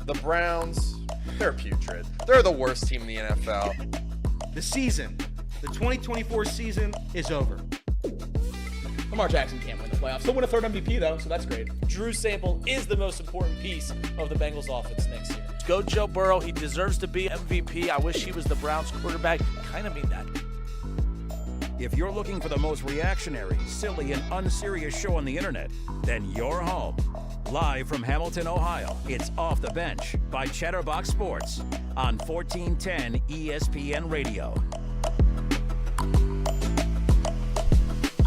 The Browns, they're putrid. They're the worst team in the NFL. The 2024 season is over. Lamar Jackson can't win the playoffs. He'll win a third MVP, though, so that's great. Drew Sample is the most important piece of the Bengals offense next year. Go Joe Burrow. He deserves to be MVP. I wish he was the Browns quarterback. Kind of mean that. If you're looking for the most reactionary, silly, and unserious show on the internet, then you're home. Live from Hamilton, Ohio, it's Off the Bench by Chatterbox Sports on 1410 ESPN Radio.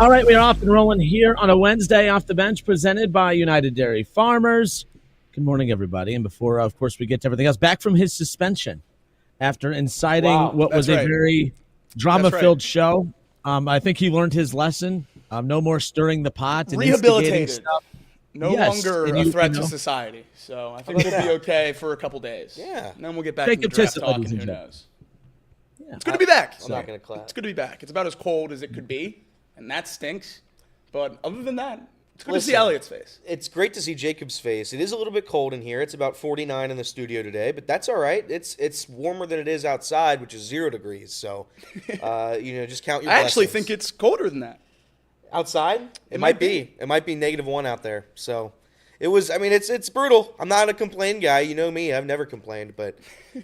All right, we are off and rolling here on a Wednesday Off the Bench presented by United Dairy Farmers. Good morning, everybody. And before, of course, we get to everything else, back from his suspension after inciting what was a very drama-filled show. I think he learned his lesson. No more stirring the pot and Rehabilitated. Stuff. No longer a threat to society. So I think we'll be okay for a couple days. Yeah. And then we'll get back to the draft talk, and who knows. Yeah. It's good to be back. I'm not going to clap. It's good to be back. It's about as cold as it could be, and that stinks. But other than that, it's good to see Elliot's face. It's great to see Jacob's face. It is a little bit cold in here. It's about 49 in the studio today, but that's all right. It's warmer than it is outside, which is 0 degrees. So, just count your blessings. I actually think it's colder than that. Outside? It might be. It might be -1 out there. So, it's brutal. I'm not a complain guy. You know me. I've never complained, but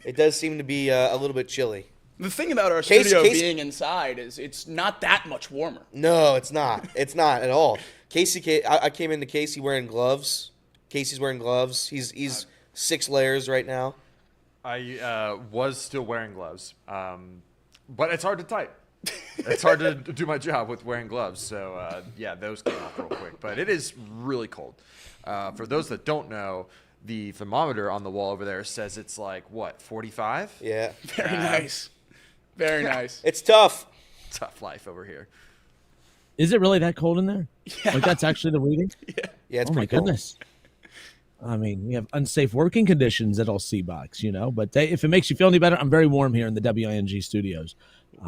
it does seem to be a little bit chilly. The thing about our studio being inside is it's not that much warmer. No, it's not. It's not at all. I came into Casey wearing gloves. Casey's wearing gloves. He's 6 layers right now. I was still wearing gloves, but it's hard to type. It's hard to do my job with wearing gloves. So, those came off real quick. But it is really cold. For those that don't know, the thermometer on the wall over there says it's 45? Yeah. Very nice. Very nice. It's tough. Tough life over here. Is it really that cold in there? Yeah. That's actually the reading? Yeah, it's oh, my pretty cold. goodness. I mean, we have unsafe working conditions at LC-Box, but if it makes you feel any better, I'm very warm here in the WING studios.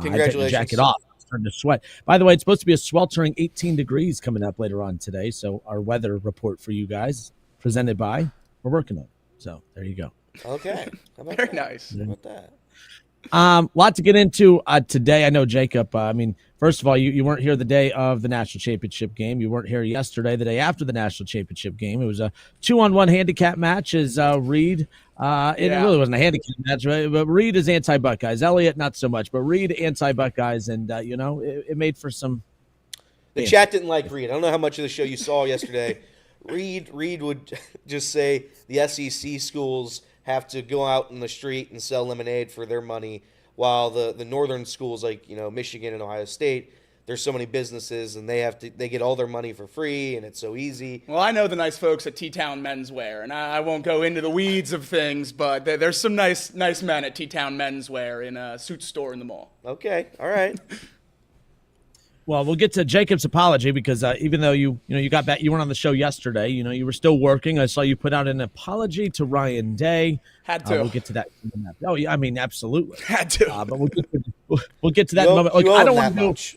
Congratulations. I take the jacket off. I'm starting to sweat. By the way, it's supposed to be a sweltering 18 degrees coming up later on today. So our weather report for you guys, presented by, we're working on it. So there you go. Okay. How about Very that? nice. How about that? Lot to get into today. I know, Jacob, first of all, you weren't here the day of the national championship game. You weren't here yesterday, the day after the national championship game. It was a 2-on-1 handicap match as Reed. It really wasn't a handicap match, right? But Reed is anti-Buckeyes. Elliott, not so much, but Reed anti-Buckeyes. And, it made for some. The chat didn't like Reed. I don't know how much of the show you saw yesterday. Reed would just say the SEC schools have to go out in the street and sell lemonade for their money, while the northern schools like Michigan and Ohio State, there's so many businesses and they get all their money for free and it's so easy. Well, I know the nice folks at T-Town Menswear, and I won't go into the weeds of things, but there's some nice men at T-Town Menswear in a suit store in the mall. Okay, all right. Well, we'll get to Jacob's apology because even though you got back, you weren't on the show yesterday. You were still working. I saw you put out an apology to Ryan Day. Had to. We'll get to that. Oh, yeah, absolutely. Had to. But we'll get to that in a moment. Look, I don't want to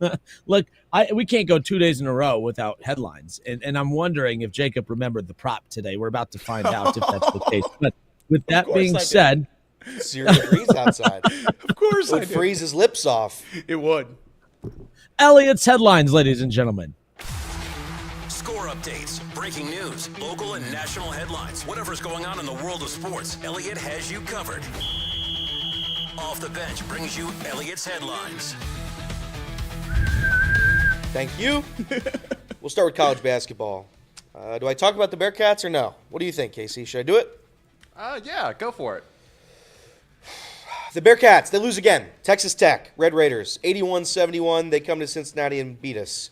go. Look, we can't go 2 days in a row without headlines, and I'm wondering if Jacob remembered the prop today. We're about to find out if that's the case. But with that being said. 0 degrees outside. Of course it would freeze his lips off. It would. Elliot's headlines, ladies and gentlemen. Score updates, breaking news, local and national headlines. Whatever's going on in the world of sports, Elliot has you covered. Off the Bench brings you Elliot's headlines. Thank you. We'll start with college basketball. Do I talk about the Bearcats or no? What do you think, Casey? Should I do it? Yeah, go for it. The Bearcats, they lose again. Texas Tech, Red Raiders, 81-71. They come to Cincinnati and beat us.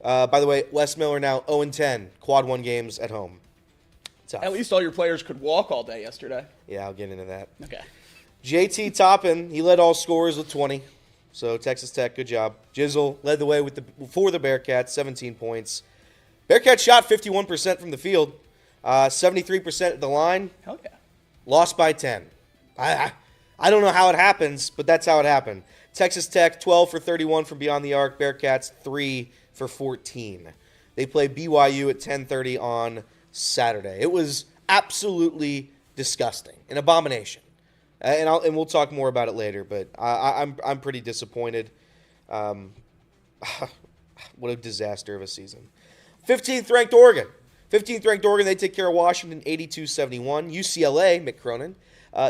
By the way, Wes Miller now 0-10, quad 1 games at home. Tough. At least all your players could walk all day yesterday. Yeah, I'll get into that. Okay. JT Toppin, he led all scorers with 20. So Texas Tech, good job. Jizzle led the way for the Bearcats, 17 points. Bearcats shot 51% from the field, 73% at the line. Hell yeah. Lost by 10. I don't know how it happens, but that's how it happened. Texas Tech, 12 for 31 from beyond the arc. Bearcats, 3 for 14. They play BYU at 10:30 on Saturday. It was absolutely disgusting, an abomination. And we'll talk more about it later, but I'm pretty disappointed. What a disaster of a season. 15th ranked Oregon. 15th ranked Oregon, they take care of Washington 82-71. UCLA, Mick Cronin,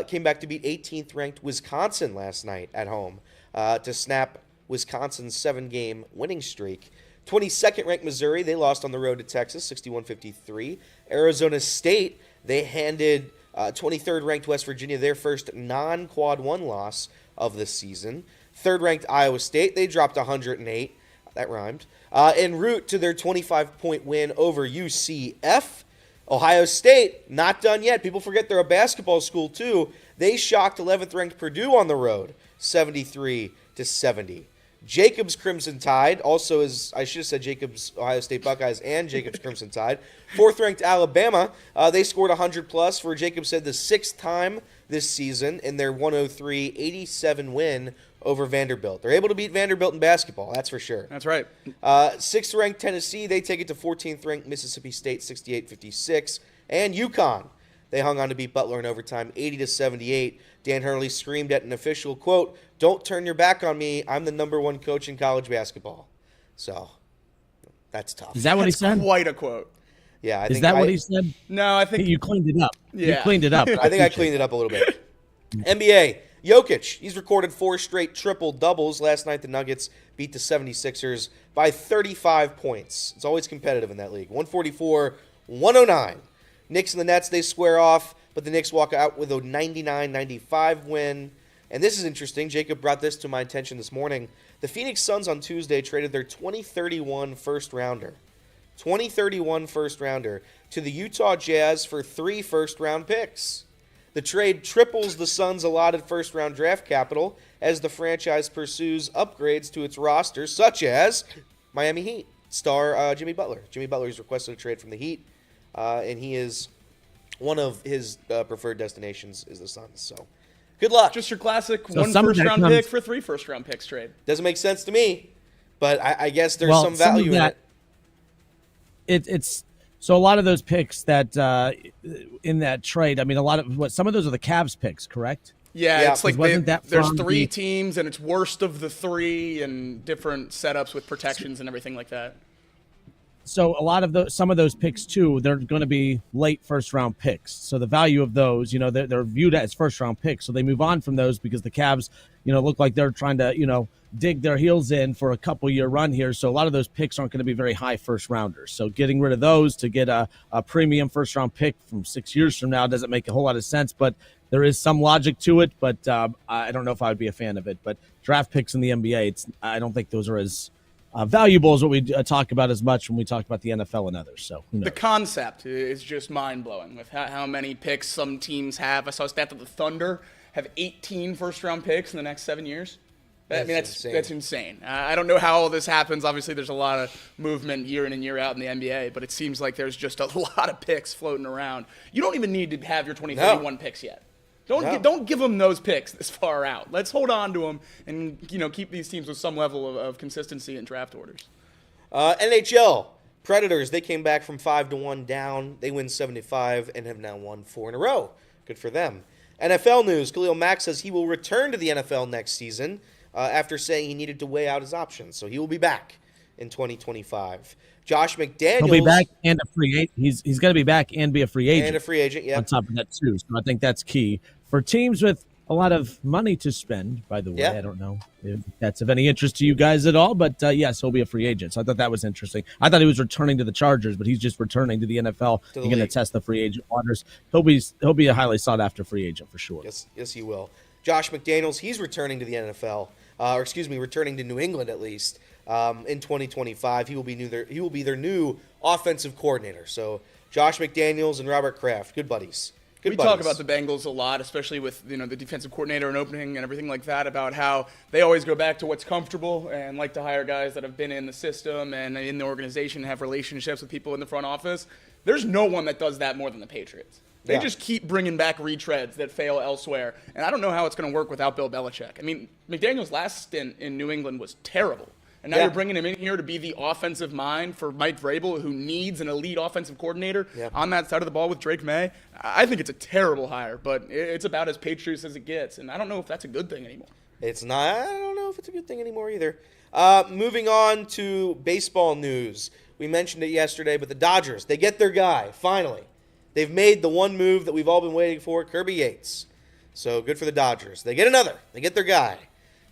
came back to beat 18th ranked Wisconsin last night at home to snap Wisconsin's 7-game winning streak. 22nd ranked Missouri, they lost on the road to Texas 61-53. Arizona State, they handed 23rd ranked West Virginia their first non-quad 1 loss of the season. 3rd ranked Iowa State, they dropped 108. That rhymed. En route to their 25-point win over UCF. Ohio State, not done yet. People forget they're a basketball school, too. They shocked 11th ranked Purdue on the road, 73-70. Jacobs Crimson Tide, also as I should have said Jacobs Ohio State Buckeyes and Jacobs Crimson Tide. 4th ranked Alabama, they scored 100+ for, Jacobs said, the 6th time this season in their 103-87 win over Vanderbilt. They're able to beat Vanderbilt in basketball, that's for sure. That's right. 6th ranked Tennessee, they take it to 14th ranked Mississippi State 68-56. And UConn, they hung on to beat Butler in overtime 80-78. Dan Hurley screamed at an official, quote, "Don't turn your back on me. I'm the #1 coach in college basketball." So, that's tough. Is that what he said? Quite a quote. Yeah, Is that what he said? No, I think You cleaned it up. Yeah. You cleaned it up. I think I cleaned it up a little bit. NBA, Jokic, he's recorded 4 straight triple-doubles. Last night, the Nuggets beat the 76ers by 35 points. It's always competitive in that league. 144-109. Knicks and the Nets, they square off, but the Knicks walk out with a 99-95 win. And this is interesting. Jacob brought this to my attention this morning. The Phoenix Suns on Tuesday traded their 2031 first-rounder. 2031 first-rounder to the Utah Jazz for 3 first-round picks. The trade triples the Suns' allotted first-round draft capital as the franchise pursues upgrades to its roster, such as Miami Heat star Jimmy Butler. Jimmy Butler has requested a trade from the Heat, and he is one of his preferred destinations is the Suns. So, good luck. just your classic So 1 some of that first-round comes- pick for 3 first-round picks trade. Doesn't make sense to me, but I guess there's Well, some value in it. It's so a lot of those picks that in that trade. I mean, some of those are the Cavs picks, correct? Yeah, Yeah, it's like wasn't that there's from 3 the- teams, and it's worst of the 3, and different setups with protections and everything like that. So some of those picks too, they're going to be late first round picks. So the value of those, they're viewed as first round picks. So they move on from those because the Cavs, look like they're trying to, dig their heels in for a couple year run here. So a lot of those picks aren't going to be very high first rounders. So getting rid of those to get a premium first round pick from 6 years from now doesn't make a whole lot of sense, but there is some logic to it. But I don't know if I would be a fan of it. But draft picks in the NBA, I don't think those are as valuable as what we talk about as much when we talk about the NFL and others. So who knows? The concept is just mind-blowing with how many picks some teams have. I saw a stat that the Thunder have 18 first-round picks in the next 7 years. That's insane. I don't know how all this happens. Obviously, there's a lot of movement year in and year out in the NBA, but it seems like there's just a lot of picks floating around. You don't even need to have your 2031 picks yet. Don't give them those picks this far out. Let's hold on to them and keep these teams with some level of consistency in draft orders. NHL Predators, they came back from 5-1 down. They win 75 and have now won 4 in a row. Good for them. NFL news: Khalil Mack says he will return to the NFL next season after saying he needed to weigh out his options. So he will be back in 2025. Josh McDaniels. He'll be back and a free agent. He's going to be back and be a free agent. And a free agent, yeah. On top of that too. So I think that's key for teams with a lot of money to spend. By the way, Yeah. I don't know if that's of any interest to you guys at all, but yes, he'll be a free agent. So I thought that was interesting. I thought he was returning to the Chargers, but he's just returning to the NFL. To the He's going to league. test the free agent waters. He'll be a highly sought after free agent for sure. Yes, he will. Josh McDaniels, he's returning to the NFL, returning to New England at least in 2025. He will be their new offensive coordinator. So Josh McDaniels and Robert Kraft, good buddies. We talk about the Bengals a lot, especially with the defensive coordinator and opening and everything like that, about how they always go back to what's comfortable and like to hire guys that have been in the system and in the organization, have relationships with people in the front office. There's no one that does that more than the Patriots. They Yeah. just keep bringing back retreads that fail elsewhere, and I don't know how it's going to work without Bill Belichick. I mean, McDaniel's last stint in New England was terrible. And now you're bringing him in here to be the offensive mind for Mike Vrabel, who needs an elite offensive coordinator on that side of the ball with Drake May. I think it's a terrible hire, but it's about as Patriots as it gets. And I don't know if that's a good thing anymore. It's not. I don't know if it's a good thing anymore either. Moving on to baseball news. We mentioned it yesterday, but the Dodgers, they get their guy, finally. They've made the one move that we've all been waiting for, Kirby Yates. So good for the Dodgers. They get another. They get their guy.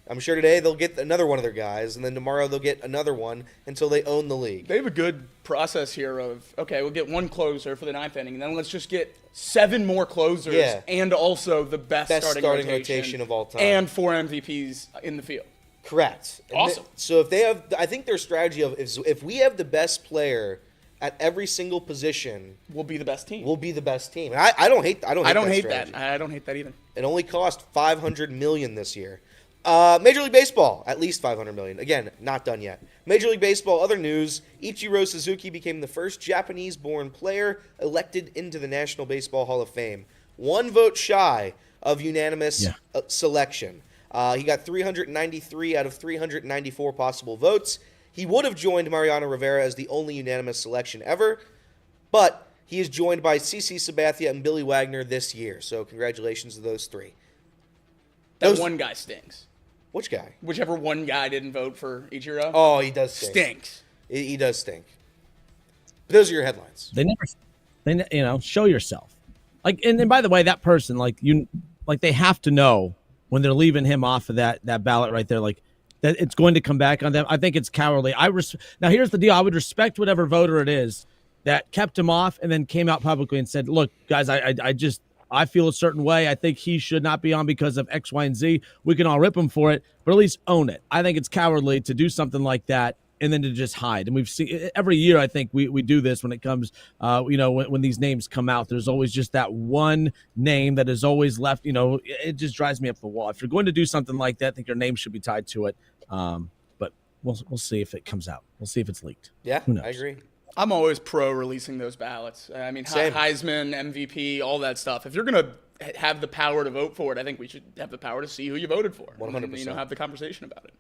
I'm sure today they'll get another one of their guys, and then tomorrow they'll get another one until they own the league. They have a good process here of, okay, we'll get one closer for the ninth inning, and then let's just get 7 more closers and also the best starting rotation of all time. And 4 MVPs in the field. Correct. Awesome. So if they have, I think their strategy of if we have the best player at every single position, we'll be the best team. We'll be the best team. I don't hate that. I don't hate that either. It only cost $500 million this year. Major League Baseball, at least $500 million. Again, not done yet. Major League Baseball, other news, Ichiro Suzuki became the first Japanese-born player elected into the National Baseball Hall of Fame. 1 vote shy of unanimous selection. He got 393 out of 394 possible votes. He would have joined Mariano Rivera as the only unanimous selection ever, but he is joined by CC Sabathia and Billy Wagner this year. So congratulations to those 3. That one guy stinks. Which guy? Whichever one guy didn't vote for Ichiro. Oh, he does stink. Stinks. He does stink. But those are your headlines. They show yourself. And by the way, that person, they have to know when they're leaving him off of that ballot right there, that it's going to come back on them. I think it's cowardly. Now, here's the deal. I would respect whatever voter it is that kept him off and then came out publicly and said, look, guys, I feel a certain way. I think he should not be on because of X, Y, and Z. We can all rip him for it, but at least own it. I think it's cowardly to do something like that and then to just hide. And we've seen every year, I think we do this when it comes, when these names come out, there's always just that one name that is always left. It just drives me up the wall. If you're going to do something like that, I think your name should be tied to it. But we'll see if it comes out. We'll see if it's leaked. Yeah, who knows? I agree. I'm always pro releasing those ballots. I mean, Heisman, MVP, all that stuff. If you're going to have the power to vote for it, I think we should have the power to see who you voted for. 100%. And, have the conversation about it.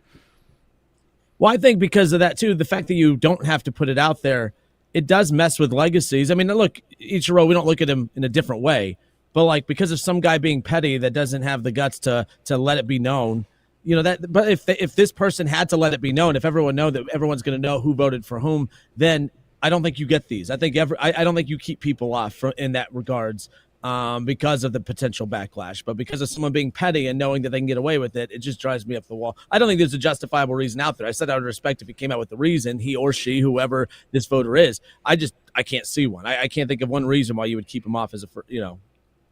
Well, I think because of that, too, the fact that you don't have to put it out there, it does mess with legacies. I mean, look, Ichiro, we don't look at him in a different way. But, because of some guy being petty that doesn't have the guts to let it be known, but if this person had to let it be known, if everyone know that everyone's going to know who voted for whom, then I don't think you get these. I think I don't think you keep people off in that regards because of the potential backlash. But because of someone being petty and knowing that they can get away with it, it just drives me up the wall. I don't think there's a justifiable reason out there. I said I would respect if he came out with the reason, he or she, whoever this voter is. I can't see one. I can't think of one reason why you would keep him off as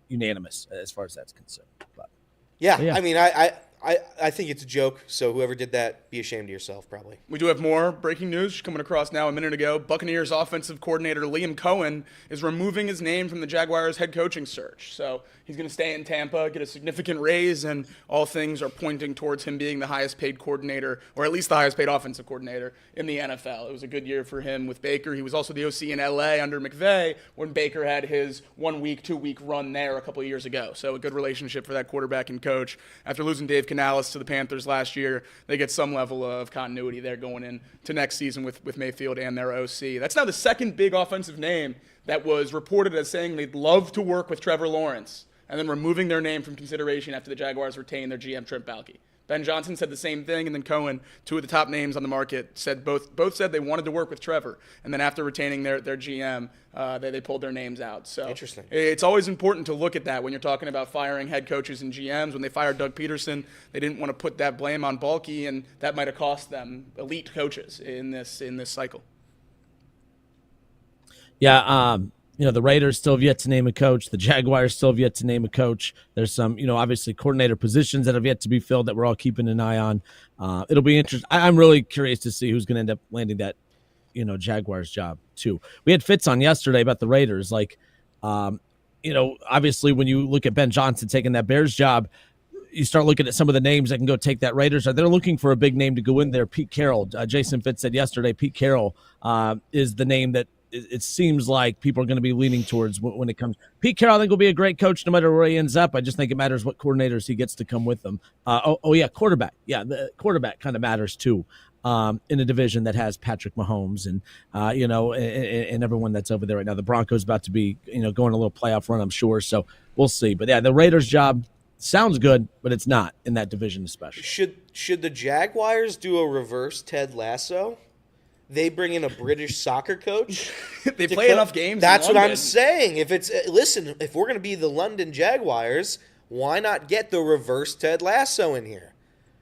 unanimous as far as that's concerned. But yeah. I mean, I think it's a joke, so whoever did that, be ashamed of yourself, probably. We do have more breaking news coming across now a minute ago. Buccaneers offensive coordinator Liam Cohen is removing his name from the Jaguars head coaching search. So he's going to stay in Tampa, get a significant raise, and all things are pointing towards him being the highest paid coordinator, or at least the highest paid offensive coordinator in the NFL. It was a good year for him with Baker. He was also the OC in LA under McVay when Baker had his 1 week, 2 week run there a couple of years ago. So a good relationship for that quarterback and coach. After losing Dave Canales to the Panthers last year, they get some level of continuity there going into next season with Mayfield and their OC. That's now the second big offensive name that was reported as saying they'd love to work with Trevor Lawrence and then removing their name from consideration after the Jaguars retained their GM Trent Baalke. Ben Johnson said the same thing, and then Cohen, 2 of the top names on the market, said both said they wanted to work with Trevor. And then after retaining their GM, they pulled their names out. So interesting. It's always important to look at that when you're talking about firing head coaches and GMs. When they fired Doug Peterson, they didn't want to put that blame on Baalke, and that might have cost them elite coaches in this cycle. Yeah, the Raiders still have yet to name a coach. The Jaguars still have yet to name a coach. There's some, obviously coordinator positions that have yet to be filled that we're all keeping an eye on. It'll be interesting. I'm really curious to see who's going to end up landing that, Jaguars job too. We had Fitz on yesterday about the Raiders. Obviously when you look at Ben Johnson taking that Bears job, you start looking at some of the names that can go take that Raiders. They're looking for a big name to go in there. Pete Carroll, Jason Fitz said yesterday, Pete Carroll is the name that it seems like people are going to be leaning towards when it comes. Pete Carroll, I think, will be a great coach no matter where he ends up. I just think it matters what coordinators he gets to come with them. Quarterback. Yeah, the quarterback kind of matters too. in a division that has Patrick Mahomes and and everyone that's over there right now. The Broncos about to be going a little playoff run, I'm sure. So we'll see. But yeah, the Raiders' job sounds good, but it's not in that division especially. Should the Jaguars do a reverse Ted Lasso? They bring in a British soccer coach. They play enough games. That's what I'm saying. If we're going to be the London Jaguars, why not get the reverse Ted Lasso in here?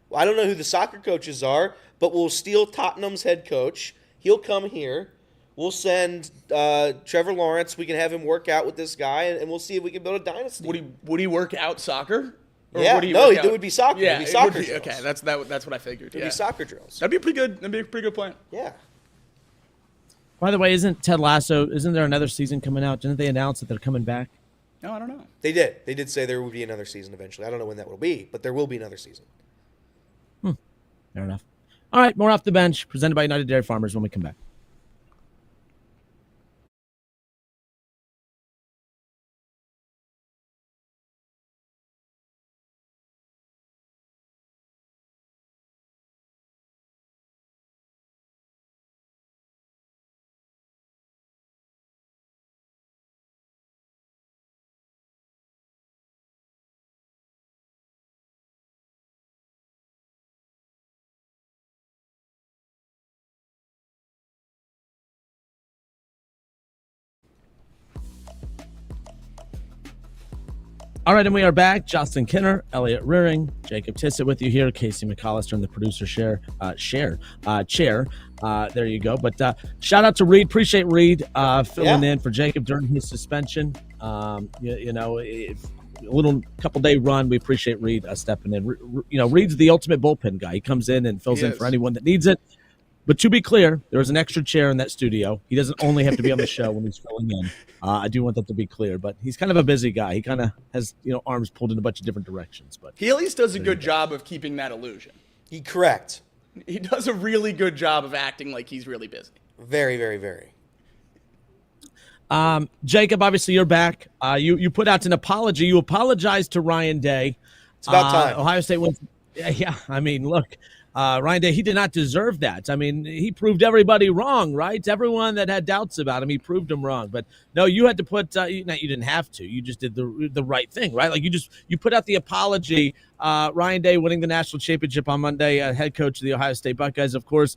Well, I don't know who the soccer coaches are, but we'll steal Tottenham's head coach. He'll come here. We'll send Trevor Lawrence. We can have him work out with this guy, and we'll see if we can build a dynasty. Would he work out soccer? Or yeah, it would be soccer. Yeah, it would be soccer drills. Okay, that's what I figured. It would be soccer drills. That'd be a pretty good plan. Yeah. By the way, isn't there another season coming out? Didn't they announce that they're coming back? No, I don't know. They did. They did say there would be another season eventually. I don't know when that will be, but there will be another season. Fair enough. All right, more Off the Bench, presented by United Dairy Farmers when we come back. All right, and we are back. Justin Kinner, Elliot Rearing, Jacob Tissett with you here. Casey McAllister in the producer chair. There you go. But shout out to Reed. Appreciate Reed filling in for Jacob during his suspension. A little couple day run. We appreciate Reed stepping in. Reed's the ultimate bullpen guy. He comes in and fills in for anyone that needs it. But to be clear, there is an extra chair in that studio. He doesn't only have to be on the show when he's filling in. I do want that to be clear. But he's kind of a busy guy. He kind of has arms pulled in a bunch of different directions. But he at least does a good job of keeping that illusion. Correct. He does a really good job of acting like he's really busy. Very, very, very. Jacob, obviously you're back. You put out an apology. You apologized to Ryan Day. It's about time. Ohio State wins. Yeah, I mean, look. Ryan Day, he did not deserve that. I mean, he proved everybody wrong, right? Everyone that had doubts about him, he proved them wrong. But no, you had to put. You didn't have to. You just did the right thing, right? Like you put out the apology. Ryan Day winning the national championship on Monday, head coach of the Ohio State Buckeyes. Of course,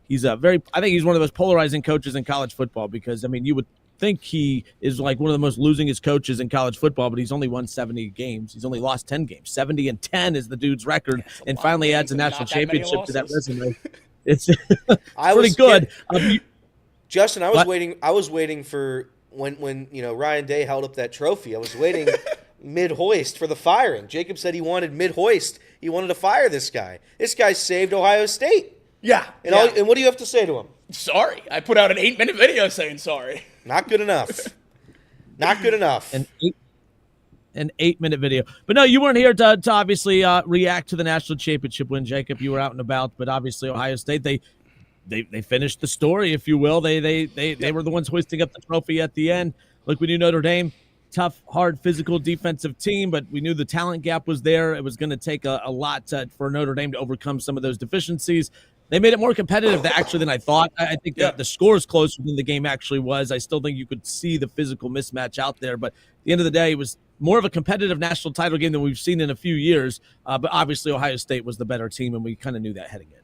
he's I think he's one of the most polarizing coaches in college football because you would think he is like one of the most losingest coaches in college football, but he's only won 70 games. He's only lost 10 games. 70-10 is the dude's record, and finally adds a national championship to that resume. It's pretty good. Justin, I was waiting for when Ryan Day held up that trophy. I was waiting mid-hoist for the firing. Jacob said he wanted mid-hoist. He wanted to fire this guy. This guy saved Ohio State. Yeah. And what do you have to say to him? Sorry. I put out an 8-minute video saying sorry. Not good enough. Not good enough. An 8-minute video. But no, you weren't here to obviously react to the national championship win, Jacob. You were out and about, but obviously Ohio State, they finished the story, if you will. They were the ones hoisting up the trophy at the end. Look, we knew Notre Dame, tough, hard, physical defensive team, but we knew the talent gap was there. It was going to take a lot for Notre Dame to overcome some of those deficiencies. They made it more competitive than I thought. I think that the score is closer than the game actually was. I still think you could see the physical mismatch out there. But at the end of the day, it was more of a competitive national title game than we've seen in a few years. But obviously, Ohio State was the better team, and we kind of knew that heading in.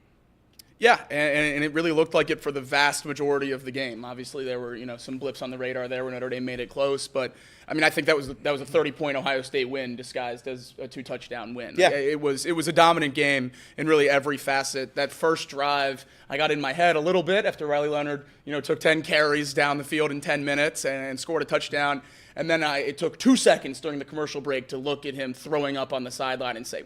Yeah, and it really looked like it for the vast majority of the game. Obviously, there were some blips on the radar there where Notre Dame made it close, but I think that was a 30-point Ohio State win disguised as a 2-touchdown win. Yeah. It was a dominant game in really every facet. That first drive, I got in my head a little bit after Riley Leonard took 10 carries down the field in 10 minutes and scored a touchdown. And then it took 2 seconds during the commercial break to look at him throwing up on the sideline and say,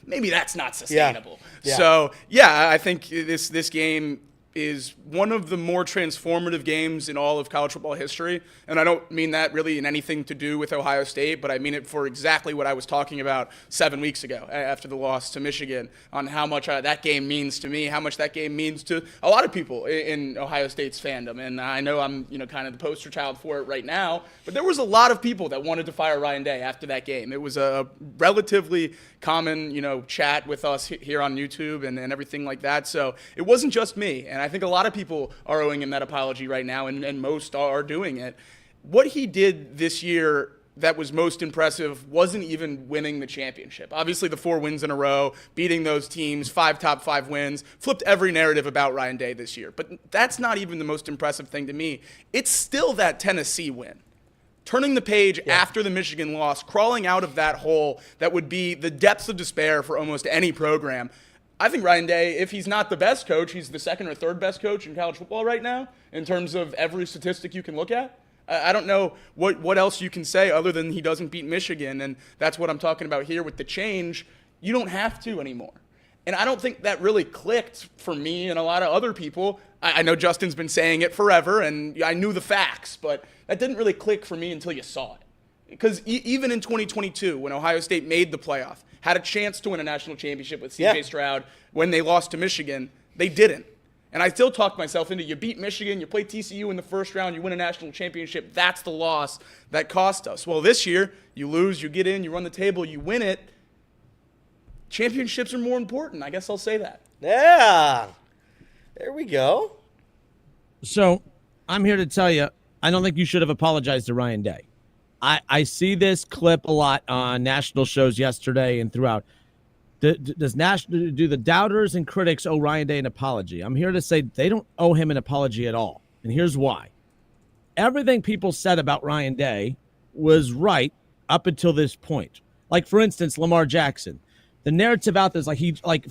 maybe that's not sustainable. Yeah. So, yeah, I think this game is one of the more transformative games in all of college football history. And I don't mean that really in anything to do with Ohio State, but I mean it for exactly what I was talking about 7 weeks ago after the loss to Michigan, on how much that game means to me, how much that game means to a lot of people in Ohio State's fandom. And I know I'm kind of the poster child for it right now, but there was a lot of people that wanted to fire Ryan Day after that game. It was a relatively common chat with us here on YouTube and everything like that. So it wasn't just me. And I think a lot of people are owing him that apology right now, and most are doing it. What he did this year that was most impressive wasn't even winning the championship. Obviously, the 4 wins in a row, beating those teams, 5 top 5 wins, flipped every narrative about Ryan Day this year. But that's not even the most impressive thing to me. It's still that Tennessee win. Turning the page after the Michigan loss, crawling out of that hole that would be the depths of despair for almost any program. I think Ryan Day, if he's not the best coach, he's the 2nd or 3rd best coach in college football right now in terms of every statistic you can look at. I don't know what else you can say other than he doesn't beat Michigan, and that's what I'm talking about here with the change. You don't have to anymore. And I don't think that really clicked for me and a lot of other people. I know Justin's been saying it forever, and I knew the facts, but that didn't really click for me until you saw it. Because even in 2022, when Ohio State made the playoff, had a chance to win a national championship with C.J. Stroud, when they lost to Michigan, they didn't. And I still talked myself into, you beat Michigan, you play TCU in the first round, you win a national championship, that's the loss that cost us. Well, this year, you lose, you get in, you run the table, you win it. Championships are more important. I guess I'll say that. Yeah. There we go. So I'm here to tell you, I don't think you should have apologized to Ryan Day. I see this clip a lot on national shows yesterday and throughout. Do the doubters and critics owe Ryan Day an apology? I'm here to say they don't owe him an apology at all. And here's why. Everything people said about Ryan Day was right up until this point. Like, for instance, Lamar Jackson. The narrative out there is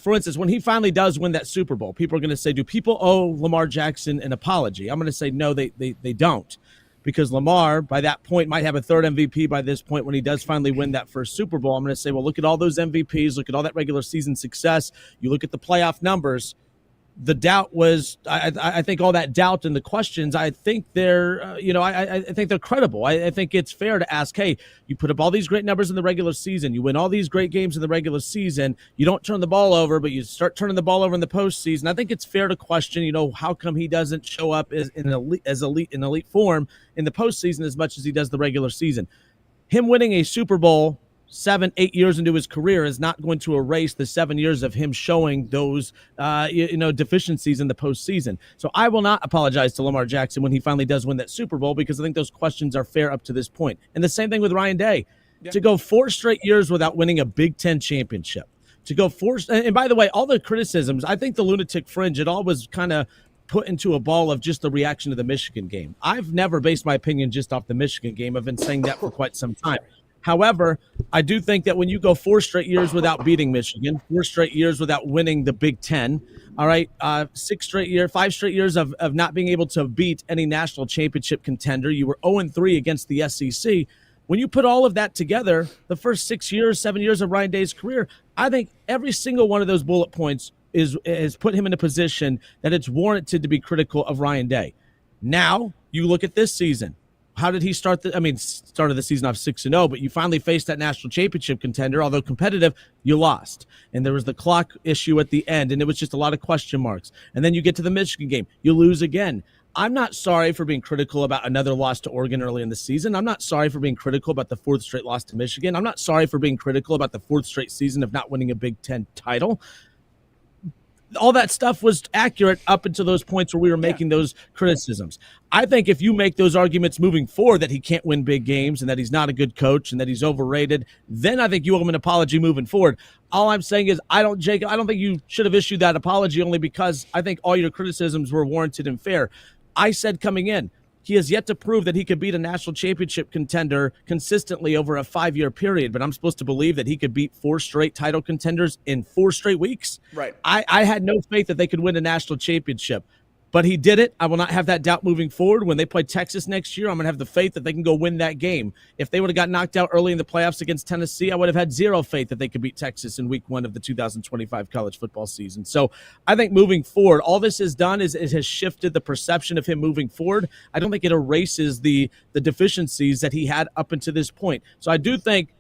for instance, when he finally does win that Super Bowl, people are going to say, do people owe Lamar Jackson an apology? I'm going to say, no, they don't. Because Lamar, by that point, might have a 3rd MVP by this point when he does finally win that first Super Bowl. I'm going to say, well, look at all those MVPs. Look at all that regular season success. You look at the playoff numbers. The doubt was, I think all that doubt and the questions, I think they're, I think they're credible. I think it's fair to ask, hey, you put up all these great numbers in the regular season. You win all these great games in the regular season. You don't turn the ball over, but you start turning the ball over in the postseason. I think it's fair to question, how come he doesn't show up in elite form in the postseason as much as he does the regular season. Him winning a Super Bowl 7-8 years into his career is not going to erase the 7 years of him showing those deficiencies in the postseason. So I will not apologize to Lamar Jackson when he finally does win that Super Bowl, because I think those questions are fair up to this point. And the same thing with Ryan Day. Yeah. To go 4 straight years without winning a Big Ten championship, to go 4, and by the way, all the criticisms, I think the lunatic fringe, it all was kind of put into a ball of just the reaction to the Michigan game. I've never based my opinion just off the Michigan game. I've been saying that for quite some time. However, I do think that when you go 4 straight years without beating Michigan, 4 straight years without winning the Big Ten, all right, 5 straight years of not being able to beat any national championship contender, you were 0-3 against the SEC. When you put all of that together, the first 7 years of Ryan Day's career, I think every single one of those bullet points has put him in a position that it's warranted to be critical of Ryan Day. Now, you look at this season. How did he start? Started the season off 6-0, but you finally faced that national championship contender. Although competitive, you lost. And there was the clock issue at the end, and it was just a lot of question marks. And then you get to the Michigan game. You lose again. I'm not sorry for being critical about another loss to Oregon early in the season. I'm not sorry for being critical about the 4th straight loss to Michigan. I'm not sorry for being critical about the 4th straight season of not winning a Big Ten title. All that stuff was accurate up until those points where we were making those criticisms. I think if you make those arguments moving forward that he can't win big games and that he's not a good coach and that he's overrated, then I think you owe him an apology moving forward. All I'm saying is I don't think you should have issued that apology only because I think all your criticisms were warranted and fair. I said coming in, he has yet to prove that he could beat a national championship contender consistently over a 5-year period, but I'm supposed to believe that he could beat 4 straight title contenders in 4 straight weeks? Right. I had no faith that they could win a national championship. But he did it. I will not have that doubt moving forward. When they play Texas next year, I'm going to have the faith that they can go win that game. If they would have got knocked out early in the playoffs against Tennessee, I would have had zero faith that they could beat Texas in week 1 of the 2025 college football season. So I think moving forward, all this has done is it has shifted the perception of him moving forward. I don't think it erases the deficiencies that he had up until this point. So I do think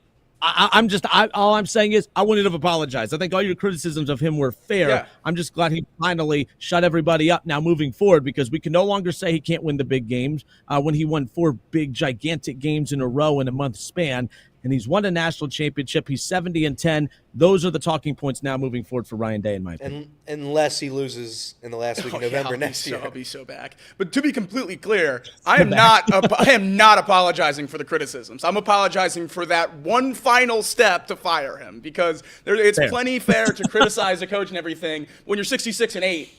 all I'm saying is I wouldn't have apologized. I think all your criticisms of him were fair. Yeah. I'm just glad he finally shut everybody up now moving forward, because we can no longer say he can't win the big games when he won 4 big, gigantic games in a row in a month span. And he's won a national championship. He's 70-10. Those are the talking points now moving forward for Ryan Day, in my opinion. Unless he loses in the last week of November next year. I'll be so back. But to be completely clear, I am not apologizing for the criticisms. I'm apologizing for that one final step to fire him, because it's plenty fair to criticize a coach and everything. When you're 66-8,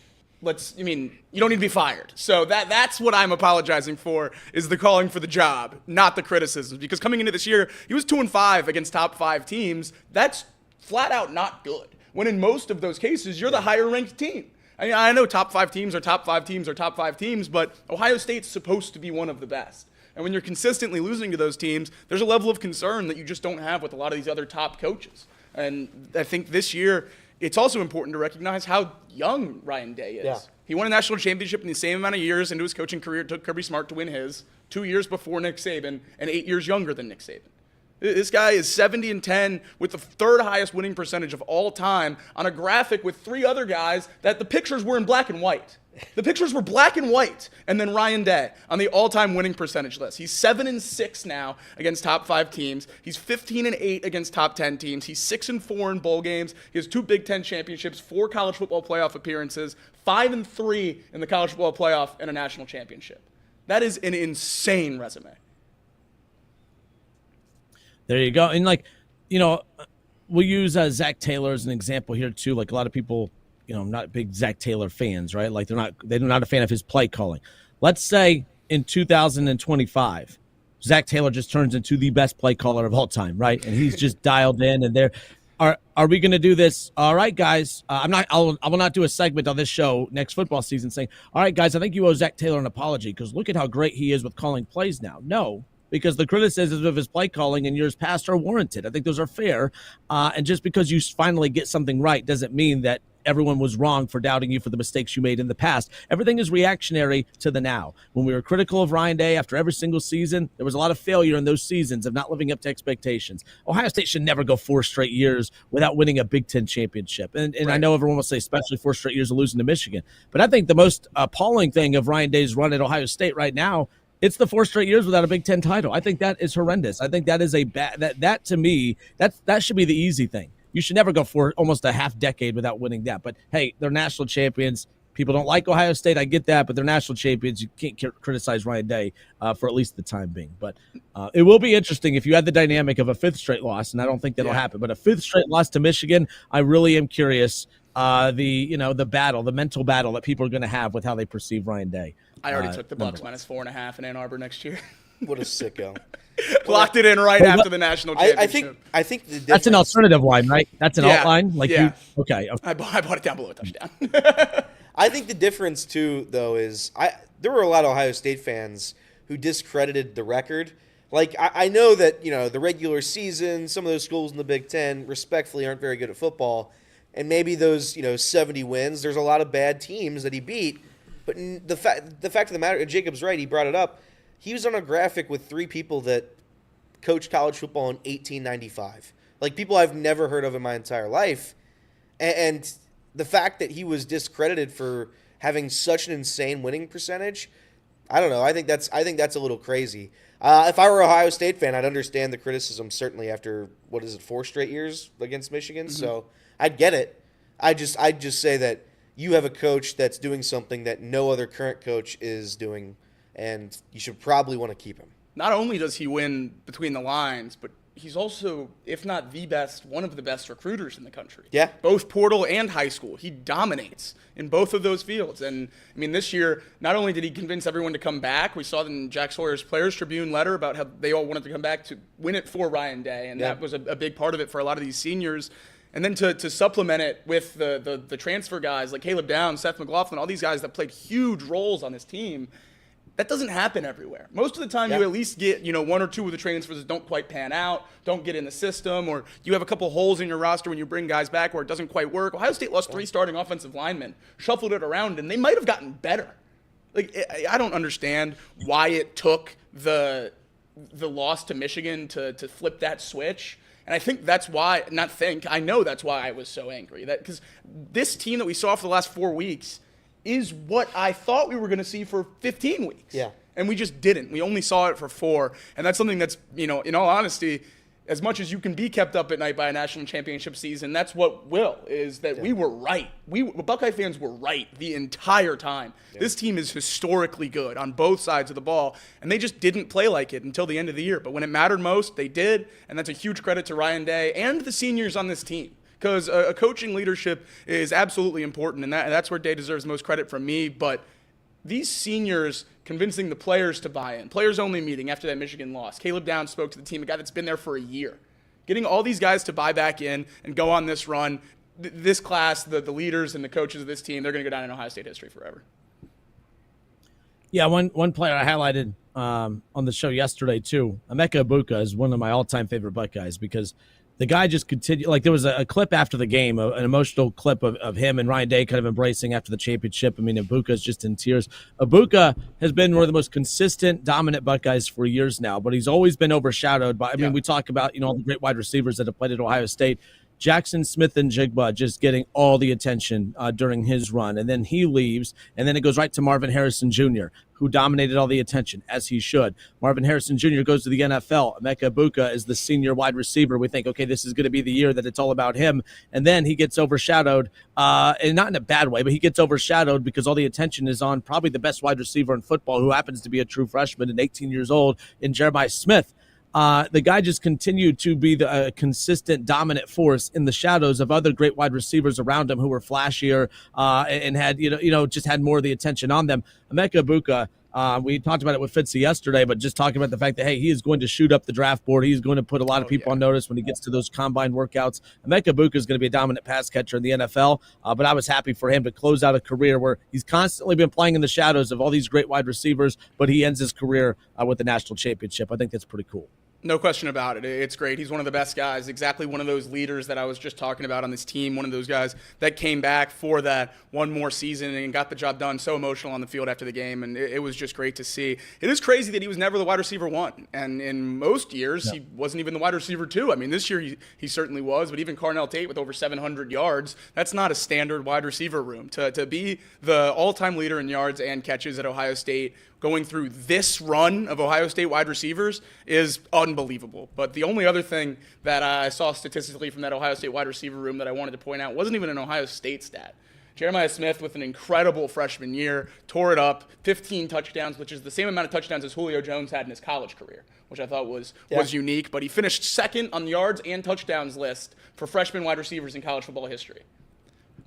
you don't need to be fired. So that's what I'm apologizing for, is the calling for the job, not the criticisms. Because coming into this year, he was 2-5 against top 5 teams. That's flat out not good. When in most of those cases, you're the higher ranked team. I mean, I know top 5 teams are top 5 teams are top 5 teams, but Ohio State's supposed to be one of the best. And when you're consistently losing to those teams, there's a level of concern that you just don't have with a lot of these other top coaches. And I think this year, it's also important to recognize how young Ryan Day is. Yeah. He won a national championship in the same amount of years into his coaching career it took Kirby Smart to win his, 2 years before Nick Saban, and 8 years younger than Nick Saban. This guy is 70-10 with the 3rd highest winning percentage of all time on a graphic with 3 other guys that the pictures were in black and white. The pictures were black and white, and then Ryan Day on the all-time winning percentage list. He's 7-6 now against top 5 teams. He's 15-8 against top 10 teams. He's 6-4 in bowl games. He has 2 Big Ten championships, 4 college football playoff appearances, 5-3 in the college football playoff, and a national championship. That is an insane resume. There you go. And we'll use Zach Taylor as an example here too. Like, a lot of people, not big Zach Taylor fans, right? Like, they're not a fan of his play calling. Let's say in 2025, Zach Taylor just turns into the best play caller of all time, right? And he's just dialed in. And are we going to do this? All right, guys. I will not do a segment on this show next football season saying, all right, guys, I think you owe Zach Taylor an apology because look at how great he is with calling plays now. No. Because the criticisms of his play calling in years past are warranted. I think those are fair. And just because you finally get something right doesn't mean that everyone was wrong for doubting you for the mistakes you made in the past. Everything is reactionary to the now. When we were critical of Ryan Day after every single season, there was a lot of failure in those seasons of not living up to expectations. Ohio State should never go 4 straight years without winning a Big Ten championship. And right. I know everyone will say, especially 4 straight years of losing to Michigan. But I think the most appalling thing of Ryan Day's run at Ohio State right now, it's the 4 straight years without a Big Ten title. I think that is horrendous. I think that is that to me, that should be the easy thing. You should never go for almost a half decade without winning that. But hey, they're national champions. People don't like Ohio State. I get that, but they're national champions. You can't criticize Ryan Day for at least the time being. But it will be interesting if you had the dynamic of a 5th straight loss, and I don't think that'll happen. But a 5th straight loss to Michigan, I really am curious. The mental battle that people are going to have with how they perceive Ryan Day. I already took the Bucks -4.5 in Ann Arbor next year. What a sicko. Locked it in after the national championship. I think the difference, that's an alternative line, right? That's an alt line? Okay. I bought it down below a touchdown. I think the difference, too, though, is there were a lot of Ohio State fans who discredited the record. Like, I know that, the regular season, some of those schools in the Big Ten, respectfully, aren't very good at football. And maybe those, 70 wins, there's a lot of bad teams that he beat. But the fact of the matter, and Jacob's right, he brought it up, he was on a graphic with 3 people that coached college football in 1895. Like, people I've never heard of in my entire life. And the fact that he was discredited for having such an insane winning percentage, I don't know. I think that's a little crazy. If I were an Ohio State fan, I'd understand the criticism, certainly after, 4 straight years against Michigan. Mm-hmm. So I'd get it. I'd just say that you have a coach that's doing something that no other current coach is doing, and you should probably want to keep him. Not only does he win between the lines, but he's also, if not the best, one of the best recruiters in the country. Yeah. Both portal and high school. He dominates in both of those fields. And, this year, not only did he convince everyone to come back, we saw it in Jack Sawyer's Players Tribune letter about how they all wanted to come back to win it for Ryan Day, and that was a big part of it for a lot of these seniors. And then to supplement it with the transfer guys like Caleb Downs, Seth McLaughlin, all these guys that played huge roles on this team, that doesn't happen everywhere. Most of the time, you at least get, one or two of the transfers that don't quite pan out, don't get in the system, or you have a couple holes in your roster when you bring guys back where it doesn't quite work. Ohio State lost 3 starting offensive linemen, shuffled it around, and they might have gotten better. Like, I don't understand why it took the loss to Michigan to flip that switch. And I think that's why, I know that's why I was so angry. Because this team that we saw for the last 4 weeks is what I thought we were going to see for 15 weeks. Yeah. And we just didn't. We only saw it for 4. And that's something that's, in all honesty, as much as you can be kept up at night by a national championship season, that's what is that we were right. Buckeye fans were right the entire time. Yeah. This team is historically good on both sides of the ball, and they just didn't play like it until the end of the year. But when it mattered most, they did, and that's a huge credit to Ryan Day and the seniors on this team. Because a coaching leadership is absolutely important, and that's where Day deserves the most credit from me. But these seniors convincing the players to buy in, players-only meeting after that Michigan loss. Caleb Downs spoke to the team, a guy that's been there for a year. Getting all these guys to buy back in and go on this run, this class, the leaders and the coaches of this team, they're going to go down in Ohio State history forever. Yeah, one player I highlighted on the show yesterday, too, Emeka Egbuka is one of my all-time favorite Buckeyes because the guy just continued. Like, there was a clip after the game, an emotional clip of him and Ryan Day kind of embracing after the championship. I mean, Egbuka's just in tears. Egbuka has been one of the most consistent, dominant Buckeyes for years now, but he's always been overshadowed by, we talk about, all the great wide receivers that have played at Ohio State. Jackson Smith and Jigba just getting all the attention during his run. And then he leaves, and then it goes right to Marvin Harrison Jr., who dominated all the attention, as he should. Marvin Harrison Jr. goes to the NFL. Emeka Egbuka is the senior wide receiver. We think, okay, this is going to be the year that it's all about him. And then he gets overshadowed, and not in a bad way, but he gets overshadowed because all the attention is on probably the best wide receiver in football, who happens to be a true freshman and 18 years old, in Jeremiah Smith. The guy just continued to be the consistent, dominant force in the shadows of other great wide receivers around him who were flashier and had, just had more of the attention on them. Emeka Egbuka, we talked about it with Fitzy yesterday, but just talking about the fact that, hey, he is going to shoot up the draft board. He's going to put a lot of people on notice when he gets to those combine workouts. Emeka Egbuka is going to be a dominant pass catcher in the NFL, but I was happy for him to close out a career where he's constantly been playing in the shadows of all these great wide receivers, but he ends his career with the national championship. I think that's pretty cool. No question about it. It's great. He's one of the best guys, exactly one of those leaders that I was just talking about on this team, one of those guys that came back for that one more season and got the job done, so emotional on the field after the game, and it was just great to see. It is crazy that he was never the wide receiver 1, and in most years, he wasn't even the wide receiver 2. I mean, this year he certainly was, but even Carnell Tate with over 700 yards, that's not a standard wide receiver room. To be the all-time leader in yards and catches at Ohio State, going through this run of Ohio State wide receivers is unbelievable. But the only other thing that I saw statistically from that Ohio State wide receiver room that I wanted to point out wasn't even an Ohio State stat. Jeremiah Smith with an incredible freshman year, tore it up, 15 touchdowns, which is the same amount of touchdowns as Julio Jones had in his college career, which I thought was unique. But he finished second on the yards and touchdowns list for freshman wide receivers in college football history.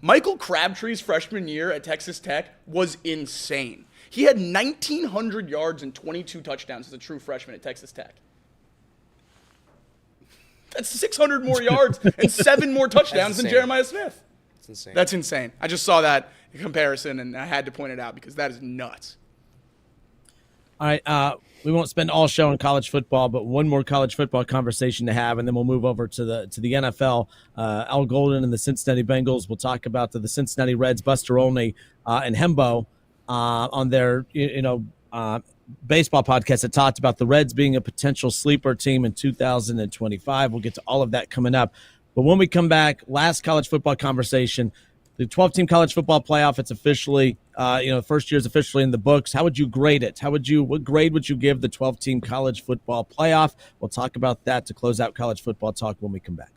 Michael Crabtree's freshman year at Texas Tech was insane. He had 1,900 yards and 22 touchdowns as a true freshman at Texas Tech. That's 600 more yards and 7 more touchdowns than Jeremiah Smith. That's insane. That's insane. I just saw that comparison, and I had to point it out because that is nuts. All right, we won't spend all show on college football, but one more college football conversation to have, and then we'll move over to the NFL. Al Golden and the Cincinnati Bengals. We'll talk about the Cincinnati Reds, Buster Olney, and Hembo on their baseball podcast that talked about the Reds being a potential sleeper team in 2025. We'll get to all of that coming up. But when we come back, last college football conversation. The 12-team college football playoff, it's officially, the first year is officially in the books. How would you grade it? What grade would you give the 12-team college football playoff? We'll talk about that to close out college football talk when we come back.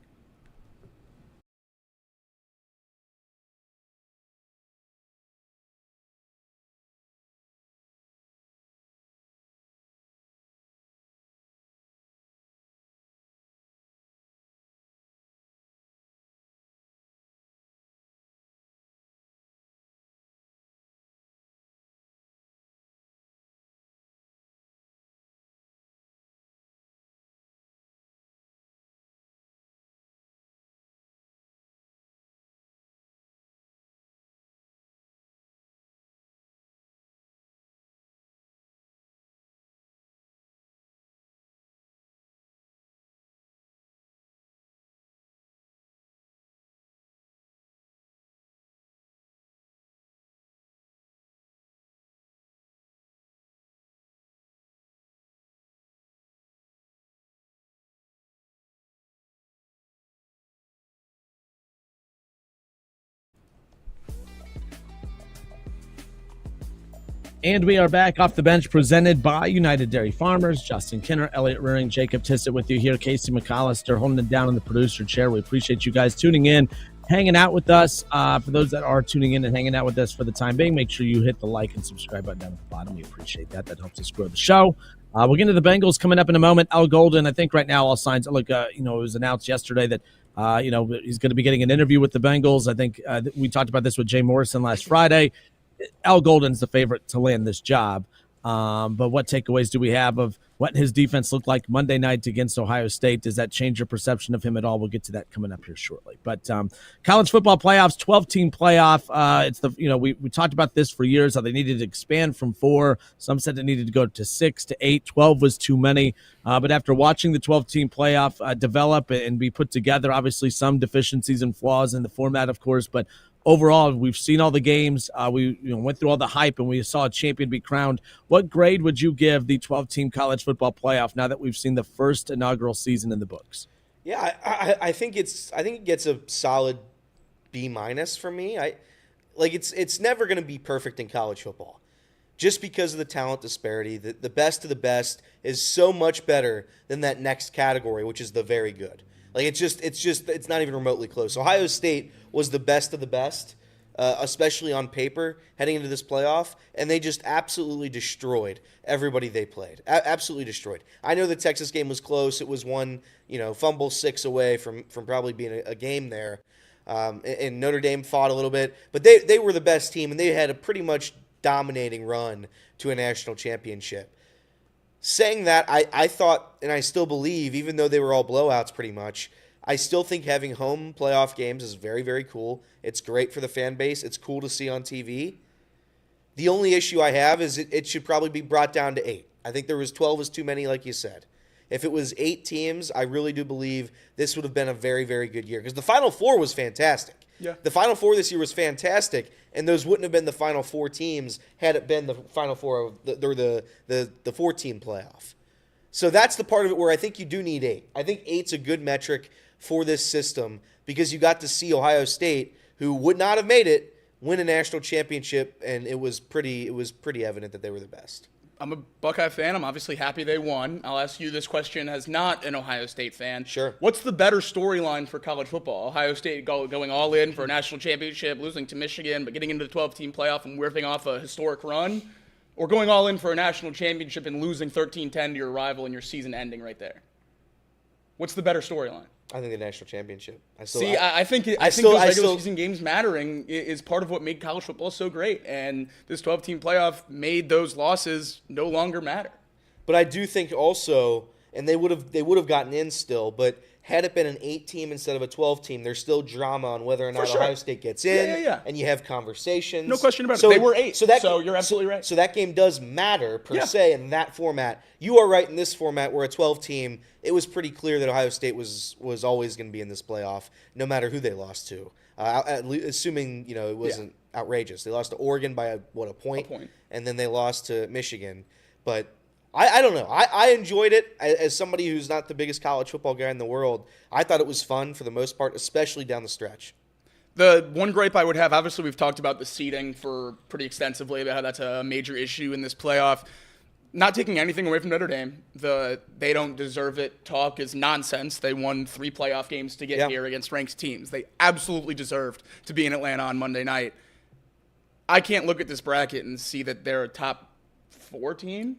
And we are back off the bench, presented by United Dairy Farmers. Justin Kinner, Elliot Rearing, Jacob Tissett with you here. Casey McAllister holding it down in the producer chair. We appreciate you guys tuning in, hanging out with us. For those that are tuning in and hanging out with us for the time being, make sure you hit the like and subscribe button down at the bottom. We appreciate that. That helps us grow the show. We'll get into the Bengals coming up in a moment. Al Golden, I think right now all signs look, it was announced yesterday that, he's going to be getting an interview with the Bengals. I think we talked about this with Jay Morrison last Friday. Al Golden's the favorite to land this job. But what takeaways do we have of what his defense looked like Monday night against Ohio State? Does that change your perception of him at all? We'll get to that coming up here shortly. But college football playoffs, 12-team playoff. We talked about this for years, how they needed to expand from 4. Some said it needed to go to 6 to 8. 12 was too many. But after watching the 12-team playoff develop and be put together, obviously some deficiencies and flaws in the format, of course, but overall, we've seen all the games. We went through all the hype, and we saw a champion be crowned. What grade would you give the 12-team college football playoff now that we've seen the first inaugural season in the books? Yeah, I think it gets a solid B- for me. It's never going to be perfect in college football, just because of the talent disparity. The best of the best is so much better than that next category, which is the very good. It's not even remotely close. Ohio State was the best of the best, especially on paper, heading into this playoff, and they just absolutely destroyed everybody they played. Absolutely destroyed. I know the Texas game was close. It was one, fumble 6 away from probably being a game there. And Notre Dame fought a little bit, but they were the best team, and they had a pretty much dominating run to a national championship. Saying that, I thought, and I still believe, even though they were all blowouts pretty much, I still think having home playoff games is very, very cool. It's great for the fan base. It's cool to see on TV. The only issue I have is it should probably be brought down to 8. I think 12 is too many, like you said. If it was 8 teams, I really do believe this would have been a very, very good year, because the Final Four was fantastic. Yeah. The Final Four this year was fantastic, and those wouldn't have been the Final Four teams had it been the Final Four of the 4-team playoff. So that's the part of it where I think you do need 8. I think 8's a good metric for this system, because you got to see Ohio State, who would not have made it, win a national championship, and it was pretty evident that they were the best. I'm a Buckeye fan. I'm obviously happy they won. I'll ask you this question as not an Ohio State fan. Sure. What's the better storyline for college football? Ohio State going all in for a national championship, losing to Michigan, but getting into the 12-team playoff and whipping off a historic run? Or going all in for a national championship and losing 13-10 to your rival and your season ending right there? What's the better storyline? I think the national championship. I think those regular season games mattering is part of what made college football so great, and this 12-team playoff made those losses no longer matter. But I do think also, and they would have gotten in still, but had it been an 8-team instead of a 12-team, there's still drama on whether or not Ohio State gets in. Yeah. And you have conversations. No question about it. They were 8, so you're absolutely right. So that game does matter, per se, in that format. You are right in this format where a 12-team, it was pretty clear that Ohio State was always going to be in this playoff, no matter who they lost to. Assuming, it wasn't outrageous. They lost to Oregon by, a point. And then they lost to Michigan. But I don't know. I enjoyed it as somebody who's not the biggest college football guy in the world. I thought it was fun for the most part, especially down the stretch. The one gripe I would have, obviously we've talked about the seeding for pretty extensively, about how that's a major issue in this playoff. Not taking anything away from Notre Dame. They don't deserve it talk is nonsense. They won 3 playoff games to get here against ranked teams. They absolutely deserved to be in Atlanta on Monday night. I can't look at this bracket and see that they're a top 4 team.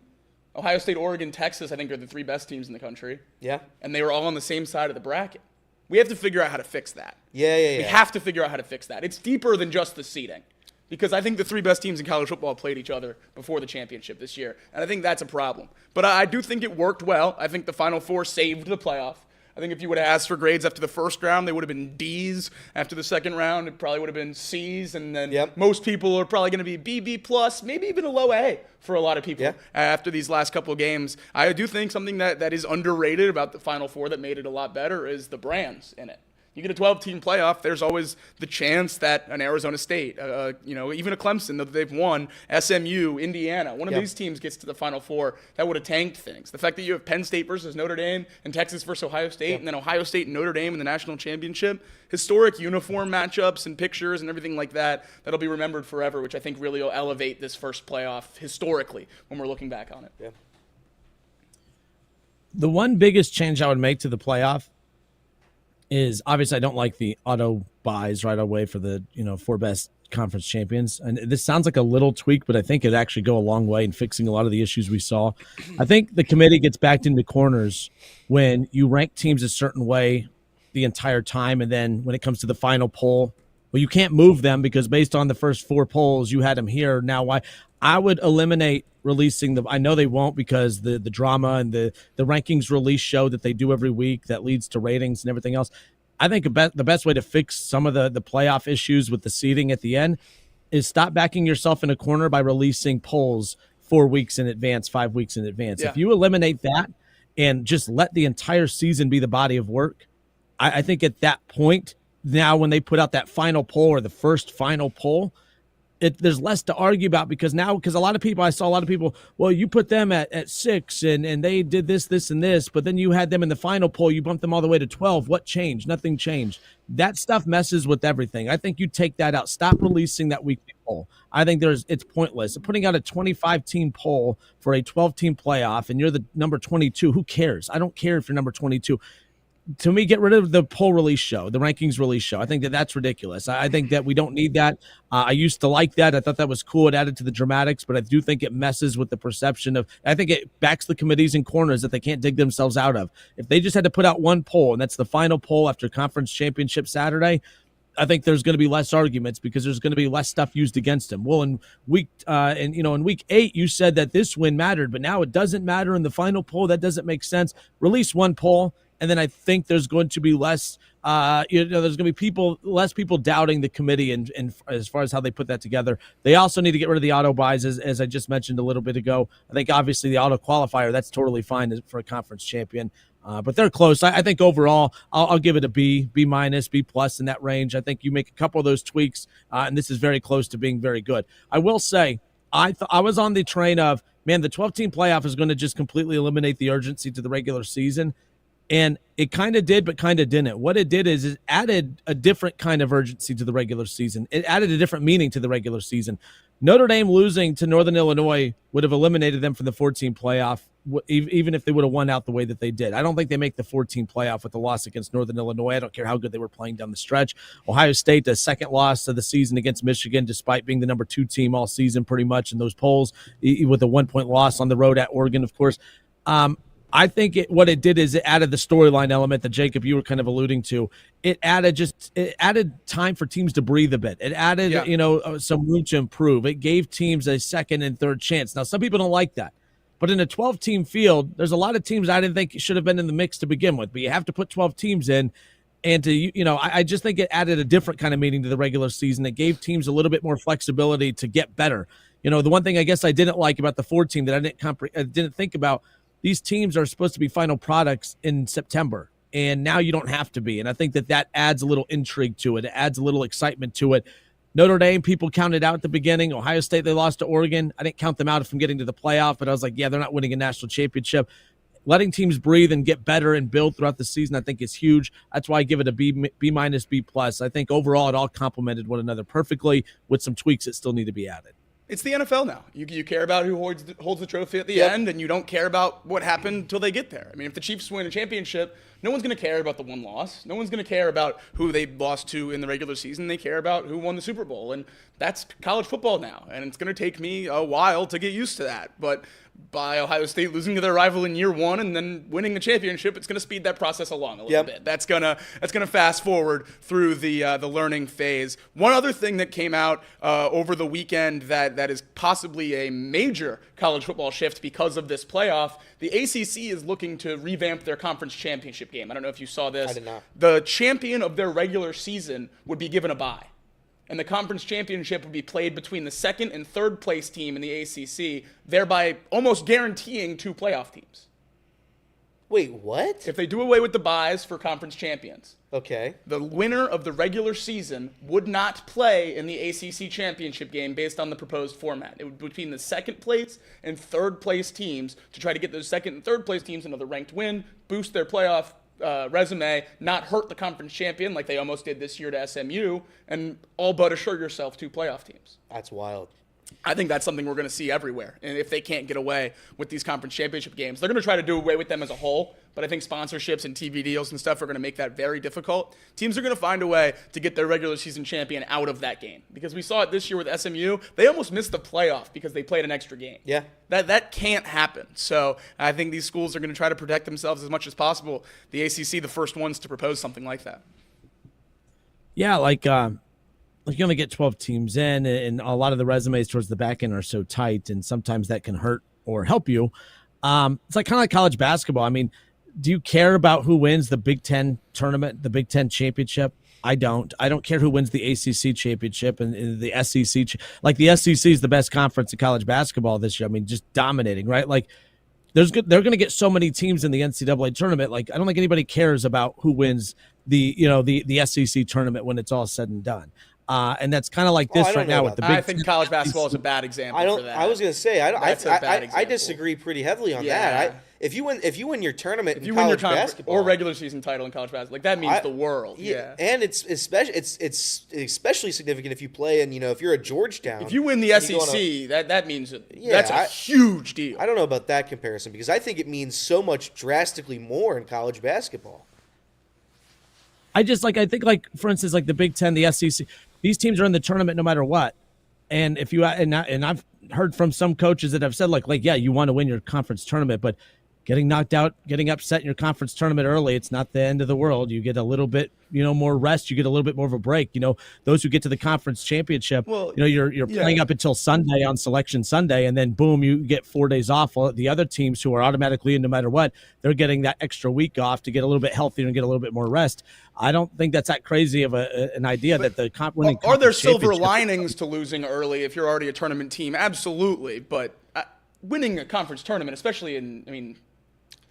Ohio State, Oregon, Texas, I think, are the 3 best teams in the country. Yeah. And they were all on the same side of the bracket. We have to figure out how to fix that. Yeah. We have to figure out how to fix that. It's deeper than just the seeding, because I think the 3 best teams in college football played each other before the championship this year, and I think that's a problem. But I do think it worked well. I think the Final Four saved the playoff. I think if you would have asked for grades after the first round, they would have been D's. After the second round, it probably would have been C's. And then most people are probably going to be B plus, maybe even a low A for a lot of people after these last couple of games. I do think something that is underrated about the Final Four that made it a lot better is the brands in it. You get a 12-team playoff, there's always the chance that an Arizona State, even a Clemson that they've won, SMU, Indiana, one of these teams gets to the Final Four, that would have tanked things. The fact that you have Penn State versus Notre Dame and Texas versus Ohio State, and then Ohio State and Notre Dame in the national championship, historic uniform matchups and pictures and everything like that, that'll be remembered forever, which I think really will elevate this first playoff historically when we're looking back on it. Yeah. The one biggest change I would make to the playoff is obviously I don't like the auto buys right away for the 4 best conference champions. And this sounds like a little tweak, but I think it'd actually go a long way in fixing a lot of the issues we saw. I think the committee gets backed into corners when you rank teams a certain way the entire time, and then when it comes to the final poll, well, you can't move them because based on the first 4 polls, you had them here. Now, why? I would eliminate releasing them. I know they won't because the drama and the rankings release show that they do every week that leads to ratings and everything else. I think the best way to fix some of the playoff issues with the seeding at the end is stop backing yourself in a corner by releasing polls 4 weeks in advance, 5 weeks in advance. Yeah. If you eliminate that and just let the entire season be the body of work, I think at that point, now when they put out that final poll or the first final poll, there's less to argue about because a lot of people, I saw a lot of people, well, you put them at 6 and they did this, and this, but then you had them in the final poll, you bumped them all the way to 12. What changed? Nothing changed. That stuff messes with everything. I think you take that out. Stop releasing that weekly poll. I think it's pointless. Putting out a 25-team poll for a 12-team playoff and you're the number 22, who cares? I don't care if you're number 22. To me, get rid of the poll release show, the rankings release show. I think that's ridiculous. I think that we don't need that. I used to like that. I thought that was cool. It added to the dramatics, but I do think it messes with the perception of, I think it backs the committees in corners that they can't dig themselves out of. If they just had to put out one poll, and that's the final poll after conference championship Saturday, I think there's going to be less arguments because there's going to be less stuff used against them. Well, in week 8, you said that this win mattered, but now it doesn't matter in the final poll. That doesn't make sense. Release one poll. And then I think there's going to be less, there's going to be less people doubting the committee and as far as how they put that together. They also need to get rid of the auto buys, as I just mentioned a little bit ago. I think obviously the auto qualifier, that's totally fine for a conference champion. But they're close. I think overall, I'll give it a B minus, B plus in that range. I think you make a couple of those tweaks, and this is very close to being very good. I will say, I was on the train of, man, the 12-team playoff is going to just completely eliminate the urgency to the regular season. And it kind of did, but kind of didn't. What it did is it added a different kind of urgency to the regular season. It added a different meaning to the regular season. Notre Dame losing to Northern Illinois would have eliminated them from the 14 playoff, even if they would have won out the way that they did. I don't think they make the 14 playoff with the loss against Northern Illinois. I don't care how good they were playing down the stretch. Ohio State, the second loss of the season against Michigan, despite being the number 2 team all season pretty much in those polls, with a 1-point loss on the road at Oregon, of course. I think what it did is it added the storyline element that Jacob, you were kind of alluding to. It added time for teams to breathe a bit. It added, some room to improve. It gave teams a second and third chance. Now, some people don't like that, but in a 12-team field, there's a lot of teams I didn't think should have been in the mix to begin with, but you have to put 12 teams in. And I just think it added a different kind of meaning to the regular season. It gave teams a little bit more flexibility to get better. The one thing I guess I didn't like about the 4 team that I didn't think about, these teams are supposed to be final products in September, and now you don't have to be. And I think that adds a little intrigue to it. It adds a little excitement to it. Notre Dame, people counted out at the beginning. Ohio State, they lost to Oregon. I didn't count them out from getting to the playoff, but I was like, yeah, they're not winning a national championship. Letting teams breathe and get better and build throughout the season, I think, is huge. That's why I give it a B minus, B plus. I think overall it all complemented one another perfectly with some tweaks that still need to be added. It's the NFL now. You care about who holds the trophy at the end, and you don't care about what happened until they get there. I mean, if the Chiefs win a championship, no one's going to care about the one loss. No one's going to care about who they lost to in the regular season. They care about who won the Super Bowl, and that's college football now. And it's going to take me a while to get used to that. But by Ohio State losing to their rival in year 1 and then winning the championship, it's going to speed that process along a little bit. That's gonna fast forward through the learning phase. One other thing that came out over the weekend that is possibly a major college football shift because of this playoff, the ACC is looking to revamp their conference championship game. I don't know if you saw this. I did not. The champion of their regular season would be given a bye. And the conference championship would be played between the second and third place team in the ACC, thereby almost guaranteeing 2 playoff teams. Wait, what? If they do away with the buys for conference champions, Okay. the winner of the regular season would not play in the ACC championship game based on the proposed format. It would be between the second place and third place teams to try to get those second and third place teams another ranked win, boost their playoff resume, not hurt the conference champion like they almost did this year to SMU, and all but assure yourself 2 playoff teams. That's wild. I think that's something we're going to see everywhere. And if they can't get away with these conference championship games, they're going to try to do away with them as a whole. But I think sponsorships and TV deals and stuff are going to make that very difficult. Teams are going to find a way to get their regular season champion out of that game. Because we saw it this year with SMU. They almost missed the playoff because they played an extra game. Yeah. That can't happen. So I think these schools are going to try to protect themselves as much as possible. The ACC, the first ones to propose something like that. Yeah, like you only get 12 teams in, and a lot of the resumes towards the back end are so tight, and sometimes that can hurt or help you. It's like kind of like college basketball. I mean, do you care about who wins the Big Ten tournament, the Big Ten championship? I don't. I don't care who wins the ACC championship and the SEC. Like the SEC is the best conference in college basketball this year. I mean, just dominating, right? Like they're going to get so many teams in the NCAA tournament. Like I don't think anybody cares about who wins the SEC tournament when it's all said and done. And that's kind of like this right now with the Big Ten. I think college basketball is a bad example for that. I was going to say I I disagree pretty heavily on that. If you win your tournament if you in win your college basketball or regular season title in college basketball, like that means the world. Yeah, and it's especially significant if you play in if you're a Georgetown. If you win the SEC, that means that's a huge deal. I don't know about that comparison because I think it means so much drastically more in college basketball. I think for instance, like the Big Ten, the SEC, these teams are in the tournament no matter what. And if you and I've heard from some coaches that have said like yeah, you want to win your conference tournament, but getting knocked out, getting upset in your conference tournament early, it's not the end of the world. You get a little bit, more rest. You get a little bit more of a break. Those who get to the conference championship, you're playing up until Sunday on Selection Sunday, and then boom, you get 4 days off. Well, the other teams who are automatically in no matter what, they're getting that extra week off to get a little bit healthier and get a little bit more rest. I don't think that's that crazy of an idea that the winning. Are there silver linings to losing early if you're already a tournament team? Absolutely, but winning a conference tournament, especially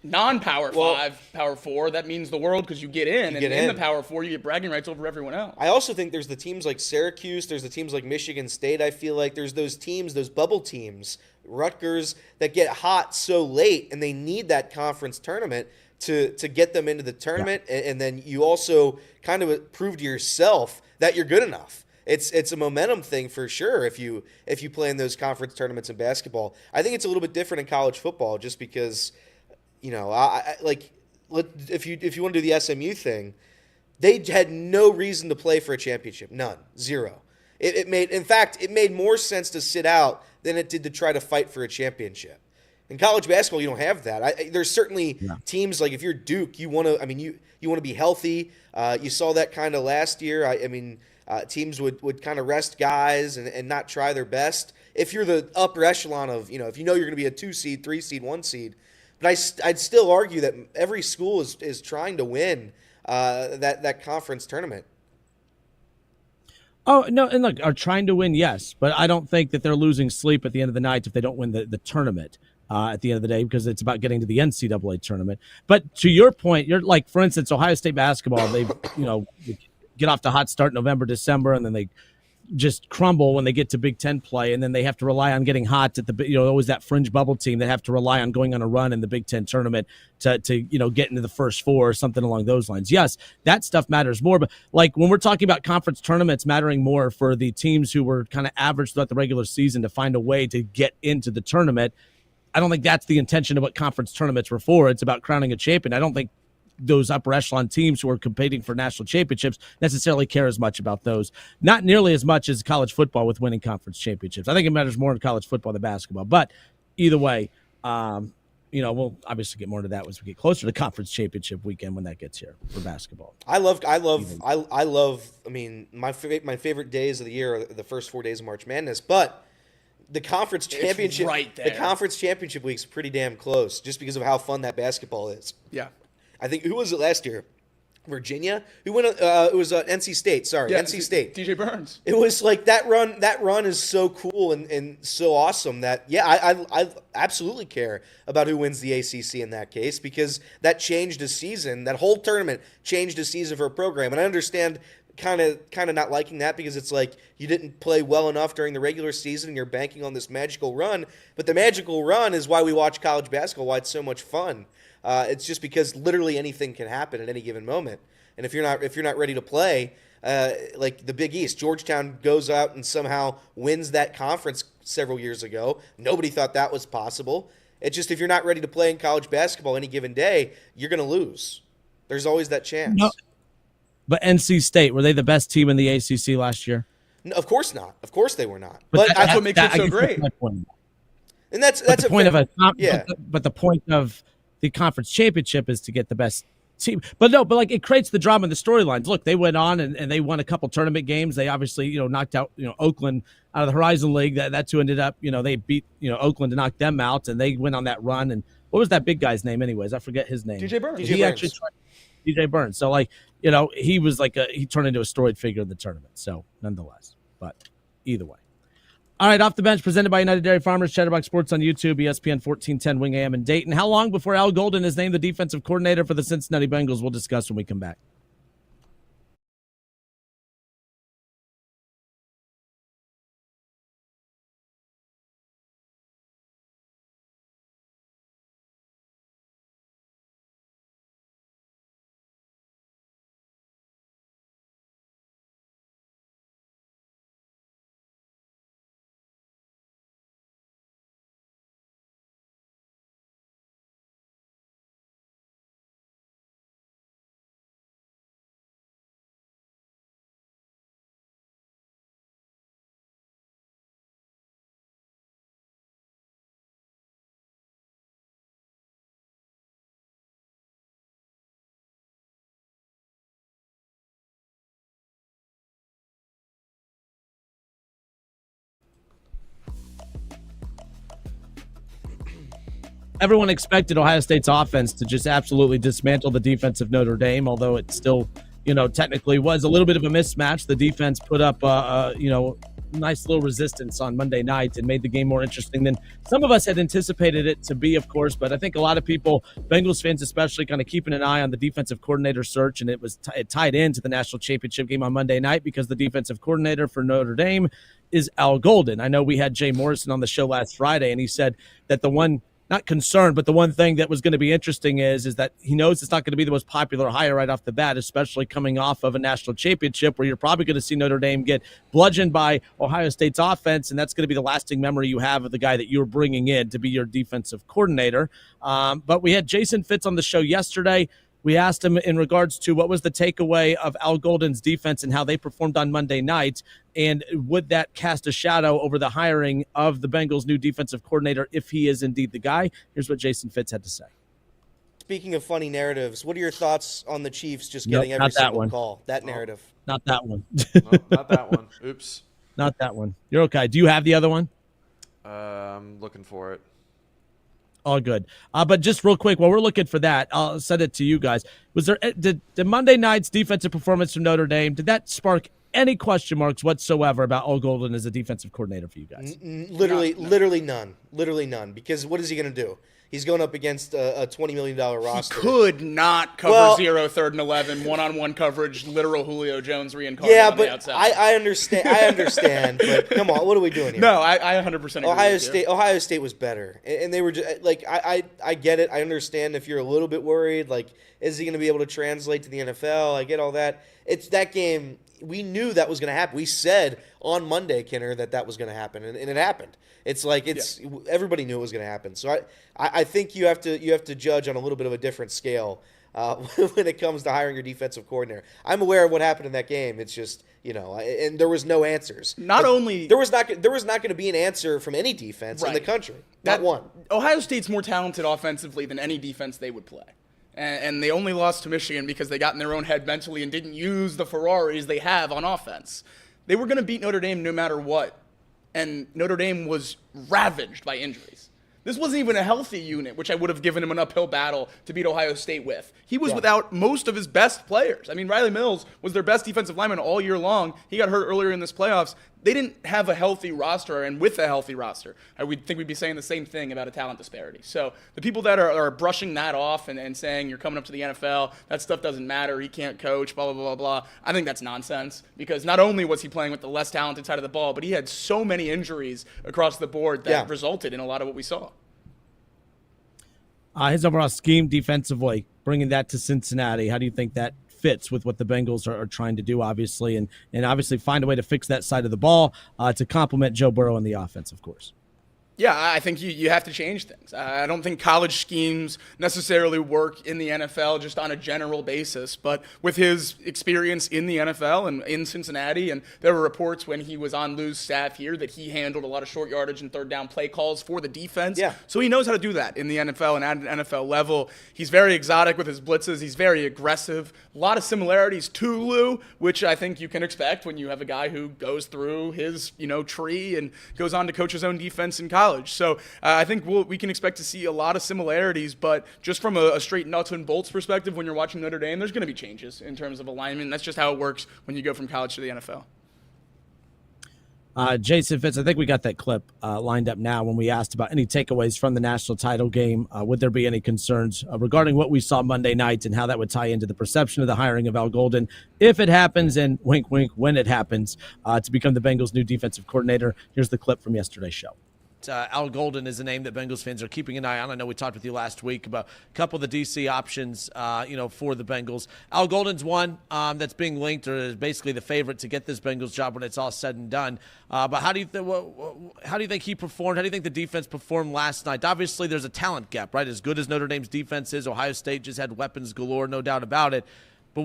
non-Power 5, Power 4, that means the world because you get in. And in the Power 4, you get bragging rights over everyone else. I also think there's the teams like Syracuse, there's the teams like Michigan State. I feel like there's those teams, those bubble teams, Rutgers, that get hot so late, and they need that conference tournament to get them into the tournament. Yeah. And then you also kind of prove to yourself that you're good enough. It's a momentum thing for sure if you play in those conference tournaments in basketball. I think it's a little bit different in college football just because – if you want to do the SMU thing, they had no reason to play for a championship. None. Zero. It made more sense to sit out than it did to try to fight for a championship. In college basketball, you don't have that. There's certainly teams like if you're Duke, you want to be healthy. You saw that kind of last year. Teams would kind of rest guys and not try their best. If you're the upper echelon of, if you're going to be a 2 seed, 3 seed, 1 seed. But I'd still argue that every school is trying to win that conference tournament. Oh, no, and look, are trying to win, yes. But I don't think that they're losing sleep at the end of the night if they don't win the tournament at the end of the day because it's about getting to the NCAA tournament. But to your point, you're like, for instance, Ohio State basketball, they get off to a hot start November, December, and then they just crumble when they get to Big Ten play, and then they have to rely on getting hot at the always that fringe bubble team that have to rely on going on a run in the Big Ten tournament to get into the first 4 or something along those lines. Yes, that stuff matters more, but like when we're talking about conference tournaments mattering more for the teams who were kind of average throughout the regular season to find a way to get into the tournament, I don't think that's the intention of what conference tournaments were for. It's about crowning a champion. I don't think those upper echelon teams who are competing for national championships necessarily care as much about those. Not nearly as much as college football with winning conference championships. I think it matters more in college football than basketball. But either way, we'll obviously get more into that as we get closer to conference championship weekend when that gets here for basketball. My favorite days of the year are the first 4 days of March Madness, but the conference championship, the conference championship week's pretty damn close just because of how fun that basketball is. Yeah. I think, who was it last year? Virginia. Who went? It was NC State. Sorry, Yeah, NC State. DJ Burns. It was like that run. That run is so cool and so awesome that I absolutely care about who wins the ACC in that case, because that changed a season. That whole tournament changed a season for a program, and I understand kind of not liking that, because it's like you didn't play well enough during the regular season and you're banking on this magical run. But the magical run is why we watch college basketball. Why it's so much fun. It's just because literally anything can happen at any given moment, and if you're not ready to play, like the Big East, Georgetown goes out and somehow wins that conference several years ago. Nobody thought that was possible. It's just if you're not ready to play in college basketball any given day, you're going to lose. There's always that chance. No, but NC State, were they the best team in the ACC last year? No, of course not. Of course they were not. But that's what makes it so great. And that's the point of yeah. But the point of the conference championship is to get the best team. But like it creates the drama and the storylines. Look, they went on and they won a couple tournament games. They obviously, knocked out, Oakland out of the Horizon League. That's who ended up, they beat, Oakland to knock them out, and they went on that run. And what was that big guy's name anyways? I forget his name. DJ Burns. DJ Burns. So he was he turned into a storied figure in the tournament. So nonetheless, but either way. All right, Off the Bench, presented by United Dairy Farmers, Chatterbox Sports on YouTube, ESPN 1410 Wing AM in Dayton. How long before Al Golden is named the defensive coordinator for the Cincinnati Bengals? We'll discuss when we come back. Everyone expected Ohio State's offense to just absolutely dismantle the defense of Notre Dame, although it still, technically was a little bit of a mismatch. The defense put up, nice little resistance on Monday night and made the game more interesting than some of us had anticipated it to be, of course. But I think a lot of people, Bengals fans especially, kind of keeping an eye on the defensive coordinator search, and it tied into the national championship game on Monday night because the defensive coordinator for Notre Dame is Al Golden. I know we had Jay Morrison on the show last Friday, and he said that the one, not concerned, but the one thing that was going to be interesting is that he knows it's not going to be the most popular hire right off the bat, especially coming off of a national championship where you're probably going to see Notre Dame get bludgeoned by Ohio State's offense, and that's going to be the lasting memory you have of the guy that you're bringing in to be your defensive coordinator. But we had Jason Fitz on the show yesterday. We asked him in regards to what was the takeaway of Al Golden's defense and how they performed on Monday night, and would that cast a shadow over the hiring of the Bengals' new defensive coordinator if he is indeed the guy? Here's what Jason Fitz had to say. Speaking of funny narratives, what are your thoughts on the Chiefs just getting every single call? That narrative. Not that one. Nope, not that one. Oops. Not that one. You're okay. Do you have the other one? I'm looking for it. All good. But just real quick, while we're looking for that, I'll send it to you guys. Was there did Monday night's defensive performance from Notre Dame, did that spark any question marks whatsoever about Al Golden as a defensive coordinator for you guys? Literally none. Literally none. Because what is he going to do? He's going up against a $20 million roster. He could not cover 0, 3rd and 11, one-on-one coverage, literal Julio Jones reincarnated on the outside. I understand. But come on, what are we doing here? No, I 100% agree. Ohio State was better, and they were just, like, I get it. I understand if you're a little bit worried, like, is he going to be able to translate to the NFL? I get all that. It's that game. We knew that was going to happen. We said on Monday, Kinner, that was going to happen, and it happened. It's like everybody knew it was going to happen. So I think you have to judge on a little bit of a different scale when it comes to hiring your defensive coordinator. I'm aware of what happened in that game. It's just, and there was no answers. There was not going to be an answer from any defense in the country. Not one. Ohio State's more talented offensively than any defense they would play. And they only lost to Michigan because they got in their own head mentally and didn't use the Ferraris they have on offense. They were going to beat Notre Dame no matter what. And Notre Dame was ravaged by injuries. This wasn't even a healthy unit, which I would have given him an uphill battle to beat Ohio State with. He was without most of his best players. I mean, Riley Mills was their best defensive lineman all year long. He got hurt earlier in this playoffs. They didn't have a healthy roster, and with a healthy roster, I would think we'd be saying the same thing about a talent disparity. So the people that are brushing that off and saying you're coming up to the NFL, that stuff doesn't matter, he can't coach, blah, blah, blah, blah, I think that's nonsense, because not only was he playing with the less talented side of the ball, but he had so many injuries across the board that resulted in a lot of what we saw. His overall scheme defensively, bringing that to Cincinnati, how do you think that fits with what the Bengals are trying to do, obviously, and obviously find a way to fix that side of the ball to complement Joe Burrow in the offense, of course? Yeah, I think you have to change things. I don't think college schemes necessarily work in the NFL just on a general basis, but with his experience in the NFL and in Cincinnati, and there were reports when he was on Lou's staff here that he handled a lot of short yardage and third down play calls for the defense. Yeah. So he knows how to do that in the NFL and at an NFL level. He's very exotic with his blitzes. He's very aggressive. A lot of similarities to Lou, which I think you can expect when you have a guy who goes through his tree and goes on to coach his own defense in college. So I think we can expect to see a lot of similarities, but just from a straight nuts and bolts perspective, when you're watching Notre Dame, there's going to be changes in terms of alignment. That's just how it works when you go from college to the NFL. Jason Fitz, I think we got that clip lined up now when we asked about any takeaways from the national title game. Would there be any concerns regarding what we saw Monday night and how that would tie into the perception of the hiring of Al Golden, if it happens, and wink, wink, when it happens, to become the Bengals' new defensive coordinator? Here's the clip from yesterday's show. Al Golden is a name that Bengals fans are keeping an eye on. I know we talked with you last week about a couple of the DC options, for the Bengals. Al Golden's one that's being linked, or is basically the favorite to get this Bengals job when it's all said and done. But how do you think he performed? How do you think the defense performed last night? Obviously, there's a talent gap, right? As good as Notre Dame's defense is, Ohio State just had weapons galore, no doubt about it. But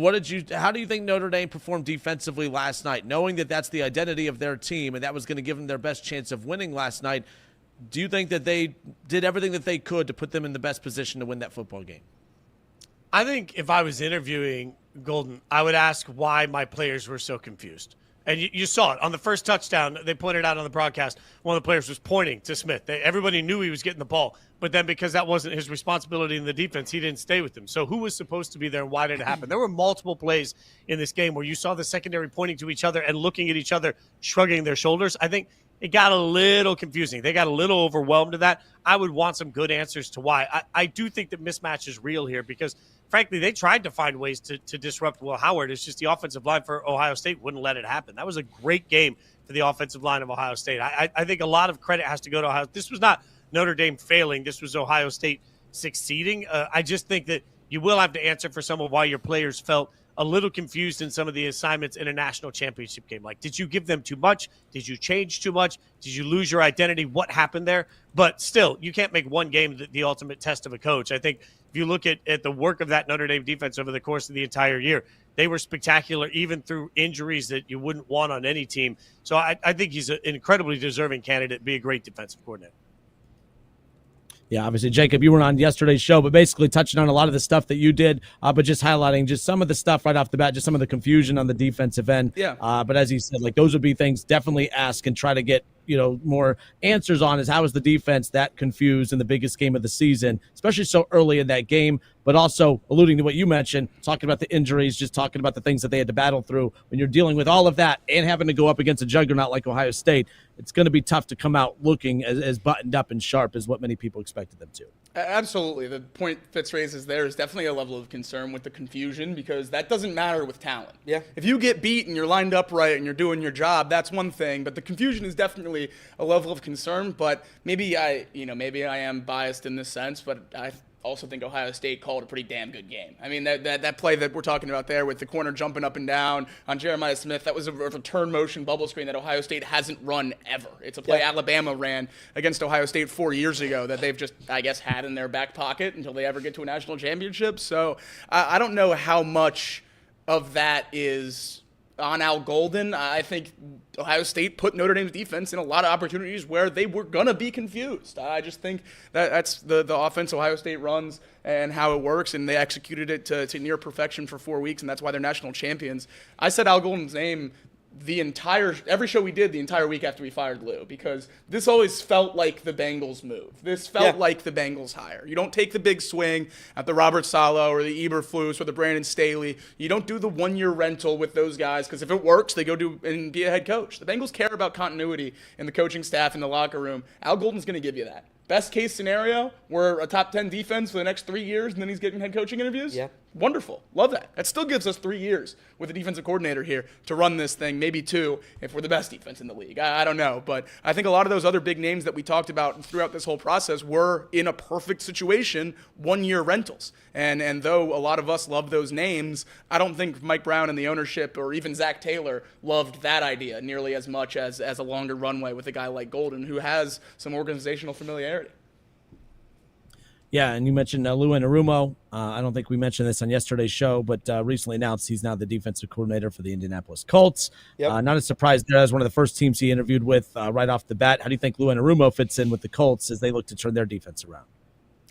how do you think Notre Dame performed defensively last night, knowing that that's the identity of their team and that was going to give them their best chance of winning last night? Do you think that they did everything that they could to put them in the best position to win that football game? I think if I was interviewing Golden, I would ask why my players were so confused. And you saw it. On the first touchdown, they pointed out on the broadcast, one of the players was pointing to Smith. Everybody knew he was getting the ball. But then because that wasn't his responsibility in the defense, he didn't stay with them. So who was supposed to be there and why did it happen? There were multiple plays in this game where you saw the secondary pointing to each other and looking at each other, shrugging their shoulders. I think it got a little confusing. They got a little overwhelmed to that. I would want some good answers to why. I do think that mismatch is real here because, frankly, they tried to find ways to disrupt Will Howard. It's just the offensive line for Ohio State wouldn't let it happen. That was a great game for the offensive line of Ohio State. I think a lot of credit has to go to Ohio. This was not Notre Dame failing. This was Ohio State succeeding. I just think that you will have to answer for some of why your players felt a little confused in some of the assignments in a national championship game. Like, did you give them too much? Did you change too much? Did you lose your identity? What happened there? But still, you can't make one game the ultimate test of a coach. I think if you look at the work of that Notre Dame defense over the course of the entire year, they were spectacular, even through injuries that you wouldn't want on any team. So I think he's an incredibly deserving candidate to be a great defensive coordinator. Yeah, obviously, Jacob, you were on yesterday's show, but basically touching on a lot of the stuff that you did, but just highlighting just some of the stuff right off the bat, just some of the confusion on the defensive end. Yeah. But as you said, like, those would be things definitely ask and try to get, more answers on, is how is the defense that confused in the biggest game of the season, especially so early in that game, but also alluding to what you mentioned, talking about the injuries, just talking about the things that they had to battle through. When you're dealing with all of that and having to go up against a juggernaut like Ohio State, it's going to be tough to come out looking as buttoned up and sharp as what many people expected them to. Absolutely. The point Fitz raises there is definitely a level of concern with the confusion, because that doesn't matter with talent. Yeah. If you get beat and you're lined up right and you're doing your job, that's one thing, but the confusion is definitely a level of concern. But maybe I am biased in this sense, but I also think Ohio State called a pretty damn good game. I mean, that play that we're talking about there with the corner jumping up and down on Jeremiah Smith, that was a return motion bubble screen that Ohio State hasn't run ever. It's a play Alabama ran against Ohio State 4 years ago that they've just, I guess, had in their back pocket until they ever get to a national championship. So I don't know how much of that is on Al Golden. I think Ohio State put Notre Dame's defense in a lot of opportunities where they were going to be confused. I just think that's the offense Ohio State runs and how it works, and they executed it to near perfection for 4 weeks, and that's why they're national champions. I said Al Golden's name every show we did the entire week after we fired Lou, because this always felt like the Bengals move. This felt like the Bengals hire. You don't take the big swing at the Robert Saleh or the Eberflus or the Brandon Staley. You don't do the 1-year rental with those guys, because if it works, they go do and be a head coach. The Bengals care about continuity in the coaching staff in the locker room. Al Golden's going to give you that. Best case scenario, we're a top 10 defense for the next 3 years, and then he's getting head coaching interviews? Yeah. Wonderful. Love that. That still gives us 3 years with a defensive coordinator here to run this thing, maybe 2 if we're the best defense in the league. I don't know, but I think a lot of those other big names that we talked about throughout this whole process were in a perfect situation, 1-year rentals. And though a lot of us love those names, I don't think Mike Brown and the ownership or even Zach Taylor loved that idea nearly as much as a longer runway with a guy like Golden, who has some organizational familiarity. Yeah, and you mentioned Lou Anarumo. I don't think we mentioned this on yesterday's show, but recently announced he's now the defensive coordinator for the Indianapolis Colts. Yep. Not a surprise there, as one of the first teams he interviewed with right off the bat. How do you think Lou Anarumo fits in with the Colts as they look to turn their defense around?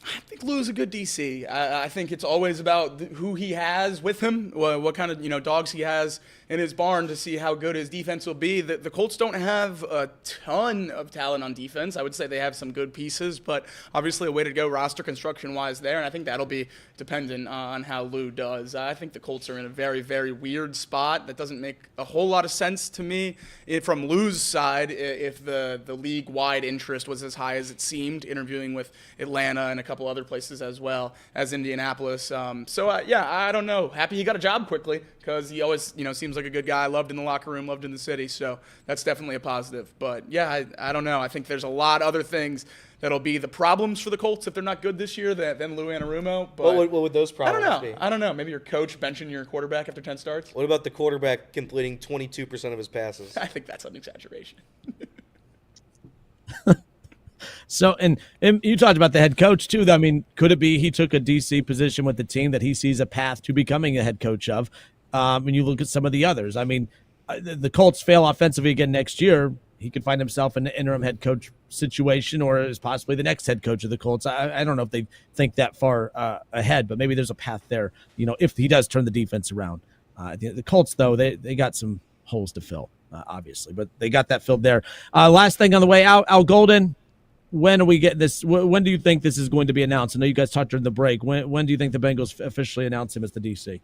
I think Lou's a good DC. I think it's always about who he has with him, what kind of dogs he has in his barn to see how good his defense will be. The Colts don't have a ton of talent on defense. I would say they have some good pieces, but obviously a way to go roster construction-wise there, and I think that'll be dependent on how Lou does. I think the Colts are in a very, very weird spot that doesn't make a whole lot of sense to me from Lou's side if the league-wide interest was as high as it seemed, interviewing with Atlanta and a couple other places as well as Indianapolis. I don't know. Happy he got a job quickly, because he always, seems like a good guy, loved in the locker room, loved in the city. So that's definitely a positive. But yeah, I don't know. I think there's a lot of other things that'll be the problems for the Colts if they're not good this year than Lou Anarumo. But what would those problems be? I don't know. Maybe your coach benching your quarterback after 10 starts. What about the quarterback completing 22% of his passes? I think that's an exaggeration. So, and you talked about the head coach too. I mean, could it be he took a DC position with the team that he sees a path to becoming a head coach of? When you look at some of the others, I mean, the Colts fail offensively again next year. He could find himself in an interim head coach situation, or is possibly the next head coach of the Colts. I don't know if they think that far ahead, but maybe there's a path there, if he does turn the defense around. The Colts, though, they got some holes to fill, obviously, but they got that filled there. Last thing on the way out, Al Golden. When are we getting this? When do you think this is going to be announced? I know you guys talked during the break. When do you think the Bengals officially announce him as the DC?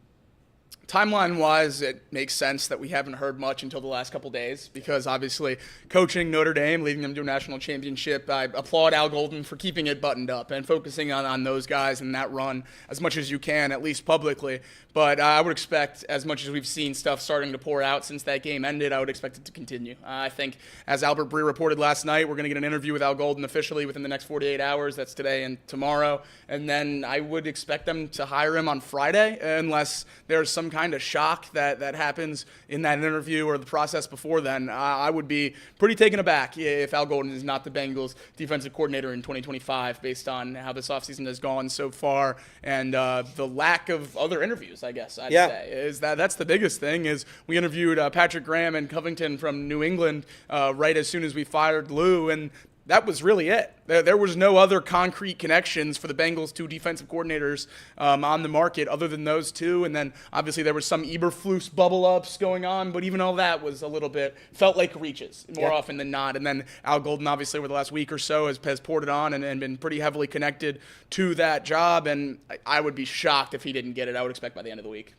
Timeline-wise, it makes sense that we haven't heard much until the last couple days, because obviously coaching Notre Dame, leading them to a national championship, I applaud Al Golden for keeping it buttoned up and focusing on those guys and that run as much as you can, at least publicly. But I would expect, as much as we've seen stuff starting to pour out since that game ended, I would expect it to continue. I think, as Albert Bree reported last night, we're going to get an interview with Al Golden officially within the next 48 hours. That's today and tomorrow. And then I would expect them to hire him on Friday, unless there's some kind of shock that happens in that interview or the process before then. I would be pretty taken aback if Al Golden is not the Bengals defensive coordinator in 2025, based on how this offseason has gone so far and the lack of other interviews, I guess I'd say. Is that's the biggest thing. Is we interviewed Patrick Graham and Covington from New England right as soon as we fired Lou, and that was really it. There was no other concrete connections for the Bengals' 2 defensive coordinators on the market other than those 2. And then obviously there was some Eberflus bubble ups going on, but even all that was a little bit, felt like reaches more often than not. And then Al Golden, obviously, over the last week or so has poured it on and been pretty heavily connected to that job. And I would be shocked if he didn't get it. I would expect by the end of the week.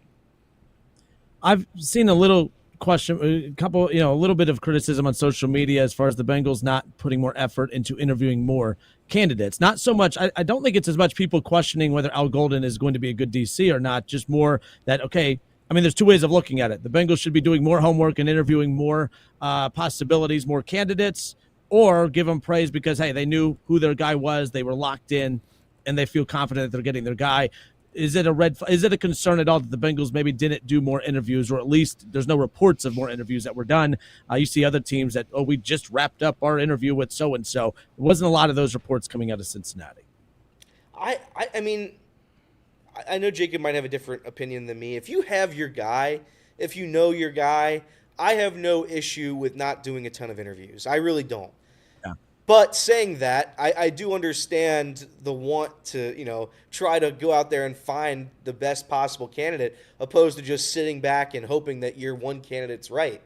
I've seen a little a little bit of criticism on social media as far as the Bengals not putting more effort into interviewing more candidates. Not so much, I don't think it's as much people questioning whether Al Golden is going to be a good DC or not, just more that, okay, I mean, there's 2 ways of looking at it. The Bengals should be doing more homework and interviewing more possibilities, more candidates, or give them praise because, hey, they knew who their guy was, they were locked in, and they feel confident that they're getting their guy. Is it a concern at all that the Bengals maybe didn't do more interviews, or at least there's no reports of more interviews that were done? You see other teams that, we just wrapped up our interview with so-and-so. There wasn't a lot of those reports coming out of Cincinnati. I mean, I know Jacob might have a different opinion than me. If you have your guy, if you know your guy, I have no issue with not doing a ton of interviews. I really don't. But saying that, I do understand the want to, try to go out there and find the best possible candidate, opposed to just sitting back and hoping that your one candidate's right.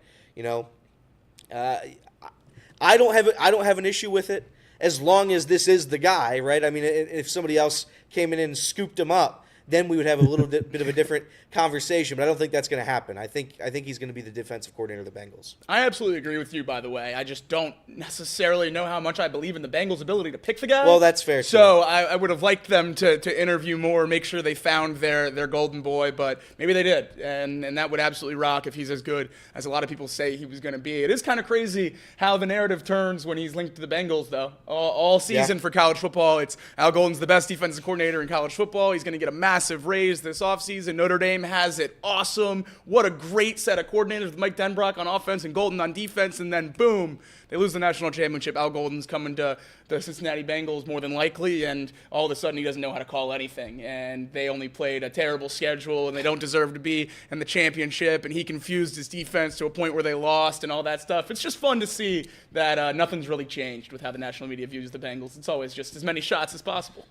I don't have an issue with it as long as this is the guy, right? I mean, if somebody else came in and scooped him up, then we would have a little bit of a different conversation. But I don't think that's going to happen. I think he's going to be the defensive coordinator of the Bengals. I absolutely agree with you, by the way. I just don't necessarily know how much I believe in the Bengals' ability to pick the guy. Well, that's fair. So I would have liked them to interview more, make sure they found their golden boy, but maybe they did. And that would absolutely rock if he's as good as a lot of people say he was going to be. It is kind of crazy how the narrative turns when he's linked to the Bengals, though. All season for college football, it's Al Golden's the best defensive coordinator in college football. He's going to get a massive raise this offseason. Notre Dame has it awesome. What a great set of coordinators with Mike Denbrock on offense and Golden on defense, and then boom, they lose the national championship. Al Golden's coming to the Cincinnati Bengals more than likely, and all of a sudden he doesn't know how to call anything, and they only played a terrible schedule, and they don't deserve to be in the championship, and he confused his defense to a point where they lost and all that stuff. It's just fun to see that nothing's really changed with how the national media views the Bengals. It's always just as many shots as possible.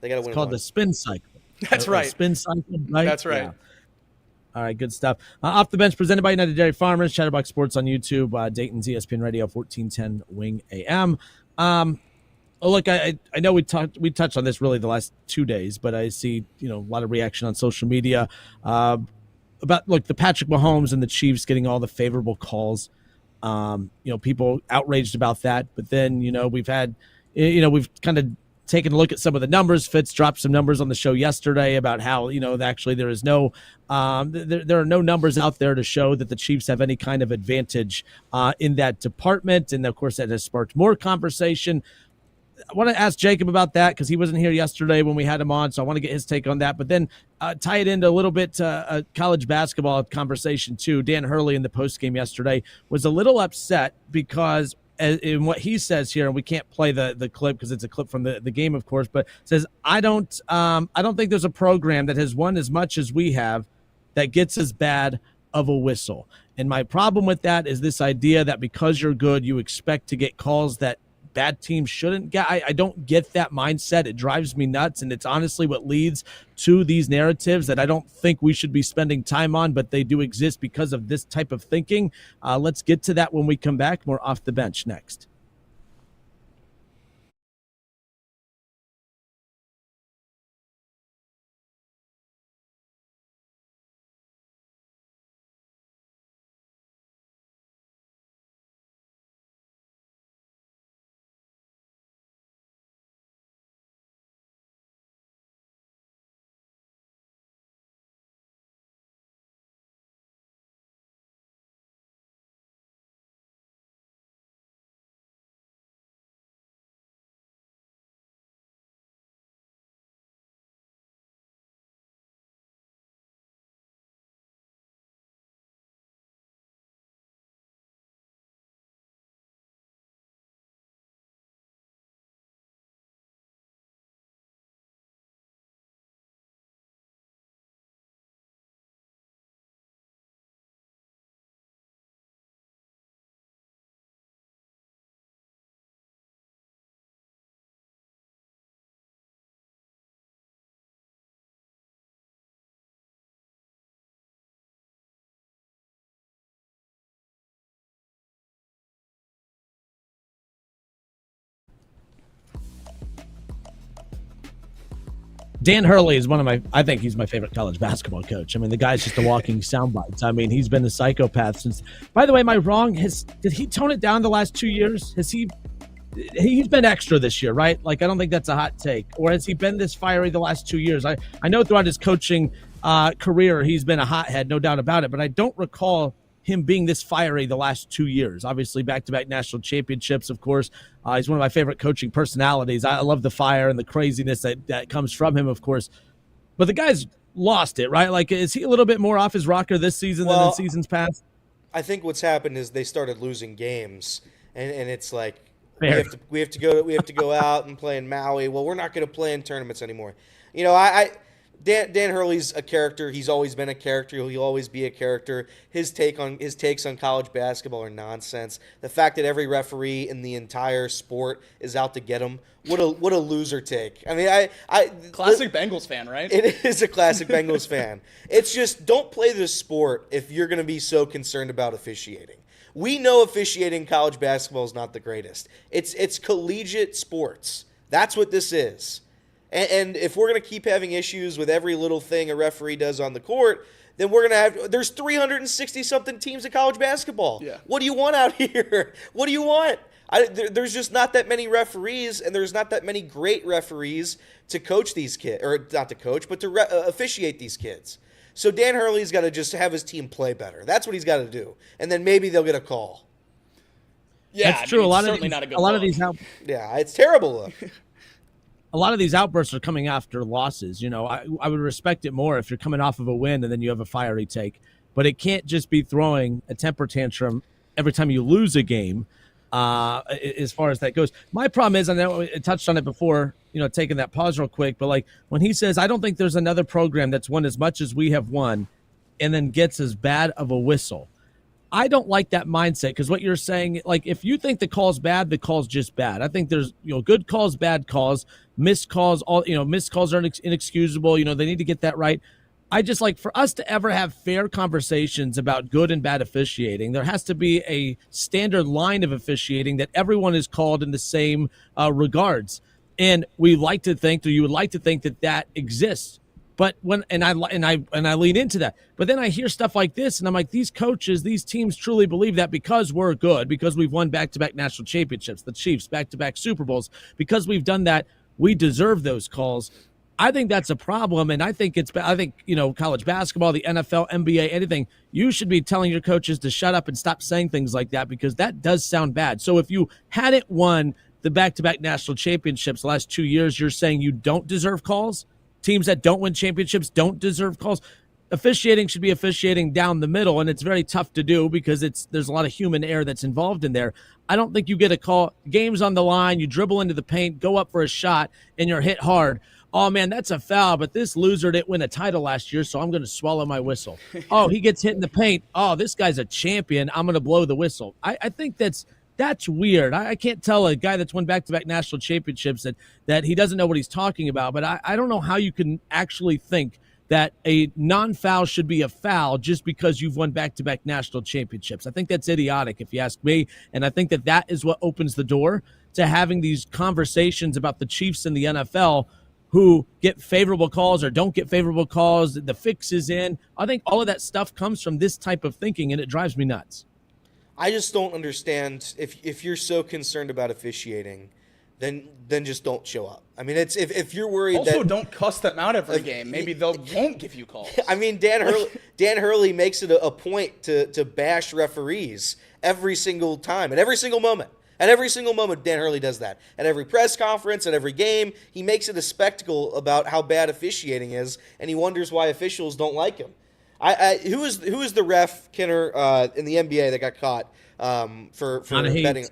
They got to win. It's called the spin cycle. That's right. Spin cycle, right? That's right. Yeah. All right, good stuff. Off the Bench, presented by United Dairy Farmers, Chatterbox Sports on YouTube, Dayton's ESPN Radio, 1410 Wing AM. Look, I know we touched on this really the last 2 days, but I see a lot of reaction on social media about the Patrick Mahomes and the Chiefs getting all the favorable calls. People outraged about that, but then we've kind of taking a look at some of the numbers. Fitz dropped some numbers on the show yesterday about how, actually there is no, there are no numbers out there to show that the Chiefs have any kind of advantage in that department. And of course that has sparked more conversation. I want to ask Jacob about that because he wasn't here yesterday when we had him on. So I want to get his take on that, but then tie it into a little bit a college basketball conversation too. Dan Hurley in the post game yesterday was a little upset because in what he says here, and we can't play the clip because it's a clip from the game, of course, but says, I don't think there's a program that has won as much as we have that gets as bad of a whistle. And my problem with that is this idea that because you're good, you expect to get calls that bad teams shouldn't get. I don't get that mindset. It drives me nuts, and it's honestly what leads to these narratives that I don't think we should be spending time on, but they do exist because of this type of thinking. Let's get to that when we come back. More Off the Bench next. Dan Hurley is I think he's my favorite college basketball coach. I mean, the guy's just a walking soundbite. I mean, he's been a psychopath since. By the way, am I wrong? Did he tone it down the last 2 years? He's been extra this year, right? Like, I don't think that's a hot take. Or has he been this fiery the last 2 years? I know throughout his coaching career, he's been a hothead, no doubt about it, but I don't recall him being this fiery the last 2 years. Obviously, back-to-back national championships, of course. He's one of my favorite coaching personalities. I love the fire and the craziness that comes from him, of course. But the guy's lost it, right? Like, is he a little bit more off his rocker this season than in seasons past? I think what's happened is they started losing games, and it's like Fair. we have to go out and play in Maui. Well, we're not going to play in tournaments anymore. I Dan Hurley's a character. He's always been a character. He'll always be a character. His takes on college basketball are nonsense. The fact that every referee in the entire sport is out to get him, what a loser take. I mean, classic Bengals fan, right? It is a classic Bengals fan. It's just, don't play this sport if you're going to be so concerned about officiating. We know officiating in college basketball is not the greatest. It's collegiate sports. That's what this is. And if we're going to keep having issues with every little thing a referee does on the court, then we're going to have – there's 360-something teams in college basketball. Yeah. What do you want out here? What do you want? There's just not that many referees, and there's not that many great referees to coach these kids – or not to coach, but to officiate these kids. So Dan Hurley's got to just have his team play better. That's what he's got to do. And then maybe they'll get a call. Yeah, that's true. A lot of these yeah, it's terrible look. A lot of these outbursts are coming after losses. You know, I would respect it more if you're coming off of a win and then you have a fiery take. But it can't just be throwing a temper tantrum every time you lose a game, as far as that goes. My problem is, I know I touched on it before, you know, taking that pause real quick, but like when he says, I don't think there's another program that's won as much as we have won and then gets as bad of a whistle. I don't like that mindset, because what you're saying, like, if you think the call's bad, the call's just bad. I think there's, you know, good calls, bad calls, missed calls, missed calls are inexcusable. You know, they need to get that right. I just like, for us to ever have fair conversations about good and bad officiating, there has to be a standard line of officiating that everyone is called in the same regards. And we like to think, or you would like to think, that that exists. But I lean into that. But then I hear stuff like this, and I'm like, these coaches, these teams truly believe that because we're good, because we've won back-to-back national championships, the Chiefs, back-to-back Super Bowls, because we've done that, we deserve those calls. I think that's a problem, and I think you know, college basketball, the NFL, NBA, anything, you should be telling your coaches to shut up and stop saying things like that, because that does sound bad. So if you hadn't won the back-to-back national championships the last 2 years, you're saying you don't deserve calls? Teams that don't win championships don't deserve calls. Officiating should be officiating down the middle, and it's very tough to do because there's a lot of human error that's involved in there. I don't think you get a call. Game's on the line, you dribble into the paint, go up for a shot, and you're hit hard. Oh, man, that's a foul, but this loser didn't win a title last year, so I'm going to swallow my whistle. Oh, he gets hit in the paint. Oh, this guy's a champion. I'm going to blow the whistle. I think that's weird. I can't tell a guy that's won back-to-back national championships that he doesn't know what he's talking about, but I don't know how you can actually think that a non-foul should be a foul just because you've won back-to-back national championships. I think that's idiotic, if you ask me, and I think that is what opens the door to having these conversations about the Chiefs and the NFL who get favorable calls or don't get favorable calls, the fix is in. I think all of that stuff comes from this type of thinking, and it drives me nuts. I just don't understand, if you're so concerned about officiating, then just don't show up. I mean, it's if you're worried also, that don't cuss them out every game. Maybe they won't give you calls. I mean, Dan Hurley makes it a point to bash referees every single time, at every single moment. At every single moment, Dan Hurley does that. At every press conference, at every game, he makes it a spectacle about how bad officiating is, and he wonders why officials don't like him. Who is the ref, Kinner, in the NBA that got caught for betting?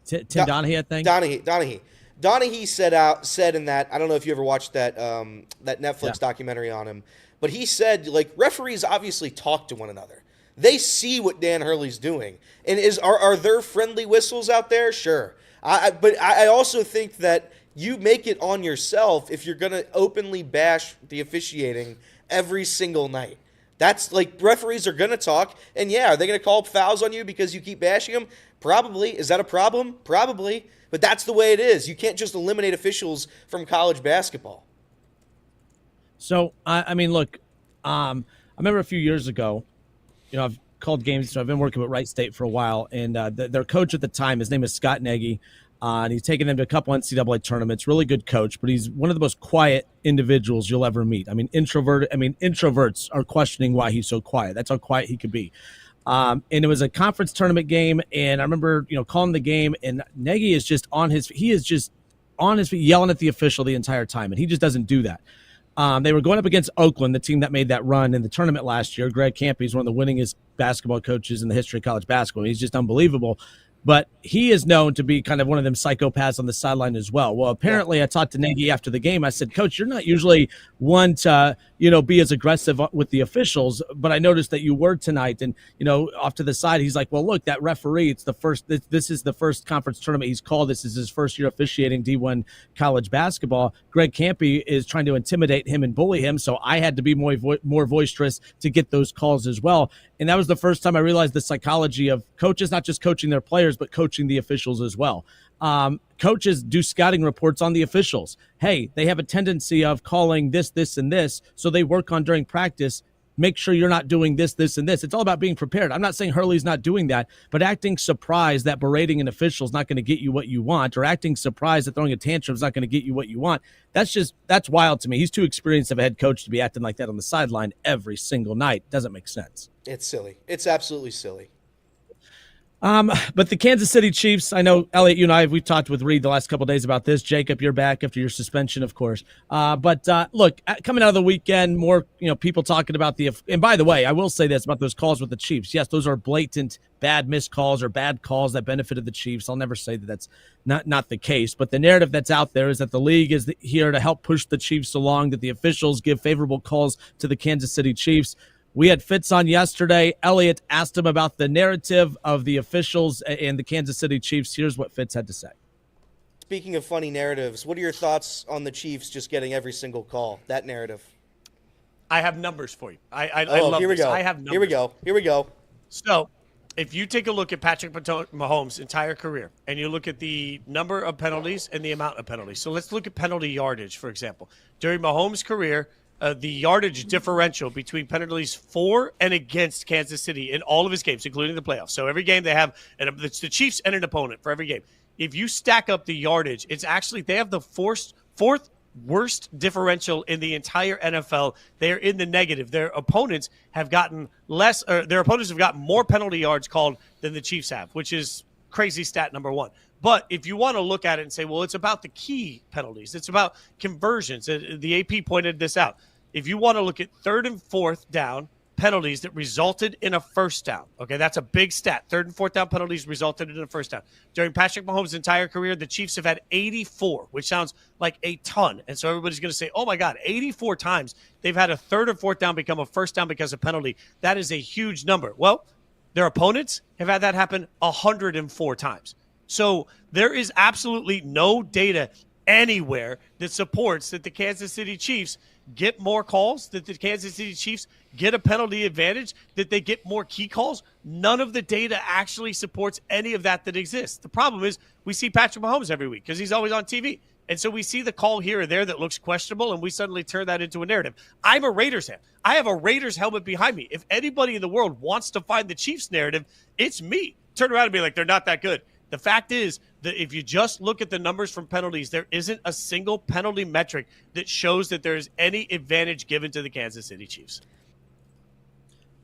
Tim Donahue, I think. Donahue said in that, I don't know if you ever watched that Netflix documentary on him, but he said, like, referees obviously talk to one another. They see what Dan Hurley's doing, and are there friendly whistles out there? Sure, but I also think that you make it on yourself if you're going to openly bash the officiating every single night. That's like, referees are going to talk, and yeah, are they going to call fouls on you because you keep bashing them? Probably. Is that a problem? Probably. But that's the way it is. You can't just eliminate officials from college basketball. So, I mean, look, I remember a few years ago, you know, I've called games, so I've been working with Wright State for a while, and their coach at the time, his name is Scott Nagy, and he's taken them to a couple NCAA tournaments. Really good coach, but he's one of the most quiet individuals you'll ever meet. I mean, introverts are questioning why he's so quiet. That's how quiet he could be. And it was a conference tournament game, and I remember, you know, calling the game, and Nagy is just on his feet, yelling at the official the entire time, and he just doesn't do that. They were going up against Oakland, the team that made that run in the tournament last year. Greg Kampe is one of the winningest basketball coaches in the history of college basketball. He's just unbelievable. but he is known to be kind of one of them psychopaths on the sideline as well. Well, apparently I talked to Nagy after the game. I said, Coach, you're not usually one to, be as aggressive with the officials, but I noticed that you were tonight. And, off to the side, he's like, well, look, that referee, this is the first conference tournament he's called. This is his first year officiating D1 college basketball. Greg Campy is trying to intimidate him and bully him. So I had to be more boisterous to get those calls as well. And that was the first time I realized the psychology of coaches, not just coaching their players, but coaching the officials as well. Coaches do scouting reports on the officials. Hey, they have a tendency of calling this, and this, so they work on during practice. Make sure you're not doing this, and this. It's all about being prepared. I'm not saying Hurley's not doing that, but acting surprised that berating an official is not going to get you what you want, or acting surprised that throwing a tantrum is not going to get you what you want. That's wild to me. He's too experienced of a head coach to be acting like that on the sideline every single night. Doesn't make sense. It's silly. It's absolutely silly. But the Kansas City Chiefs, I know, Elliot, you and I, we've talked with Reed the last couple of days about this. Jacob, you're back after your suspension, of course. But look, coming out of the weekend, more, people talking about and by the way, I will say this about those calls with the Chiefs. Yes, those are blatant bad missed calls or bad calls that benefited the Chiefs. I'll never say that that's not the case. But the narrative that's out there is that the league is here to help push the Chiefs along, that the officials give favorable calls to the Kansas City Chiefs. We had Fitz on yesterday. Elliot asked him about the narrative of the officials and the Kansas City Chiefs. Here's what Fitz had to say. Speaking of funny narratives, what are your thoughts on the Chiefs just getting every single call, that narrative? I have numbers for you. I love here we this. go. I have numbers. Here we go. So, if you take a look at Patrick Mahomes' entire career, and you look at the number of penalties and the amount of penalties. So let's look at penalty yardage, for example. During Mahomes' career, the yardage differential between penalties for and against Kansas City in all of his games, including the playoffs. So every game they have, and it's the Chiefs and an opponent for every game. If you stack up the yardage, it's actually, they have the fourth worst differential in the entire NFL. They're in the negative. Their opponents have gotten more penalty yards called than the Chiefs have, which is crazy stat number one. But if you want to look at it and say, well, it's about the key penalties, it's about conversions. The AP pointed this out. If you want to look at third and fourth down penalties that resulted in a first down, okay, that's a big stat. Third and fourth down penalties resulted in a first down. During Patrick Mahomes' entire career, the Chiefs have had 84, which sounds like a ton. And so everybody's going to say, oh my God, 84 times they've had a third or fourth down become a first down because of penalty. That is a huge number. Well, their opponents have had that happen 104 times. So there is absolutely no data anywhere that supports that the Kansas City Chiefs get more calls, that the Kansas City Chiefs get a penalty advantage, that they get more key calls. None of the data actually supports any of that exists. The problem is we see Patrick Mahomes every week because he's always on TV. And so we see the call here or there that looks questionable, and we suddenly turn that into a narrative. I'm a Raiders fan. I have a Raiders helmet behind me. If anybody in the world wants to find the Chiefs narrative, it's me. Turn around and be like, they're not that good. The fact is that if you just look at the numbers from penalties, there isn't a single penalty metric that shows that there is any advantage given to the Kansas City Chiefs.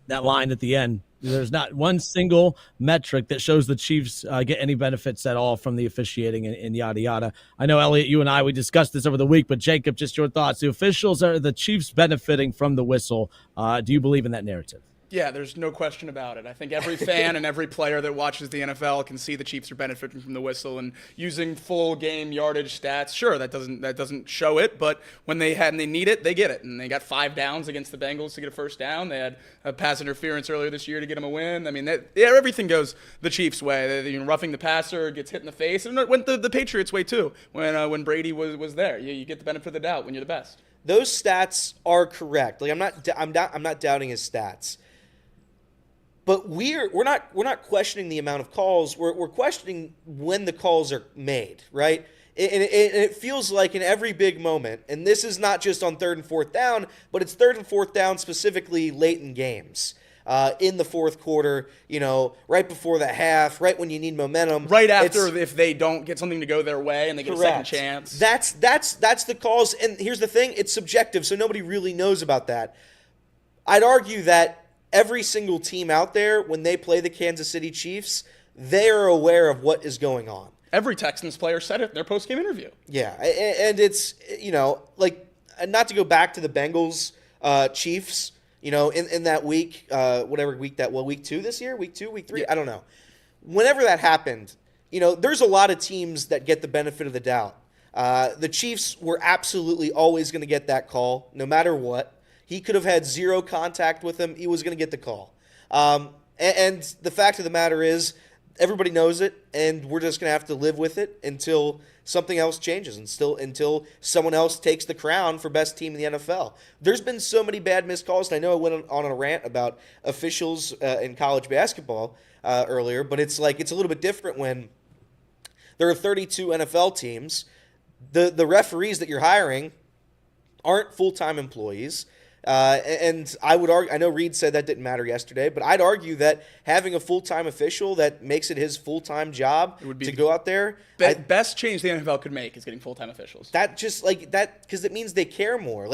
That line at the end, there's not one single metric that shows the Chiefs get any benefits at all from the officiating and yada, yada. I know, Elliot, you and I, we discussed this over the week, but Jacob, just your thoughts. The officials are the Chiefs benefiting from the whistle. Do you believe in that narrative? Yeah, there's no question about it. I think every fan and every player that watches the NFL can see the Chiefs are benefiting from the whistle and using full game yardage stats. Sure, that doesn't show it, but when they need it, they get it. And they got 5 downs against the Bengals to get a first down. They had a pass interference earlier this year to get them a win. I mean, everything goes the Chiefs' way. Roughing the passer, gets hit in the face, and it went the Patriots' way too. When Brady was there, you get the benefit of the doubt when you're the best. Those stats are correct. Like I'm not doubting his stats. But we're not questioning the amount of calls. We're questioning when the calls are made, right? And it feels like in every big moment, and this is not just on third and fourth down, but it's third and fourth down specifically late in games. In the fourth quarter, right before the half, right when you need momentum. Right after if they don't get something to go their way and they get correct. A second chance. That's the calls. And here's the thing, it's subjective, so nobody really knows about that. I'd argue that every single team out there, when they play the Kansas City Chiefs, they are aware of what is going on. Every Texans player said it in their post-game interview. Yeah, and it's, not to go back to the Bengals Chiefs, in that week, whatever week week 2 this year, week 2, week 3, I don't know. whenever that happened, there's a lot of teams that get the benefit of the doubt. The Chiefs were absolutely always going to get that call, no matter what. He could have had zero contact with him. He was going to get the call. And the fact of the matter is, everybody knows it, and we're just going to have to live with it until something else changes, and until someone else takes the crown for best team in the NFL. There's been so many bad missed calls, and I know I went on a rant about officials in college basketball earlier, but it's a little bit different when there are 32 NFL teams. The referees that you're hiring aren't full-time employees. And I would argue, I know Reed said that didn't matter yesterday, but I'd argue that having a full-time official that makes it his full-time job to go out there. Best change the NFL could make is getting full-time officials. That just because it means they care more.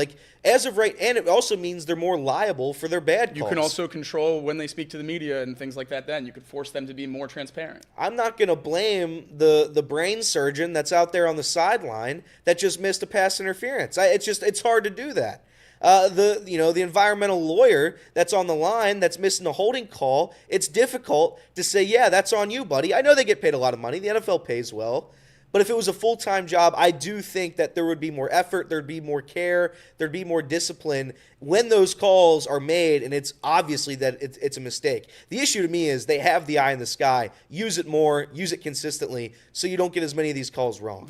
As of right, and it also means they're more liable for their bad calls. You can also control when they speak to the media and things like that. Then you could force them to be more transparent. I'm not going to blame the brain surgeon that's out there on the sideline that just missed a pass interference. It's hard to do that. The environmental lawyer that's on the line that's missing a holding call, it's difficult to say, yeah, that's on you, buddy. I know they get paid a lot of money. The NFL pays well. But if it was a full-time job, I do think that there would be more effort, there'd be more care, there'd be more discipline when those calls are made, and it's obviously that it's a mistake. The issue to me is they have the eye in the sky. Use it more, use it consistently, so you don't get as many of these calls wrong.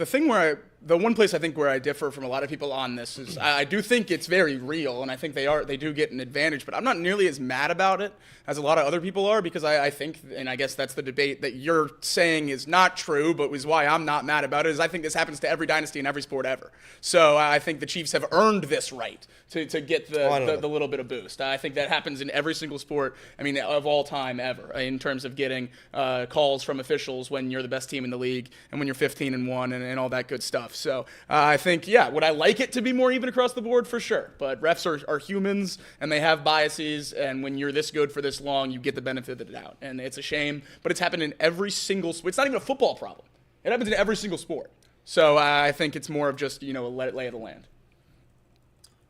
The one place I think where I differ from a lot of people on this is I do think it's very real, and I think they do get an advantage, but I'm not nearly as mad about it as a lot of other people are, because I think, and I guess that's the debate that you're saying is not true, but is why I'm not mad about it, is I think this happens to every dynasty in every sport ever. So I think the Chiefs have earned this right to get the little bit of boost. I think that happens in every single sport, of all time ever, in terms of getting calls from officials when you're the best team in the league and when you're 15-1 and all that good stuff. So I think, would I like it to be more even across the board? For sure. But refs are humans, and they have biases, and when you're this good for this long, you get the benefit of the doubt. And it's a shame, but it's happened in every single sport. It's not even a football problem. It happens in every single sport. So I think it's more of just, a lay of the land.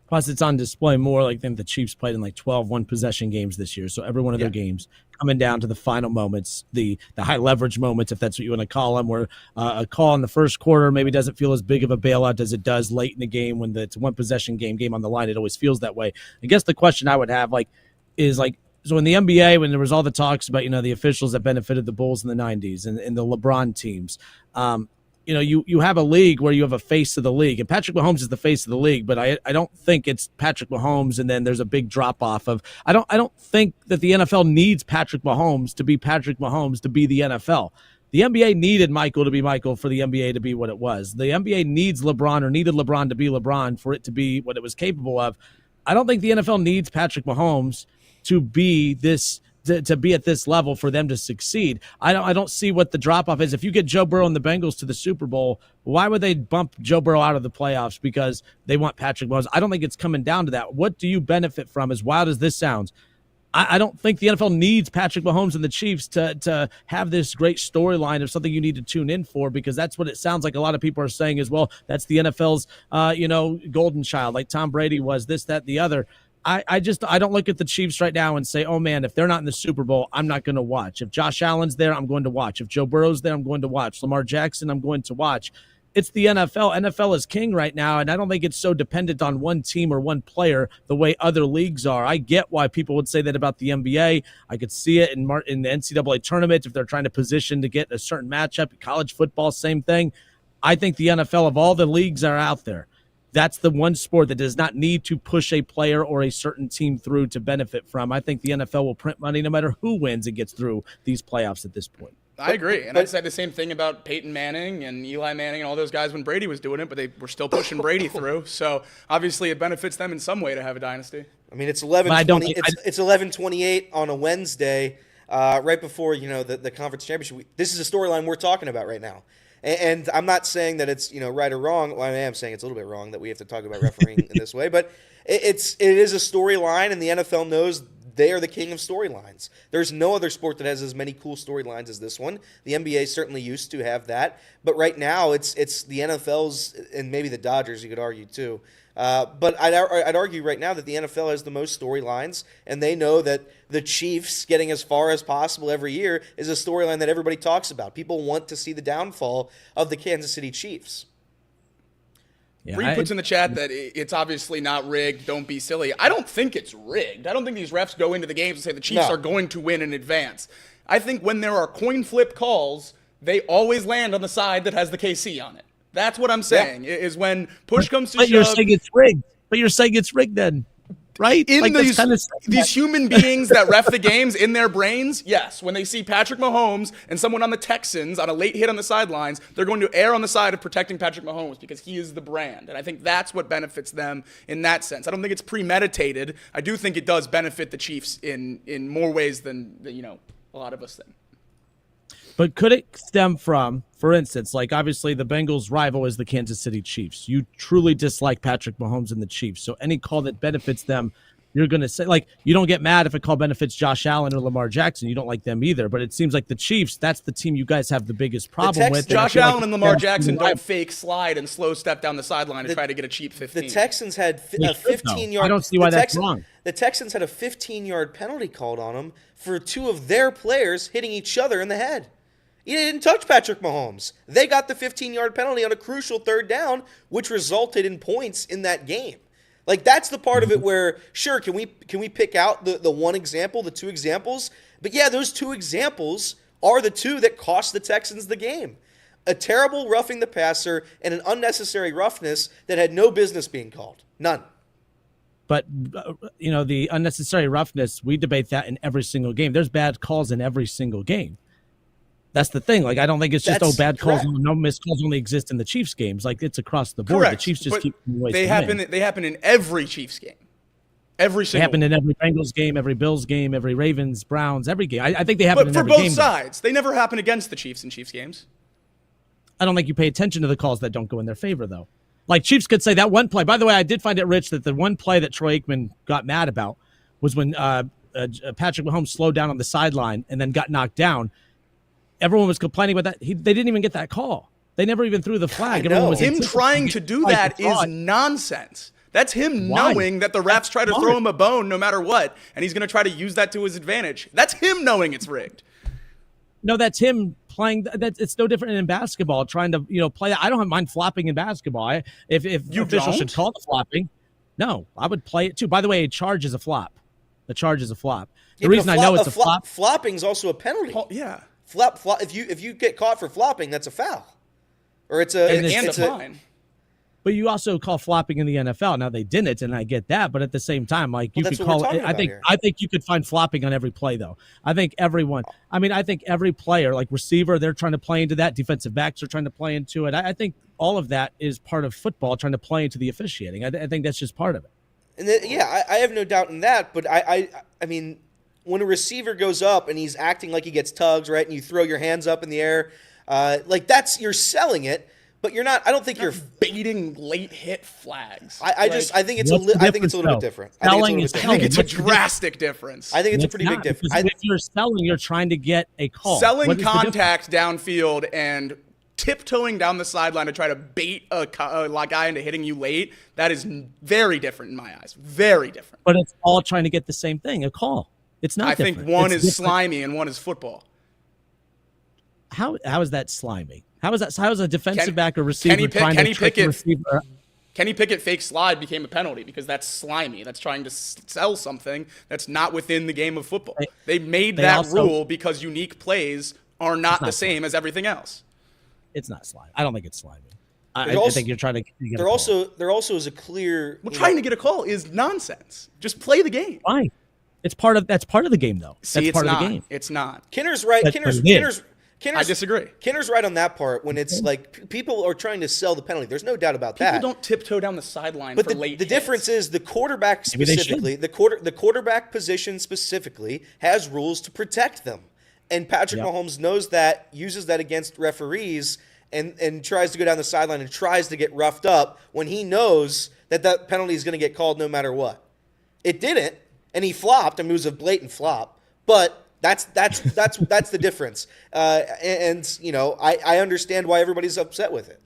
Plus, it's on display more than the Chiefs played in 12 one-possession games this year. So every one of their games coming down to the final moments, the high-leverage moments, if that's what you want to call them, where a call in the first quarter maybe doesn't feel as big of a bailout as it does late in the game when it's a one-possession game on the line. It always feels that way. I guess the question I would have is so in the NBA, when there was all the talks about, the officials that benefited the Bulls in the 90s and the LeBron teams, you have a league where you have a face of the league, and Patrick Mahomes is the face of the league, but I don't think it's Patrick Mahomes and then there's a big drop off of. I don't think that the NFL needs Patrick Mahomes to be Patrick Mahomes to be the NFL. The NBA needed Michael to be Michael for the NBA to be what it was. The NBA needs LeBron or needed LeBron to be LeBron for it to be what it was capable of. I don't think the NFL needs Patrick Mahomes to be this. To be at this level for them to succeed. I don't see what the drop-off is. If you get Joe Burrow and the Bengals to the Super Bowl, why would they bump Joe Burrow out of the playoffs because they want Patrick Mahomes? I don't think it's coming down to that. What do you benefit from, as wild as this sounds? I don't think the NFL needs Patrick Mahomes and the Chiefs to have this great storyline of something you need to tune in for, because that's what it sounds like a lot of people are saying as well. That's the NFL's golden child, like Tom Brady was, this, that, the other. I don't look at the Chiefs right now and say, oh, man, if they're not in the Super Bowl, I'm not going to watch. If Josh Allen's there, I'm going to watch. If Joe Burrow's there, I'm going to watch. Lamar Jackson, I'm going to watch. It's the NFL. NFL is king right now, and I don't think it's so dependent on one team or one player the way other leagues are. I get why people would say that about the NBA. I could see it in the NCAA tournament if they're trying to position to get a certain matchup. College football, same thing. I think the NFL, of all the leagues that are out there, that's the one sport that does not need to push a player or a certain team through to benefit from. I think the NFL will print money no matter who wins and gets through these playoffs at this point. I agree. And I said the same thing about Peyton Manning and Eli Manning and all those guys when Brady was doing it, but they were still pushing Brady through. So obviously it benefits them in some way to have a dynasty. It's 11:28 on a Wednesday, right before the conference championship. This is a storyline we're talking about right now. And I'm not saying that it's right or wrong. Well, I am saying it's a little bit wrong that we have to talk about refereeing in this way, but it is a storyline, and the NFL knows they are the king of storylines. There's no other sport that has as many cool storylines as this one. The NBA certainly used to have that, but right now it's the NFL's, and maybe the Dodgers, you could argue too. But I'd argue right now that the NFL has the most storylines, and they know that the Chiefs getting as far as possible every year is a storyline that everybody talks about. People want to see the downfall of the Kansas City Chiefs. Yeah, Reed puts in the chat that it's obviously not rigged. Don't be silly. I don't think it's rigged. I don't think these refs go into the games and say the Chiefs are going to win in advance. I think when there are coin flip calls, they always land on the side that has the KC on it. That's what I'm saying, is when push comes to shove. But you're saying it's rigged. But you're saying it's rigged then, right? In these human beings that ref the games, in their brains, yes. When they see Patrick Mahomes and someone on the Texans on a late hit on the sidelines, they're going to err on the side of protecting Patrick Mahomes because he is the brand. And I think that's what benefits them in that sense. I don't think it's premeditated. I do think it does benefit the Chiefs in more ways than a lot of us think. But could it stem from, for instance, like obviously the Bengals' rival is the Kansas City Chiefs. You truly dislike Patrick Mahomes and the Chiefs. So any call that benefits them, you're going to say, like, you don't get mad if a call benefits Josh Allen or Lamar Jackson. You don't like them either. But it seems like the Chiefs, that's the team you guys have the biggest problem with. Josh Allen and Lamar Jackson don't fake slide and slow step down the sideline to try to get a cheap 15. The Texans had a 15-yard. I don't see why that's wrong. The Texans had a 15-yard penalty called on them for two of their players hitting each other in the head. He didn't touch Patrick Mahomes. They got the 15-yard penalty on a crucial third down, which resulted in points in that game. Like, that's the part of it where, sure, can we pick out the one example, the two examples? But yeah, those two examples are the two that cost the Texans the game. A terrible roughing the passer and an unnecessary roughness that had no business being called. None. But, the unnecessary roughness, we debate that in every single game. There's bad calls in every single game. That's the thing. Like, I don't think it's just bad calls, no missed calls only exist in the Chiefs games. Like, it's across the board. Correct. The Chiefs just keep they happen in every Chiefs game. Every single. They happen in every Bengals game, every Bills game, every Ravens, Browns, every game. I think they happen in every game. But for both sides, they never happen against the Chiefs in Chiefs games. I don't think you pay attention to the calls that don't go in their favor, though. Like, Chiefs could say that one play. By the way, I did find it, Rich, that the one play that Troy Aikman got mad about was when Patrick Mahomes slowed down on the sideline and then got knocked down. Everyone was complaining about that. They didn't even get that call. They never even threw the flag. Everyone was him trying to do that is nonsense. That's him knowing that the refs try to throw him a bone no matter what, and he's going to try to use that to his advantage. That's him knowing it's rigged. No, that's him playing. It's no different in basketball. Trying to play. I don't mind flopping in basketball. If officials should call the flopping, no, I would play it too. By the way, a charge is a flop. The charge is a flop. The reason I know it's a flop. Flopping is also a penalty. Yeah. Flop. If you get caught for flopping, that's a foul, or it's a fine. But you also call flopping in the NFL. Now they didn't, and I get that. But at the same time, like you could call it. I think you could find flopping on every play, though. I think everyone. I mean, I think every player, like receiver, they're trying to play into that. Defensive backs are trying to play into it. I think all of that is part of football, trying to play into the officiating. I think that's just part of it. And I have no doubt in that. But I mean, when a receiver goes up and he's acting like he gets tugs, right, and you throw your hands up in the air, like you're selling it. But you're not. I don't think you're baiting late hit flags. I think it's a little bit different. I think it's a drastic difference. I think it's a pretty big difference. If you're selling, you're trying to get a call. Selling contact downfield and tiptoeing down the sideline to try to bait a guy into hitting you late. That is very different in my eyes. Very different. But it's all trying to get the same thing, a call. It's not. I think one is slimy and one is football. How is that slimy? How is that? How is a defensive back or receiver trying to trick a receiver? Kenny Pickett fake slide became a penalty because that's slimy. That's trying to sell something that's not within the game of football. They made that rule because unique plays are not the same as everything else. It's not slimy. I don't think it's slimy. I think you're trying to get there also is a clear. Well, trying to get a call is nonsense. Just play the game. Fine. That's part of the game, though. See, that's part of the game. It's not. Kinner's right. I disagree. Kinner's right on that part when it's like people are trying to sell the penalty. There's no doubt about that. People don't tiptoe down the sideline for late the hits. difference is the quarterback specifically, the quarterback position specifically has rules to protect them. And Patrick Mahomes knows that, uses that against referees, and tries to go down the sideline and tries to get roughed up when he knows that penalty is going to get called no matter what. It didn't. and he flopped. I mean, it was a blatant flop, but that's the difference. And you know, I understand why everybody's upset with it.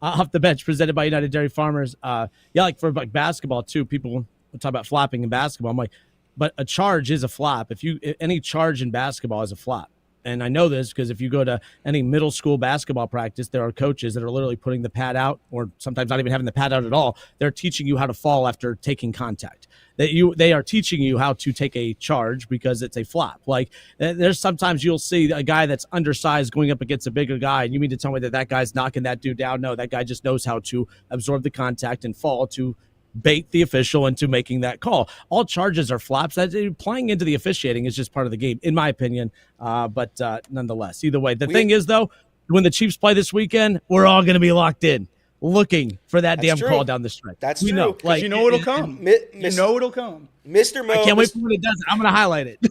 Off the bench, presented by United Dairy Farmers. Like for like basketball too, people talk about flopping in basketball. I'm like, but a charge is a flop. Any charge in basketball is a flop. And I know this because if you go to any middle school basketball practice, there are coaches that are literally putting the pad out, or sometimes not even having the pad out at all. They're teaching you how to fall after taking contact. They are teaching you how to take a charge because it's a flop. Like there's sometimes you'll see a guy that's undersized going up against a bigger guy, and you mean to tell me that guy's knocking that dude down? No, that guy just knows how to absorb the contact and fall to bait the official into making that call. All charges are flops. Playing into the officiating is just part of the game, in my opinion. But nonetheless, either way, the thing is, though, when the Chiefs play this weekend, we're all going to be locked in, looking for that damn call down the stretch. That's true. Know. Like, you know it'll come. You know it'll come. Mr. Mo, I can't wait for when it does. I'm going to highlight it.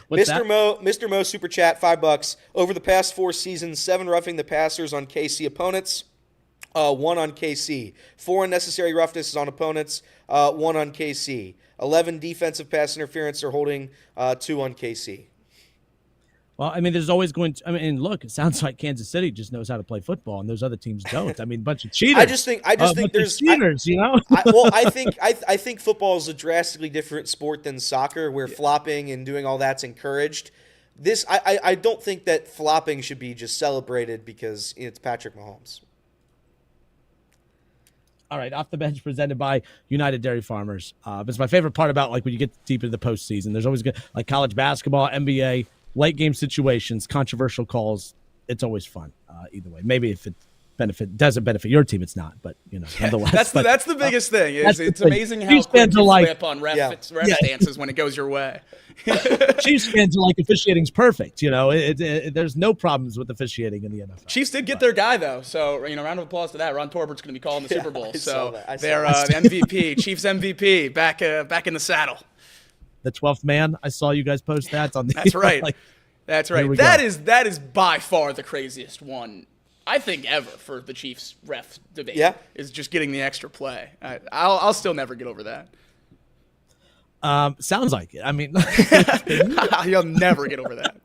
Mr. Mo, super chat, $5. Over the past 4 seasons, 7 roughing the passers on KC opponents. 1 on KC. 4 unnecessary roughness on opponents. 1 on KC. 11 defensive pass interference or holding. 2 on KC. Well, I mean, there's always going to. I mean, look, it sounds like Kansas City just knows how to play football, and those other teams don't. I mean, bunch of cheaters. I just think there's cheaters. You know. I think football is a drastically different sport than soccer, where flopping and doing all that's encouraged. I don't think that flopping should be just celebrated because it's Patrick Mahomes. All right, off the bench, presented by United Dairy Farmers. It's my favorite part about like when you get deep into the postseason. There's always good like college basketball, NBA, late game situations, controversial calls. It's always fun. Either way, maybe if it doesn't benefit your team, it's not. But you know, nonetheless, that's the biggest thing. It's amazing how Chiefs quick you like, flip on ref stances when it goes your way. Chiefs fans are like officiating's perfect. You know, there's no problems with officiating in the NFL. Chiefs did get their guy though, so you know, round of applause to that. Ron Torbert's going to be calling the Super Bowl, so they're the MVP, Chiefs MVP, back in the saddle. The 12th man. I saw you guys post that on the. That's right. That's right. That is by far the craziest one I think ever for the Chiefs ref debate. Yeah, is just getting the extra play. I'll still never get over that. Sounds like it. I mean, you'll never get over that.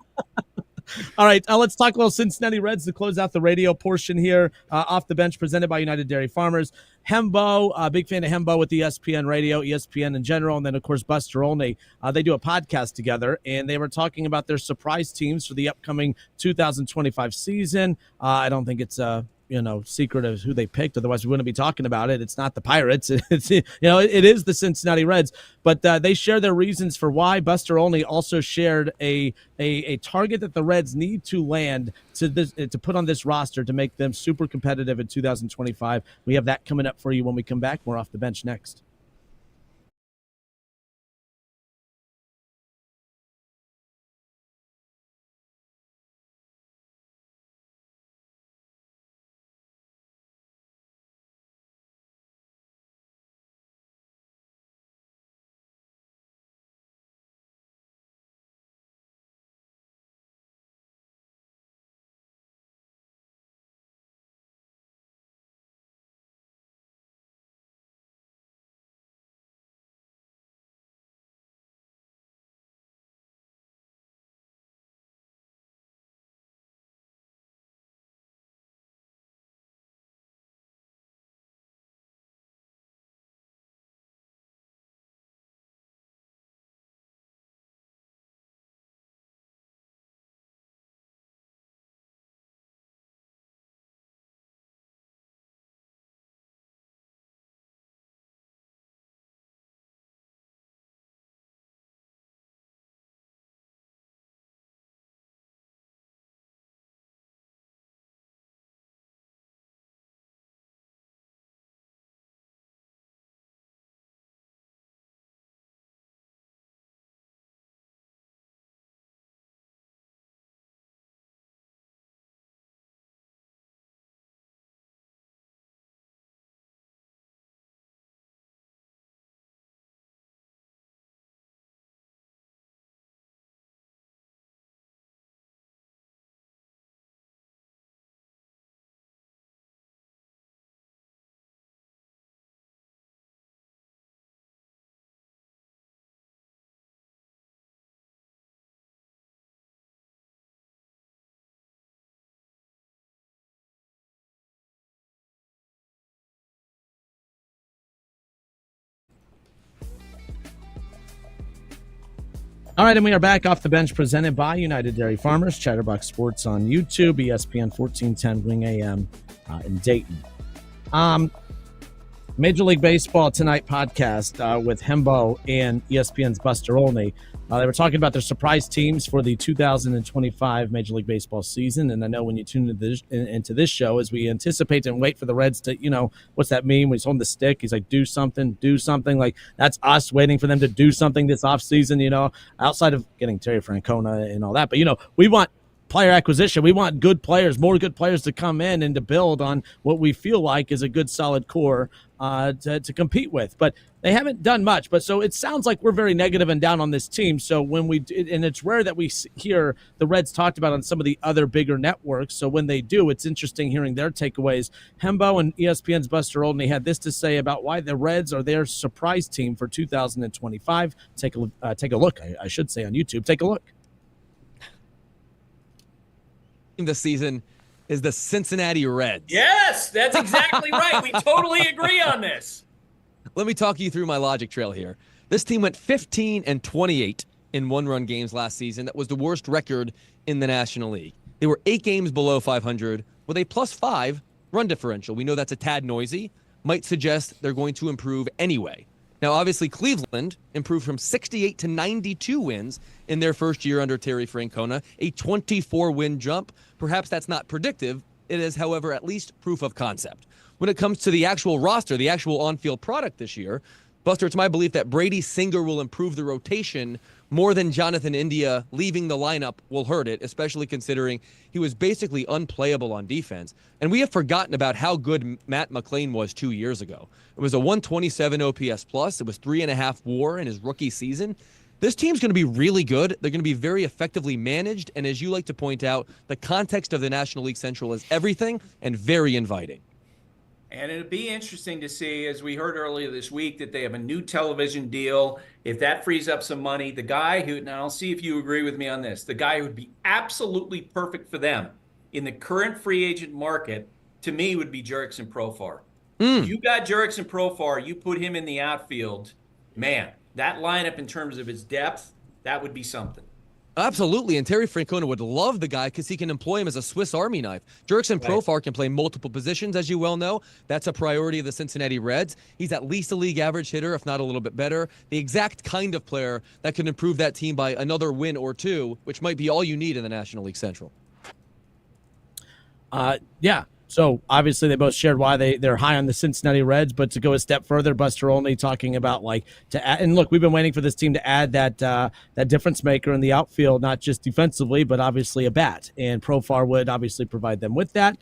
All right, let's talk a little Cincinnati Reds to close out the radio portion here. Off the bench, presented by United Dairy Farmers. Hembo, big fan of Hembo with ESPN Radio, ESPN in general, and then, of course, Buster Olney. They do a podcast together, and they were talking about their surprise teams for the upcoming 2025 season. I don't think it's secret of who they picked. Otherwise, we wouldn't be talking about it. It's not the Pirates. It is the Cincinnati Reds. But they share their reasons for why. Buster Olney also shared a target that the Reds need to land to put on this roster to make them super competitive in 2025. We have that coming up for you when we come back. More Off the Bench next. All right, and we are back off the bench, presented by United Dairy Farmers, Chatterbox Sports on YouTube, ESPN 1410 Wing AM in Dayton. Major League Baseball Tonight podcast with Hembo and ESPN's Buster Olney. They were talking about their surprise teams for the 2025 Major League Baseball season. And I know when you tune into this show, as we anticipate and wait for the Reds to, what's that mean when he's holding the stick? He's like, do something. Like, that's us waiting for them to do something this offseason, outside of getting Terry Francona and all that. But, we want player acquisition. We want good players, more good players to come in and to build on what we feel like is a good, solid core to compete with. But they haven't done much. But so it sounds like we're very negative and down on this team. So when and it's rare that we hear the Reds talked about on some of the other bigger networks. So when they do, it's interesting hearing their takeaways. Hembo and ESPN's Buster Olney had this to say about why the Reds are their surprise team for 2025. Take a look, I should say, on YouTube. Take a look. This season is the Cincinnati Reds. Yes, that's exactly right. We totally agree on this. Let me talk you through my logic trail here. This team went 15-28 in one-run games last season. That was the worst record in the National League. They were 8 games below 500 with a +5 run differential. We know that's a tad noisy. Might suggest they're going to improve anyway. Now, obviously, Cleveland improved from 68 to 92 wins in their first year under Terry Francona, a 24-win jump. Perhaps that's not predictive. It is, however, at least proof of concept. When it comes to the actual roster, the actual on-field product this year, Buster, it's my belief that Brady Singer will improve the rotation more than Jonathan India leaving the lineup will hurt it, especially considering he was basically unplayable on defense. And we have forgotten about how good Matt McClain was 2 years ago. It was a 127 OPS plus. It was 3.5 WAR in his rookie season. This team's going to be really good. They're going to be very effectively managed. And as you like to point out, the context of the National League Central is everything and very inviting. And it'll be interesting to see, as we heard earlier this week, that they have a new television deal. If that frees up some money, the guy who, now I'll see if you agree with me on this, the guy who would be absolutely perfect for them in the current free agent market, to me, would be Jurickson Profar. You got Jurickson Profar, you put him in the outfield, man, that lineup in terms of his depth, that would be something. Absolutely, and Terry Francona would love the guy because he can employ him as a Swiss Army knife. Jurickson Profar can play multiple positions, as you well know. That's a priority of the Cincinnati Reds. He's at least a league average hitter, if not a little bit better. The exact kind of player that can improve that team by another win or two, which might be all you need in the National League Central. Yeah. So obviously they both shared why they're high on the Cincinnati Reds, but to go a step further, Buster Olney talking about to add, and look, we've been waiting for this team to add that difference maker in the outfield, not just defensively, but obviously a bat, and Profar would obviously provide them with that.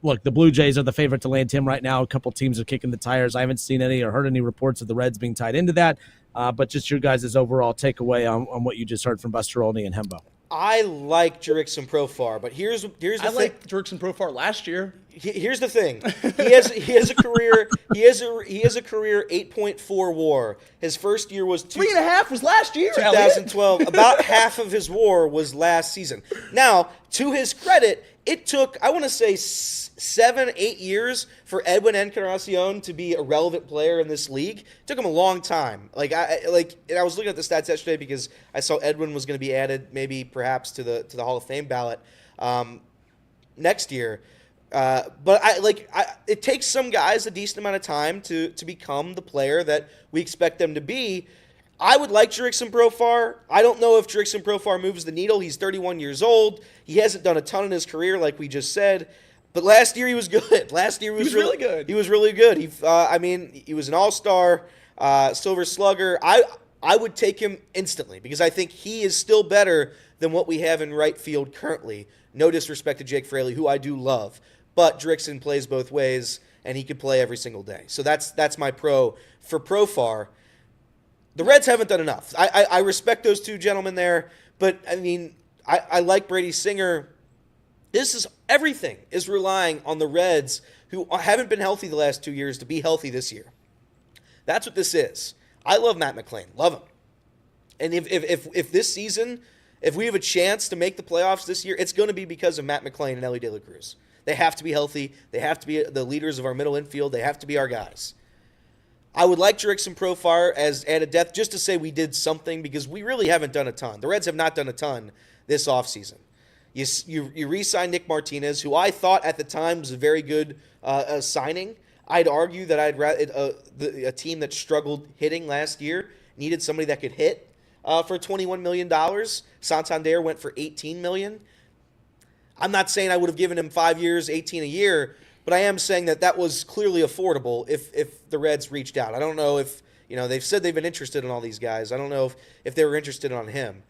Look, the Blue Jays are the favorite to land him right now. A couple teams are kicking the tires. I haven't seen any or heard any reports of the Reds being tied into that, but just your guys' overall takeaway on what you just heard from Buster Olney and Hembo. I like Jurickson Profar, but here's the thing. I liked Jurickson Profar last year. Here's the thing. He has a career 8.4 WAR. His first year was 3.5 was last year. 2012. About half of his WAR was last season. Now, to his credit, it took, I want to say, 7-8 years for Edwin Encarnacion to be a relevant player in this league. It took him a long time. And I was looking at the stats yesterday because I saw Edwin was going to be added, perhaps to the Hall of Fame ballot next year. But it takes some guys a decent amount of time to become the player that we expect them to be. I would like Jurickson Profar. I don't know if Jurickson Profar moves the needle. He's 31 years old. He hasn't done a ton in his career, like we just said. But last year he was good. Last year he was really good. He was really good. He was an all-star, Silver Slugger. I would take him instantly because I think he is still better than what we have in right field currently. No disrespect to Jake Fraley, who I do love. But Jurickson plays both ways, and he could play every single day. So that's my pro. For Profar, the Reds haven't done enough. I respect those two gentlemen there, but, I like Brady Singer. Everything is relying on the Reds, who haven't been healthy the last 2 years, to be healthy this year. That's what this is. I love Matt McClain. Love him. And if this season, if we have a chance to make the playoffs this year, it's going to be because of Matt McClain and Elly De La Cruz. They have to be healthy. They have to be the leaders of our middle infield. They have to be our guys. I would like Jurickson Profar as added depth just to say we did something because we really haven't done a ton. The Reds have not done a ton this offseason. You re-signed Nick Martinez, who I thought at the time was a very good signing. I'd argue that a team that struggled hitting last year needed somebody that could hit for $21 million. Santander went for $18 million. I'm not saying I would have given him 5 years, 18 a year, but I am saying that was clearly affordable if the Reds reached out. I don't know if, they've said they've been interested in all these guys. I don't know if they were interested on him.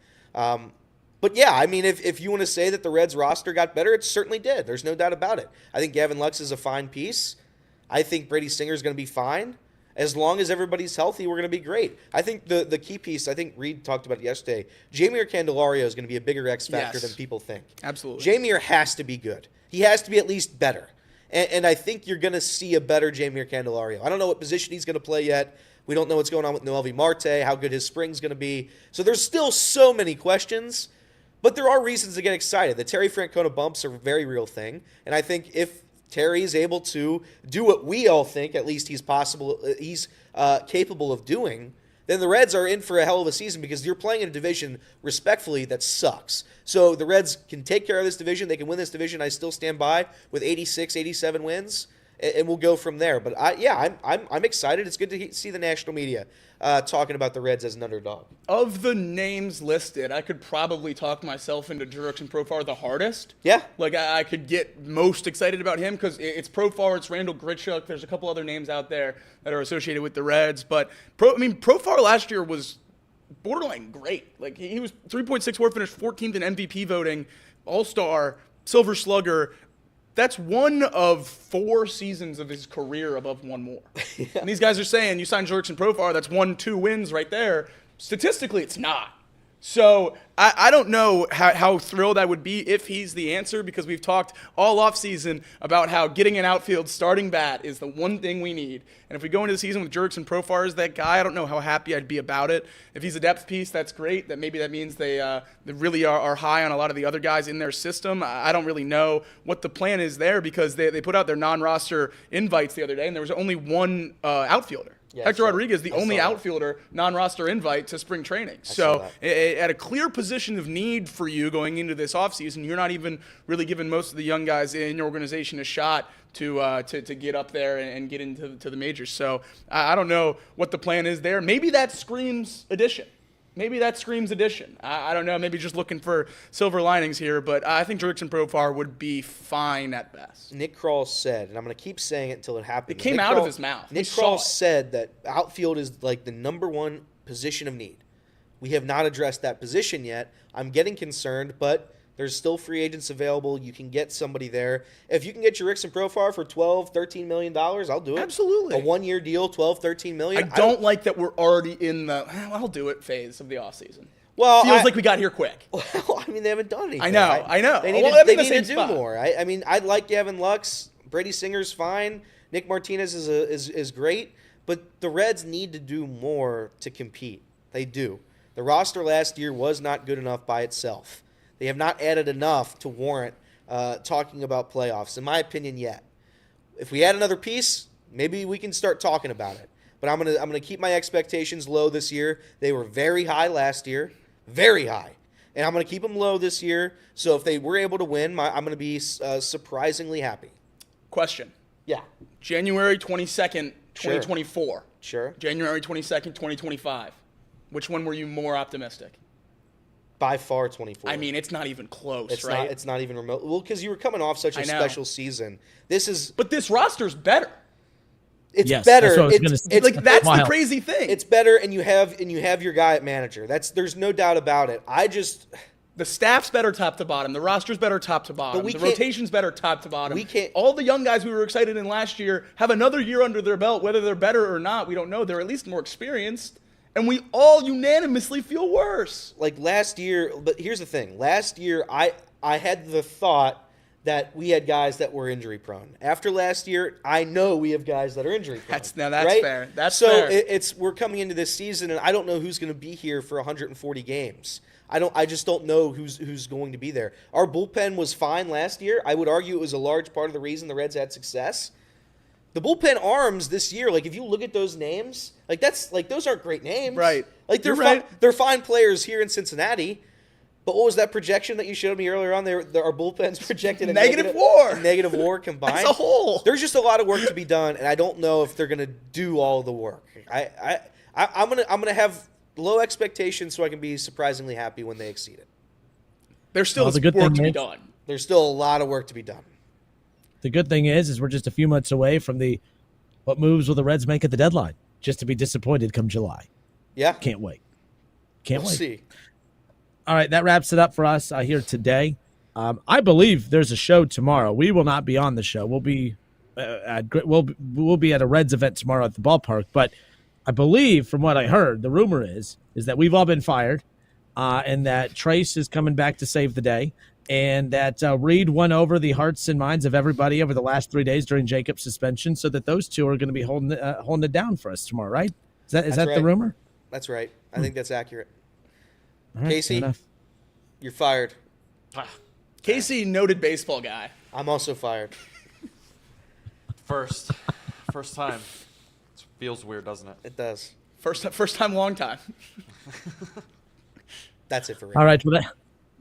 But yeah, I mean, if you want to say that the Reds roster got better, it certainly did. There's no doubt about it. I think Gavin Lux is a fine piece. I think Brady Singer is going to be fine. As long as everybody's healthy, we're going to be great. I think the key piece, I think Reed talked about it yesterday, Jamier Candelario is going to be a bigger X factor than people think. Absolutely. Jamier has to be good. He has to be at least better. And I think you're going to see a better Jamier Candelario. I don't know what position he's going to play yet. We don't know what's going on with Noelvi Marte, how good his spring's going to be. So there's still so many questions, but there are reasons to get excited. The Terry Francona bumps are a very real thing. And I think if Terry is able to do what we all think, at least he's capable of doing, then the Reds are in for a hell of a season because you're playing in a division, respectfully, that sucks. So the Reds can take care of this division. They can win this division. I still stand by with 86, 87 wins, and we'll go from there. But I'm excited. It's good to see the national media talking about the Reds as an underdog. Of the names listed, I could probably talk myself into Jurickson Profar the hardest. Yeah. Like, I could get most excited about him because it's Profar, it's Randall Grichuk. There's a couple other names out there that are associated with the Reds. But, Profar last year was borderline great. Like, he was 3.6 WAR, finished 14th in MVP voting, All-Star, Silver Slugger. That's one of 4 seasons of his career above one more. Yeah. And these guys are saying, you signed Jurickson Profar, that's 1-2 wins right there. Statistically, it's not. So I don't know how thrilled I would be if he's the answer because we've talked all offseason about how getting an outfield starting bat is the one thing we need. And if we go into the season with Jurickson Profar as that guy, I don't know how happy I'd be about it. If he's a depth piece, that's great. That means they really are high on a lot of the other guys in their system. I don't really know what the plan is there because they put out their non-roster invites the other day and there was only one outfielder. Yeah, Hector Rodriguez, the only outfielder, non-roster invite to spring training. So at a clear position of need for you going into this offseason, you're not even really giving most of the young guys in your organization a shot to get up there and get into the majors. So I don't know what the plan is there. Maybe that screams addition. I don't know. Maybe just looking for silver linings here, but I think Jurickson Profar would be fine at best. Nick Krall said, and I'm going to keep saying it until it happens. It came out of his mouth. Nick Krall said that outfield is like the number one position of need. We have not addressed that position yet. I'm getting concerned, but there's still free agents available. You can get somebody there. If you can get Jurickson Profar for $12, $13 million, I'll do it. Absolutely. A 1-year deal, $12, $13 million. I don't like that we're already in the I'll do it phase of the offseason. Well, feels like we got here quick. Well, I mean, they haven't done anything. I know. They need to do more. I mean, I like Gavin Lux. Brady Singer's fine. Nick Martinez is great. But the Reds need to do more to compete. They do. The roster last year was not good enough by itself. They have not added enough to warrant talking about playoffs, in my opinion, yet. If we add another piece, maybe we can start talking about it. But I'm gonna keep my expectations low this year. They were very high last year, very high, and I'm gonna keep them low this year. So if they were able to win, I'm gonna be surprisingly happy. Question. Yeah. January 22nd, 2024. Sure. January 22nd, 2025. Which one were you more optimistic? By far 24. I mean, it's not even close, right? It's not even remote. Well, because you were coming off such a special season. But this roster's better. It's better. That's the crazy thing. It's better, and you have your guy at manager. There's no doubt about it. The staff's better top to bottom. The roster's better top to bottom. The rotation's better top to bottom. All the young guys we were excited in last year have another year under their belt. Whether they're better or not, we don't know. They're at least more experienced. And we all unanimously feel worse. Like last year, but here's the thing. Last year, I had the thought that we had guys that were injury prone. After last year, I know we have guys that are injury prone. That's right? fair. That's fair. We're coming into this season, and I don't know who's going to be here for 140 games. I just don't know who's going to be there. Our bullpen was fine last year. I would argue it was a large part of the reason the Reds had success. the bullpen arms this year, like if you look at those names, like those aren't great names. Right. Like they're fine players here in Cincinnati. But what was that projection that you showed me earlier on? Our bullpen's projected a negative WAR. Negative WAR combined. As a whole. There's just a lot of work to be done, and I don't know if they're going to do all the work. I'm gonna have low expectations so I can be surprisingly happy when they exceed it. There's still work to be done. There's still a lot of work to be done. The good thing is we're just a few months away from what moves will the Reds make at the deadline, just to be disappointed come July. Yeah. Can't wait. We'll see. All right, that wraps it up for us here today. I believe there's a show tomorrow. We will not be on the show. We'll be we'll be at a Reds event tomorrow at the ballpark. But I believe, from what I heard, the rumor is that we've all been fired, and that Trace is coming back to save the day, and that Reed won over the hearts and minds of everybody over the last 3 days during Jacob's suspension, so that those two are going to be holding it down for us tomorrow. Right? Is that right. the rumor? That's right. I think that's accurate. Right, Casey, you're fired. Casey, noted baseball guy. I'm also fired. First time. It feels weird, doesn't it? It does. First time, long time. That's it for radio. All right, well,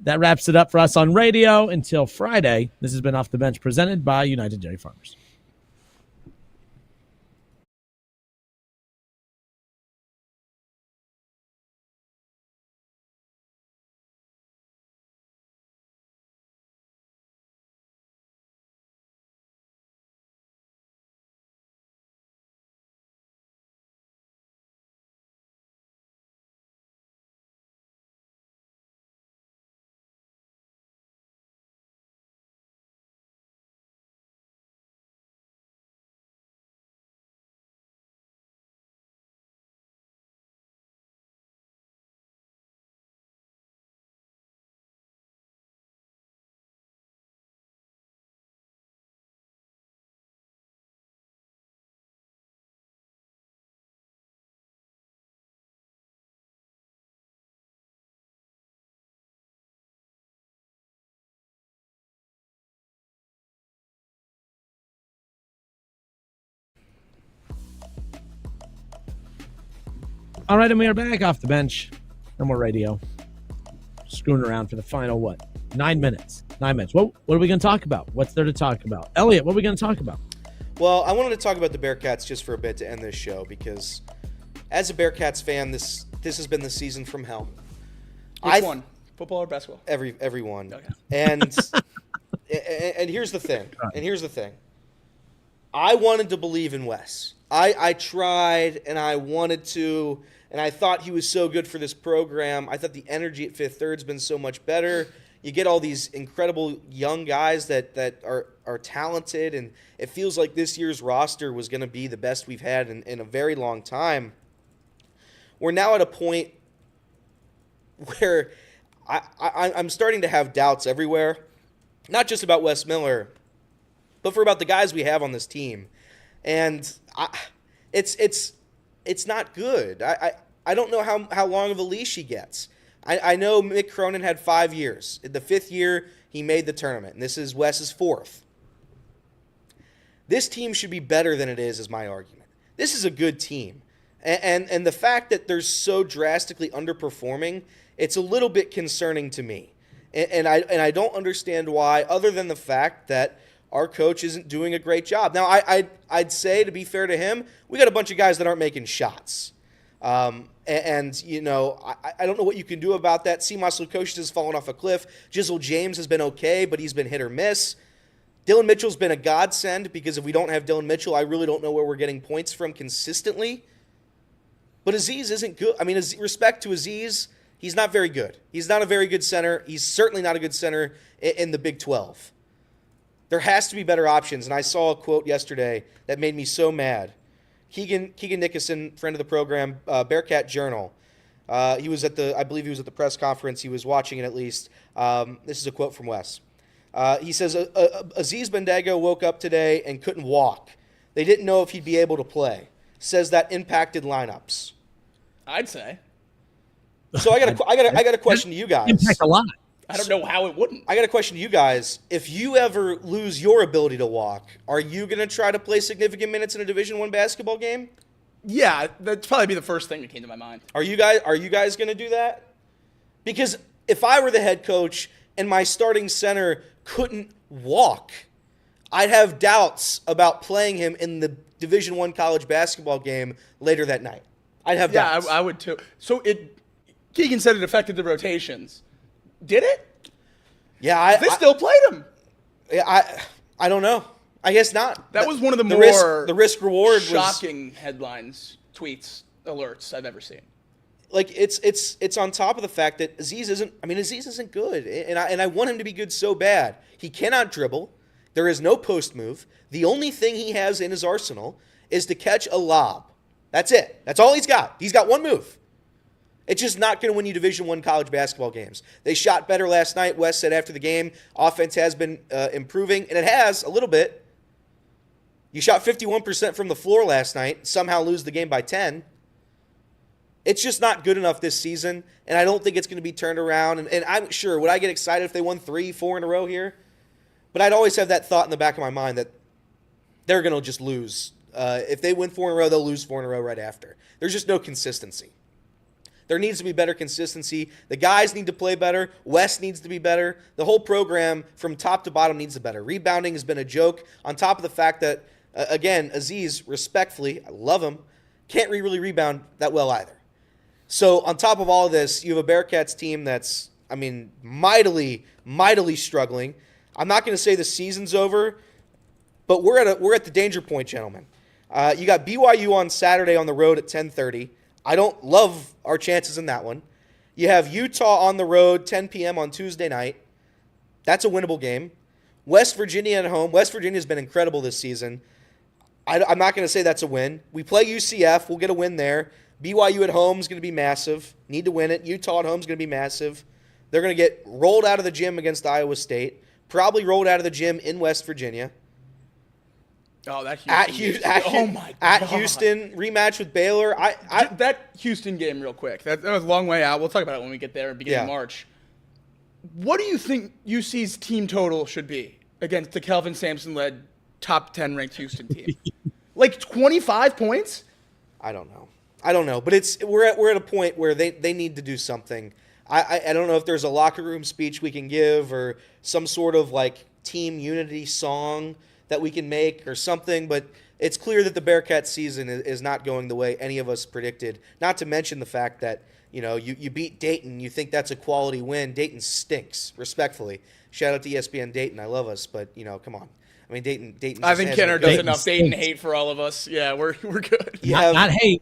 that wraps it up for us on radio until Friday. This has been Off the Bench, presented by United Dairy Farmers. All right, and we are back off the bench. No more radio. Screwing around for the final, 9 minutes. 9 minutes. What are we going to talk about? What's there to talk about? Elliot, what are we going to talk about? Well, I wanted to talk about the Bearcats just for a bit to end this show, because as a Bearcats fan, this has been the season from hell. Which one? Football or basketball? Everyone. Okay. And here's the thing. I wanted to believe in Wes. I tried, and I wanted to, and I thought he was so good for this program. I thought the energy at Fifth Third's been so much better. You get all these incredible young guys that are talented, and it feels like this year's roster was going to be the best we've had in a very long time. We're now at a point where I'm starting to have doubts everywhere, not just about Wes Miller, but about the guys we have on this team. And it's not good. I don't know how long of a leash he gets. I know Mick Cronin had 5 years. In the 5th year, he made the tournament, and this is Wes's 4th. This team should be better than it is my argument. This is a good team. And the fact that they're so drastically underperforming, it's a little bit concerning to me. And I don't understand why, other than the fact that our coach isn't doing a great job. Now, I'd say, to be fair to him, we got a bunch of guys that aren't making shots. And you know, I don't know what you can do about that. Simas Lukosius has fallen off a cliff. Jizzle James has been okay, but he's been hit or miss. Dylan Mitchell's been a godsend, because if we don't have Dylan Mitchell, I really don't know where we're getting points from consistently. But Aziz isn't good. I mean, respect to Aziz, he's not very good. He's not a very good center. He's certainly not a good center in the Big 12. There has to be better options, and I saw a quote yesterday that made me so mad. Keegan Nickerson, friend of the program, Bearcat Journal. He was I believe he was at the press conference. He was watching it at least. This is a quote from Wes. He says, Aziz Bandago woke up today and couldn't walk. They didn't know if he'd be able to play. Says that impacted lineups. I'd say. So I got a question to you guys. Impact a lot. I don't know how it wouldn't. I got a question to you guys. If you ever lose your ability to walk, are you going to try to play significant minutes in a Division I basketball game? Yeah, that'd probably be the first thing that came to my mind. Are you guys going to do that? Because if I were the head coach and my starting center couldn't walk, I'd have doubts about playing him in the Division I college basketball game later that night. I'd have doubts. Yeah, I would too. So Keegan said it affected the rotations. Did it? Yeah, they still played him. Yeah, I don't know. I guess not. That was one of the risk reward shocking headlines, tweets, alerts I've ever seen. Like it's on top of the fact that Aziz isn't good, and I want him to be good so bad. He cannot dribble. There is no post move. The only thing he has in his arsenal is to catch a lob. That's it. That's all he's got. He's got one move. It's just not going to win you Division I college basketball games. They shot better last night. Wes said after the game, offense has been improving, and it has a little bit. You shot 51% from the floor last night, somehow lose the game by 10. It's just not good enough this season, and I don't think it's going to be turned around. And I'm sure, would I get excited if they won 3-4 in a row here? But I'd always have that thought in the back of my mind that they're going to just lose. If they win 4 in a row, they'll lose 4 in a row right after. There's just no consistency. There needs to be better consistency. The guys need to play better. Wes needs to be better. The whole program from top to bottom needs to be better. Rebounding has been a joke, on top of the fact that, again, Aziz, respectfully, I love him, can't really rebound that well either. So on top of all of this, you have a Bearcats team that's, mightily struggling. I'm not going to say the season's over, but we're at the danger point, gentlemen. You got BYU on Saturday on the road at 10:30. I don't love our chances in that one. You have Utah on the road, 10 p.m. on Tuesday night. That's a winnable game. West Virginia at home. West Virginia's been incredible this season. I'm not going to say that's a win. We play UCF. We'll get a win there. BYU at home is going to be massive. Need to win it. Utah at home is going to be massive. They're going to get rolled out of the gym against Iowa State. Probably rolled out of the gym in West Virginia. Oh, that Houston at Houston, rematch with Baylor. That Houston game, real quick. That was a long way out. We'll talk about it when we get there, beginning of March. What do you think UC's team total should be against the Kelvin Sampson-led top 10 ranked Houston team? Like 25 points? I don't know. But we're at a point where they need to do something. I don't know if there's a locker room speech we can give or some sort of like team unity song that we can make or something, but it's clear that the Bearcats season is not going the way any of us predicted. Not to mention the fact that, you beat Dayton, you think that's a quality win. Dayton stinks, respectfully. Shout out to ESPN Dayton, I love us, but, come on. Dayton. I think Kenner does enough Dayton hate for all of us. Yeah, we're good. Not hate.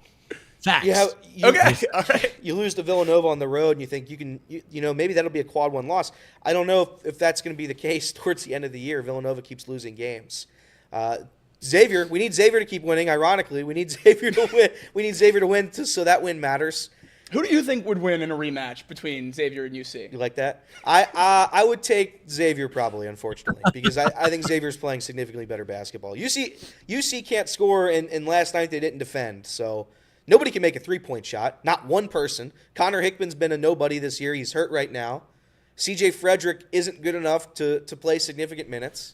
Facts. Okay, all right. You lose to Villanova on the road, and you think you can, maybe that'll be a quad 1 loss. I don't know if that's going to be the case towards the end of the year. Villanova keeps losing games. Xavier, we need Xavier to keep winning. Ironically, we need Xavier to win. We need Xavier to win, so that win matters. Who do you think would win in a rematch between Xavier and UC? You like that? I would take Xavier probably, unfortunately, because I think Xavier's playing significantly better basketball. UC can't score, and last night they didn't defend, so. Nobody can make a 3-point shot. Not one person. Connor Hickman's been a nobody this year. He's hurt right now. CJ Frederick isn't good enough to play significant minutes.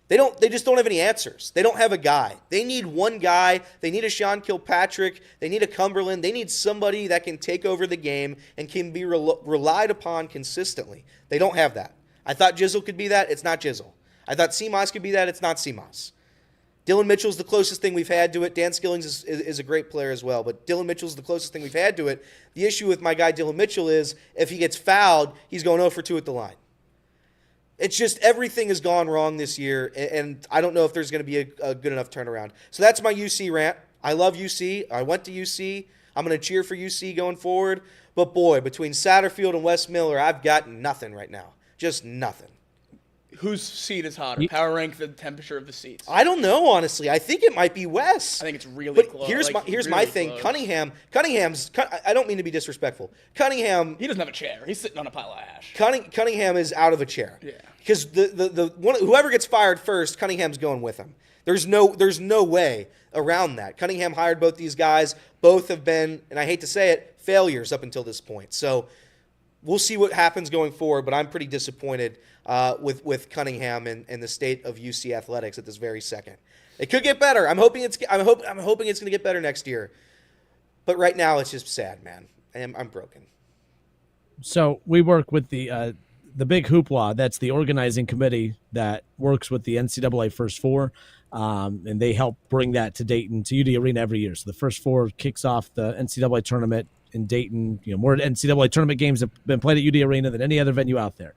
They just don't have any answers. They don't have a guy. They need one guy. They need a Sean Kilpatrick. They need a Cumberland. They need somebody that can take over the game and can be relied upon consistently. They don't have that. I thought Jizzle could be that. It's not Jizzle. I thought Seamoss could be that. It's not Seamoss. Dylan Mitchell's the closest thing we've had to it. Dan Skillings is a great player as well, but Dylan Mitchell's the closest thing we've had to it. The issue with my guy Dylan Mitchell is if he gets fouled, he's going 0 for 2 at the line. It's just everything has gone wrong this year, and I don't know if there's going to be a good enough turnaround. So that's my UC rant. I love UC. I went to UC. I'm going to cheer for UC going forward. But, boy, between Satterfield and Wes Miller, I've got nothing right now. Just nothing. Whose seat is hotter? Power rank the temperature of the seats. I don't know, honestly. I think it might be Wes. I think it's really close. But here's my thing. Cunningham's. I don't mean to be disrespectful. Cunningham. He doesn't have a chair. He's sitting on a pile of ash. Cunningham is out of a chair. Yeah. Because whoever gets fired first, Cunningham's going with him. There's no way around that. Cunningham hired both these guys. Both have been, and I hate to say it, failures up until this point. So we'll see what happens going forward, but I'm pretty disappointed with Cunningham and the state of UC athletics at this very second. It could get better. I'm hoping it's going to get better next year. But right now, it's just sad, man. I'm broken. So we work with the big hoopla. That's the organizing committee that works with the NCAA First Four, and they help bring that to Dayton, to UD Arena every year. So the First Four kicks off the NCAA tournament in Dayton. More NCAA tournament games have been played at UD Arena than any other venue out there.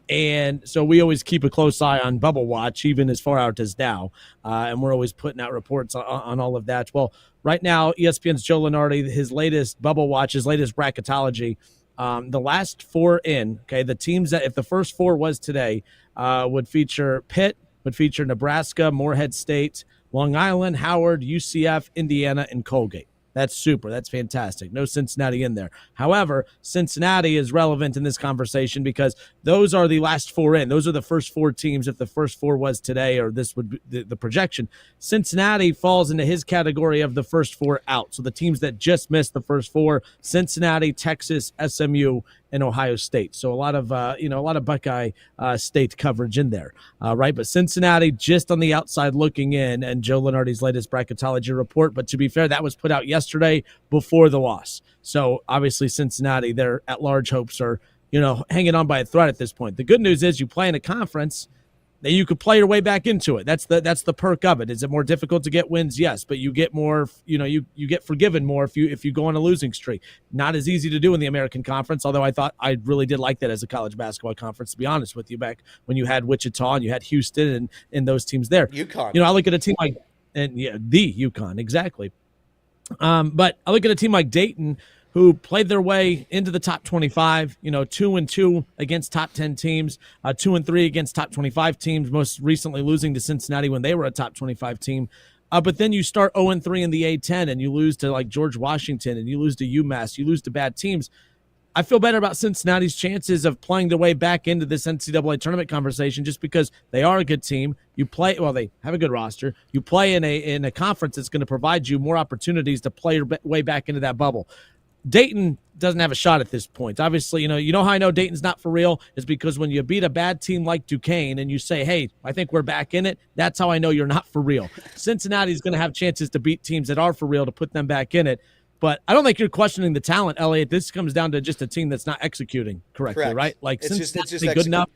And so we always keep a close eye on Bubble Watch, even as far out as now. And we're always putting out reports on all of that. Well, right now, ESPN's Joe Lunardi, his latest Bubble Watch, his latest bracketology, the last four in, okay, the teams that, if the first four was today, would feature Pitt, would feature Nebraska, Morehead State, Long Island, Howard, UCF, Indiana, and Colgate. That's super. That's fantastic. No Cincinnati in there. However, Cincinnati is relevant in this conversation because those are the last four in. Those are the first four teams. If the first four was today, or this would be the projection, Cincinnati falls into his category of the first four out. So the teams that just missed the first four: Cincinnati, Texas, SMU, and Ohio State. So a lot of Buckeye State coverage in there, right? But Cincinnati just on the outside looking in, and Joe Lunardi's latest bracketology report. But to be fair, that was put out yesterday before the loss. So obviously Cincinnati, their at-large hopes are, hanging on by a thread at this point. The good news is you play in a conference that you could play your way back into it. That's the perk of it. Is it more difficult to get wins? Yes, but you get more, you get forgiven more if you go on a losing streak. Not as easy to do in the American Conference, although I really did like that as a college basketball conference, to be honest with you, back when you had Wichita and you had Houston and those teams there. UConn. I look at a team like, the UConn, exactly. But I look at a team like Dayton, who played their way into the top 25, 2-2 against top 10 teams, 2-3 against top 25 teams, most recently losing to Cincinnati when they were a top 25 team. But then you start 0-3 in the A-10 and you lose to like George Washington and you lose to UMass, you lose to bad teams. I feel better about Cincinnati's chances of playing their way back into this NCAA tournament conversation just because they are a good team. They have a good roster. You play in a conference that's going to provide you more opportunities to play your way back into that bubble. Dayton doesn't have a shot at this point. Obviously, you know how I know Dayton's not for real is because when you beat a bad team like Duquesne and you say, hey, I think we're back in it, that's how I know you're not for real. Cincinnati's going to have chances to beat teams that are for real to put them back in it. But I don't think you're questioning the talent, Elliot. This comes down to just a team that's not executing correctly, Correct. Right? Like, it's just good enough.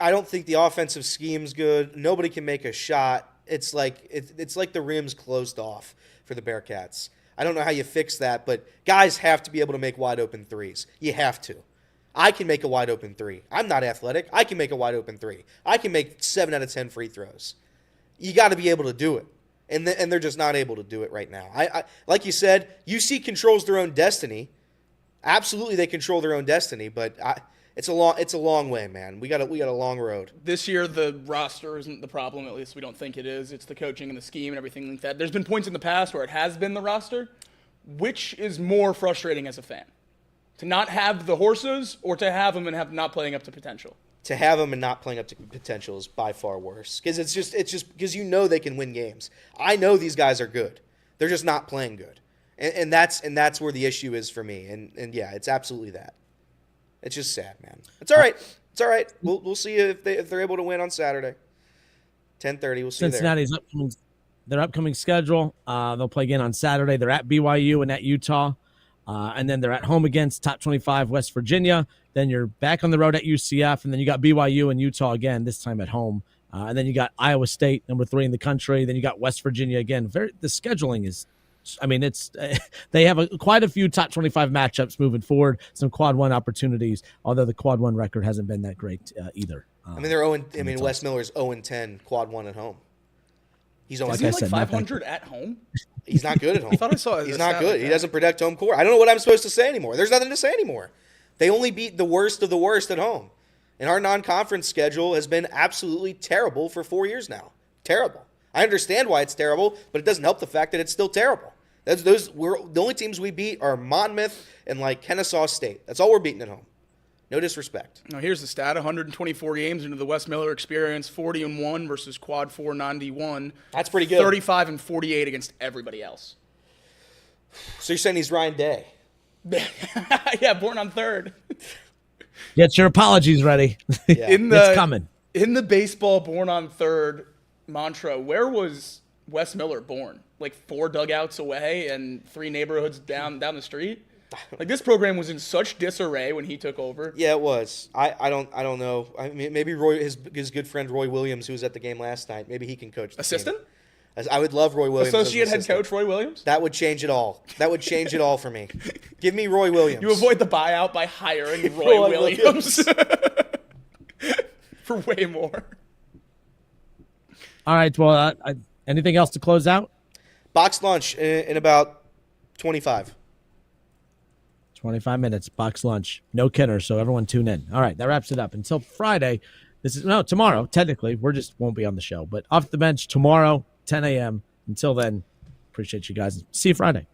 I don't think the offensive scheme's good. Nobody can make a shot. It's like the rim's closed off for the Bearcats. I don't know how you fix that, but guys have to be able to make wide open threes. You have to. I can make a wide open three. I'm not athletic. I can make a wide open three. I can make 7 out of 10 free throws. You got to be able to do it. And they're just not able to do it right now. I like you said, UC controls their own destiny. Absolutely, they control their own destiny, but it's a long way, man. We got a long road. This year, the roster isn't the problem. At least we don't think it is. It's the coaching and the scheme and everything like that. There's been points in the past where it has been the roster. Which is more frustrating as a fan? To not have the horses or to have them and have not playing up to potential? To have them and not playing up to potential is by far worse because it's just because they can win games. I know these guys are good. They're just not playing good, and that's where the issue is for me. And yeah, it's absolutely that. It's just sad, man. It's all right. It's all right. We'll see if they're able to win on Saturday. 10:30. We'll see. Cincinnati's upcoming schedule. They'll play again on Saturday. They're at BYU and at Utah. And then they're at home against top 25 West Virginia. Then you're back on the road at UCF, and then you got BYU and Utah again, this time at home. And then you got Iowa State, number 3 in the country. Then you got West Virginia again. The scheduling is, they have quite a few top 25 matchups moving forward, some quad 1 opportunities, although the quad 1 record hasn't been that great either. Wes Miller's 0-10 quad 1 at home. He's only 500 at home. He's not good at home. I thought I saw it. He's not good. He doesn't protect home court. I don't know what I'm supposed to say anymore. There's nothing to say anymore. They only beat the worst of the worst at home. And our non-conference schedule has been absolutely terrible for 4 years now. Terrible. I understand why it's terrible, but it doesn't help the fact that it's still terrible. The only teams we beat are Monmouth and like Kennesaw State. That's all we're beating at home. No disrespect. Now here's the stat: 124 games into the Wes Miller experience, 40-1 versus quad 4 non-D1. That's pretty good. 35-48 against everybody else. So you're saying he's Ryan Day? Yeah, born on 3rd. Get your apologies ready. Yeah. It's coming. In the baseball born on 3rd mantra, where was Wes Miller born? Like 4 dugouts away and 3 neighborhoods down the street? Like, this program was in such disarray when he took over. Yeah, it was. I don't know. I mean, maybe his good friend Roy Williams, who was at the game last night, maybe he can coach the Assistant? team. I would love Roy Williams. Associate head coach Roy Williams? That would change it all. That would change it all for me. Give me Roy Williams. You avoid the buyout by hiring Roy Williams. For way more. All right. Well, anything else to close out? Box lunch in about 25. 25 minutes, box lunch. No Kenner, so everyone tune in. All right, that wraps it up. Until Friday, tomorrow, technically. We just won't be on the show. But Off the Bench tomorrow, 10 a.m. Until then, appreciate you guys. See you Friday.